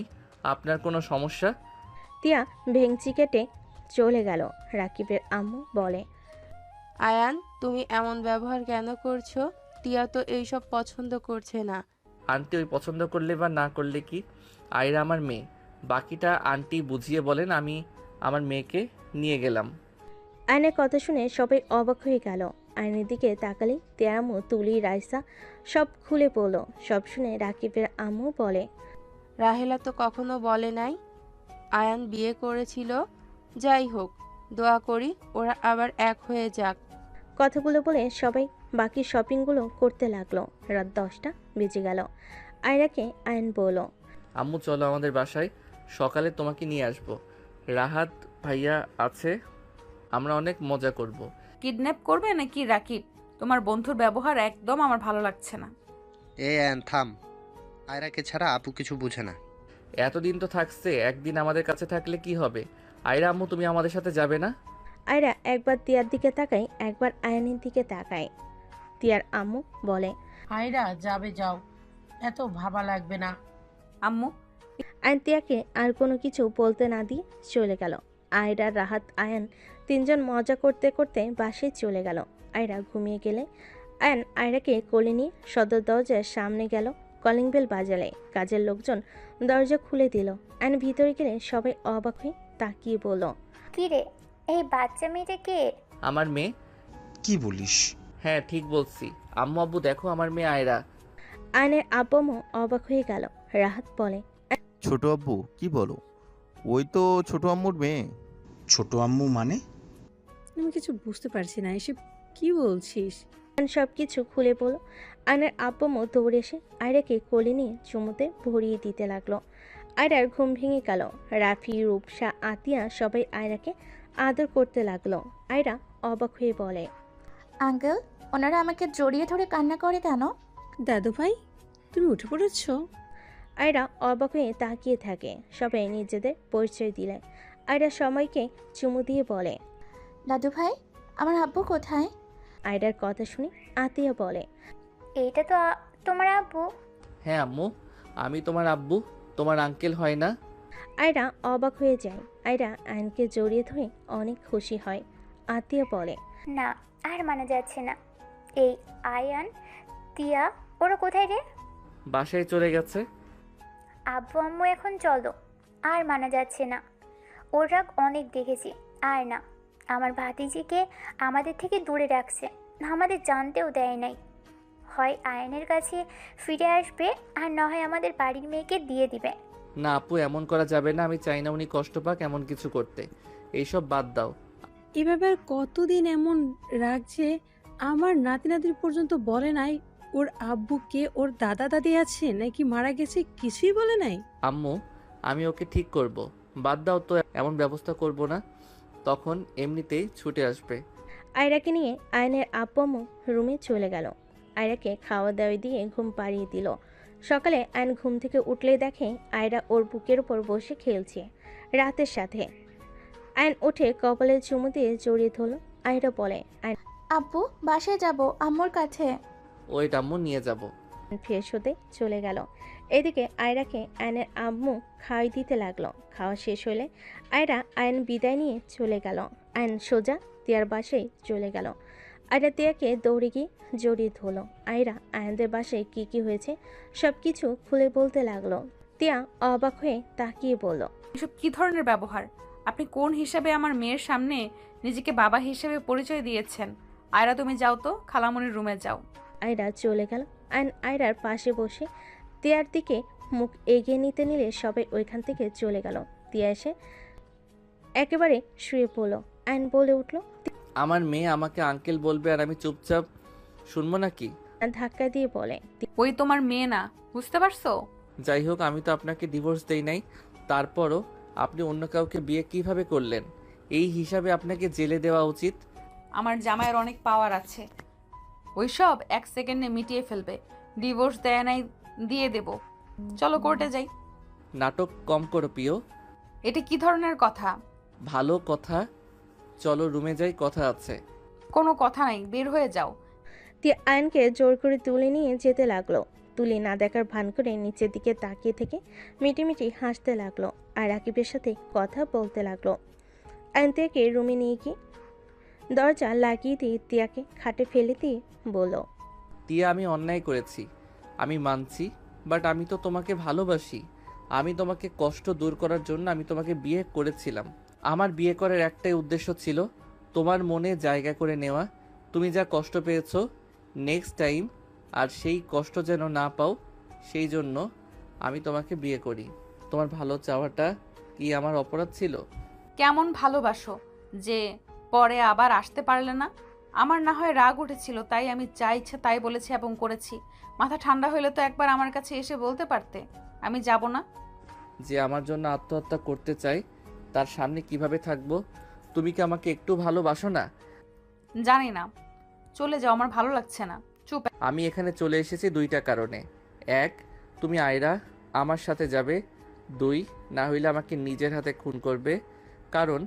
আপনার কোনো সমস্যা? তিয়া ভেংচি কেটে চলে গেল। রাকিবের আম্মু বলে, আয়ান, তুমি এমন ব্যবহার কেন করছো? টিয়া তো এইসব পছন্দ করছে না। আন্টি ওই পছন্দ করলে বা না করলে কি, আয়রা আমার মেয়ে। বাকিটা আন্টি বুঝিয়ে বলেন, আমি আমার মেয়েকে নিয়ে গেলাম। আয়নের কথা শুনে সবাই অবাক হয়ে গেল। আয়নের দিকে তাকালে তিয়ার আম্মু, তুলি, রাইসা সব খুলে পড়ল। সব শুনে রাকিবের আম্মু বলে, রাহেলা তো কখনো বলে নাই আয়ান বিয়ে করেছিল। যাই হোক, দোয়া করি ওরা আবার এক হয়ে যাক। কথাগুলো বলে সবাই বাকি শপিংগুলো করতে লাগলো। রাত 10টা বেজে গেল। আয়রাকে আয়ন বলল, আম্মু চলো আমাদের বাসায়, সকালে তোমাকে নিয়ে আসবো। রাহাত ভাইয়া আছে, আমরা অনেক মজা করব। কিডন্যাপ করবে নাকি রাকিব? তোমার বন্ধুর ব্যবহার একদম আমার ভালো লাগছে না। আয়ান থাম, আয়রাকে ছাড়া আপু কিছু বুঝে না। এতদিন তো থাকছে, একদিন আমাদের কাছে থাকলে কি হবে? আয়রা আম্মু তুমি আমাদের সাথে যাবে না? আয়রা একবার তিয়ার দিকে তাকায়, একবার আয়নের দিকে তাকায়। তিয়ার আম্মু বলে, আয়রা যাবে, যাও, এত ভাবা লাগবে না। আম্মু। আয়ন তিয়াকে আর কোনো কিছু বলতে না দিয়ে চলে গেল। আয়রা, রাহাত, আয়ান তিনজন মজা করতে করতে বাসায় চলে গেল। আয়রা ঘুমিয়ে গেলে আয়ান আয়রাকে কোলে নিয়ে সদর দরজার সামনে গেল। কলিং বেল বাজালে কাজের লোকজন দরজা খুলে দিল। আয়ন ভিতরে গেলে সবাই অবাক হয়ে তাকিয়ে বলল, কি রে, এই বাচ্চা মেয়েটা কে? আমার মেয়ে। কি বলিস? হ্যাঁ ঠিক বলছি আম্মু। আব্বু দেখো আমার মেয়ে আয়রা। আয়নের আব্বু অবাক হয়ে গেল। রাহাত বলে, ছোট আব্বু কি বলো? ওই তো ছোট আম্মুর মেয়ে। ছোট আম্মু মানে? আমি কিছু বুঝতে পারছি না, এসব কি বলছিস? আয়ন সব কিছু খুলে বলল। আয়নের আব্বু দৌড়ে এসে আয়রাকে কোলে নিয়ে চুমুতে ভরিয়ে দিতে লাগলো। আয়রার ঘুম ভেঙে গেল। রাফি, রূপসা, আতিয়া সবাই আয়রাকে আদর করতে লাগলো। আয়রা অবাক হয়ে বলে, আঙ্কেল, ওনারা আমাকে জড়িয়ে ধরে কান্না করে কেন? দাদু ভাই, তুমি উঠে পড়েছ? আয়রা অবাক হয়ে তাকিয়ে থাকে। সবাই নিজেদের পরিচয় দিলে। আয়রা সবাইকে চুমু দিয়ে বলে, দাদু ভাই, আমার আব্বু কোথায়? আয়রার কথা শুনে আতিয়া বলে, এইটা তো তোমার আব্বু। হ্যাঁ আম্মু, আমি তোমার আব্বু, তোমার আঙ্কেল হয় না? আয়রা অবাক হয়ে যায়। আয়রা আয়নকে জড়িয়ে ধরে অনেক খুশি হয়। আতিয়া বলে, না, আর মানা যাচ্ছে না। এই আয়ান, তিয়া ওরা কোথায় রে? বাসায় চলে গেছে। আব্বু আম্মু এখন চলো, আর মানা যাচ্ছে না। ওর রাগ অনেক দেখেছি, আর না। আমার ভাতিজিকে আমাদের থেকে দূরে রাখছে, আমাদের জানতেও দেয় নাই। হয় আয়নের কাছে ফিরে আসবে, আর না হয় আমাদের বাড়ির মেয়েকে দিয়ে দিবে। না আপু, এমন করা যাবে না। আমি চাই না উনি কষ্ট পাক এমন কিছু করতে। এইসব বাদ দাও। এভাবে আর কতদিন এমন রাখছে? আমার নাতি নাতির পর্যন্ত বলে নাই ওর আব্বুকে ওর দাদা দাদি আছে নাকি মারা গেছে, কিছুই বলে নাই। আম্মু আমি ওকে ঠিক করব, বাদ দাও তো, এমন ব্যবস্থা করব না। তখন এমনিতেই ছুটে আসবে। আয়রাকে নিয়ে আয়নের আব্বু আম্মু রুমে চলে গেল। আয়রাকে খাওয়া দাওয়া দিয়ে ঘুম পাড়িয়ে দিল। সকালে আয়ন ঘুম থেকে উঠলেই দেখে আয়রা ওর বুকের উপর বসে খেলছে রাতের সাথে। আয়ন উঠে কপালে চুমু দিয়ে জড়িয়ে ধরল। আয়রা বলে, আব্বু বাসায় যাব আম্মুর কাছে। ওই আম্মু নিয়ে যাব। ফ্রেশ হতে চলে গেল। এদিকে আয়রাকে আয়নের আম্মু খাওয়াই দিতে লাগলো। খাওয়া শেষ হলে আয়রা আয়ন বিদায় নিয়ে চলে গেল। আয়ন সোজা তিয়ার বাসায় চলে গেল। আয়রা তিয়াকে দৌড়ে গিয়ে জড়িয়ে ধরলো। আয়রা আয়নদের বাসায় কি কি হয়েছে সব কিছু খুলে বলতে লাগলো। তিয়া অবাক হয়ে তাকিয়ে বলল, এসব কি ধরনের ব্যবহার? আপনি কোন হিসাবে আমার মেয়ের সামনে নিজেকে বাবা হিসেবে পরিচয় দিয়েছেন? আয়রা তুমি যাও তো, খালামণির রুমে যাও। আয়রা চলে গেল। আয়ন আয়রার পাশে বসে তিয়ার দিকে মুখ এগিয়ে নিতে নিলে সবাই ওইখান থেকে চলে গেল। তিয়া এসে একেবারে শুয়ে পড়ল। আয়ন বলে উঠল, আমার মেয়ে আমাকে আঙ্কেল বলবে আর আমি চুপচাপ শুনবো নাকি? ধাক্কা দিয়ে বলে, ওই তোমার মেয়ে না, বুঝতে পারছো? যাই হোক, আমি তো আপনাকে ডিভোর্স দেই নাই। তারপরও আপনি অন্য কাউকে বিয়ে কিভাবে করলেন? এই হিসাবে আপনাকে জেলে দেওয়া উচিত। আমার জামাইয়ের অনেক পাওয়ার আছে, ওইসব 1 সেকেন্ডে মিটিয়ে ফেলবে। ডিভোর্স দেয় নাই, দিয়ে দেব। চলো কোর্টে যাই। নাটক কম করো প্রিয়। এটা কি ধরনের কথা? ভালো কথা, চলো রুমে যাই, কথা আছে। কোনো কথা নাই, বের হয়ে যাও। তিয়া আয়নকে জোর করে তুলে নিয়ে যেতে লাগলো। তুলি না দেখার ভান করে নিচের দিকে তাকিয়ে থেকে মিটিমিটি হাসতে লাগলো আর রাকিবের সাথে কথা বলতে লাগলো। আয়ন তিয়াকে রুমে নিয়ে গিয়ে দরজা লাগিয়ে দিয়ে তিয়াকে খাটে ফেলে দিয়ে বলল, তিয়া, আমি অন্যায় করেছি, আমি মানছি, বাট আমি তো তোমাকে ভালোবাসি। আমি তোমাকে কষ্ট দূর করার জন্য আমি তোমাকে বিয়ে করেছিলাম। আমার বিয়ে করার একটাই উদ্দেশ্য ছিল তোমার মনে জায়গা করে নেওয়া। তুমি যা কষ্ট পেয়েছো নেক্সট টাইম আর সেই কষ্ট যেন না পাও, সেই জন্য আমি তোমাকে বিয়ে করি। তোমার ভালো চাওয়াটা কি আমার অপরাধ ছিল? কেমন ভালোবাসো যে পরে আবার আসতে পারলে না? আমার না হয় রাগ উঠেছিল, তাই আমি যা ইচ্ছে তাই বলেছি এবং করেছি। মাথা ঠান্ডা হইলে তো একবার আমার কাছে এসে বলতে পারতে, আমি যাব না। যে আমার জন্য আত্মহত্যা করতে চাই তার সামনে কিভাবে থাকবো? তুমি কি আমাকে একটু ভালোবাসো না? জানি না, চলে যাও, আমার ভালো লাগছে না। চুপ। আমি এখানে চলে এসেছি 2টা কারণে। 1, তুমি আয়রা আমার সাথে যাবে। 2, না হইলে আমাকে নিজের হাতে খুন করবে। কারণ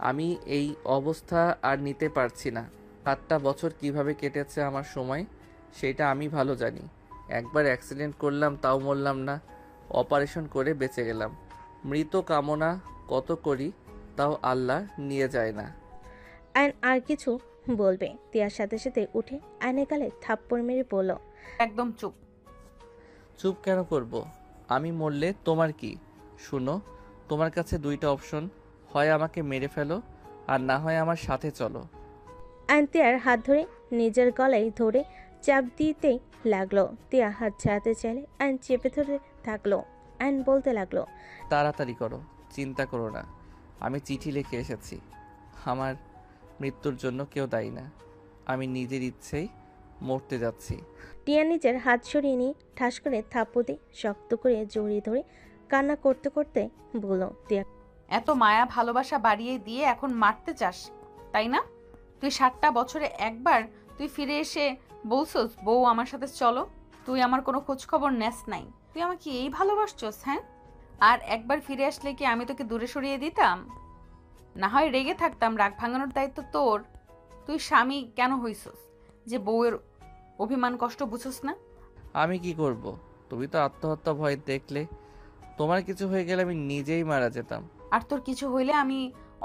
আমি এই অবস্থা আর নিতে পারছি না। 7টা বছর কিভাবে কেটেছে আমার সময় সেটা আমি ভালো জানি। একবার অ্যাক্সিডেন্ট করলাম, তাও মরলাম না। অপারেশন করে বেঁচে গেলাম। মৃত কামনা কত করি, তাও আল্লাহ নিয়ে যায় না। আয়ন আর কিছু বলবে, তিয়ার সাথে সাথে উঠে আয়নের গালে থাপ্পড় মেরে বলল, একদম চুপ। চুপ কেন করব? আমি মরলে তোমার কি? শুনো, তোমার কাছে 2টা অপশন, হয় আমাকে মেরে ফেলো আর না হয় আমার সাথে চলো। আয়ন তিয়ার হাত ধরে নিজের গলায় ধরে চাপ দিতেই লাগলো। তিয়া হাত ছাড়াতে চাইলে আয়ন চেপে ধরে থাকলো। আয়ন বলতে লাগলো, তাড়াতাড়ি করো, চিন্তা করো না। আমি চিঠি লিখে এসেছি। আমার মৃত্যুর জন্য কেউ দায়ী না। আমি নিজের ইচ্ছেই মরতে যাচ্ছি। টিয়া নিজের হাত সরিয়ে নিয়ে ঠাস করে থাপ্পড় দিয়ে শক্ত করে জড়িয়ে ধরে কান্না করতে করতে বলল, তিয়া, এত মায়া ভালোবাসা বাড়িয়ে দিয়ে এখন মারতে চাস, তাই না? তুই 7টা বছরে একবার তুই ফিরে এসে বলছস বউ আমার সাথে চলো। তুই আমার কোনো খোঁজ খবর নেস নাই। তুই আমাকে এই ভালোবাসছস? হ্যাঁ, আর একবার ফিরে আসলে কি আমি তোকে দূরে সরিয়ে দিতাম? না হয় রেগে থাকতাম, রাগ ভাঙানোর দায়িত্ব তোর। তুই স্বামী কেন হইছস যে বউয়ের অভিমান কষ্ট বুঝছস না? আমি কি করব? তুমি তো আত্মহত্যা ভয় দেখলে। তোমার কিছু হয়ে গেলে আমি নিজেই মারা যেতাম। আর তোর কিছু হইলে আমি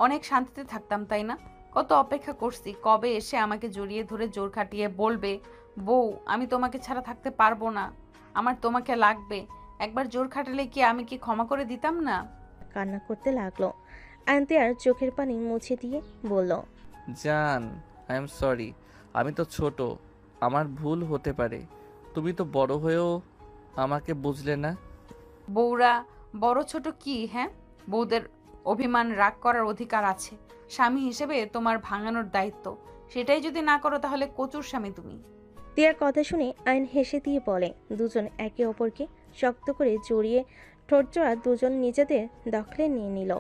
অনেক শান্তিতে থাকতাম, তাই না? কত অপেক্ষা করছি, কবে এসে আমাকে জড়িয়ে ধরে জোর খাটিয়ে বলবে, বউ আমি তোমাকে ছাড়া থাকতে পারবো না, আমার তোমাকে লাগবে। একবার জোর খাটালে কি আমি কি ক্ষমা করে দিতাম না? কান্না করতে লাগলো। আয়ন তিয়ার চোখের পানি মুছে দিয়ে বলল, জান, আই এম সরি। আমি তো ছোট, আমার ভুল হতে পারে। তুমি তো বড় হয়েও আমাকে বুঝলে না। বউরা বড় ছোট কি? হ্যাঁ, বউদের অভিমান রাগ করার অধিকার আছে। স্বামী হিসেবে তোমার ভাঙানোর দায়িত্ব। সেটাই যদি না করো তাহলে কচুর স্বামী তুমি। তিয়ার কথা শুনে আয়ন হেসে দিয়ে বলে, দুজন একে অপরকে শক্ত করে জড়িয়ে ঠোঁটজোড়া দুজন নিজেদের দখলে নিয়ে নিল।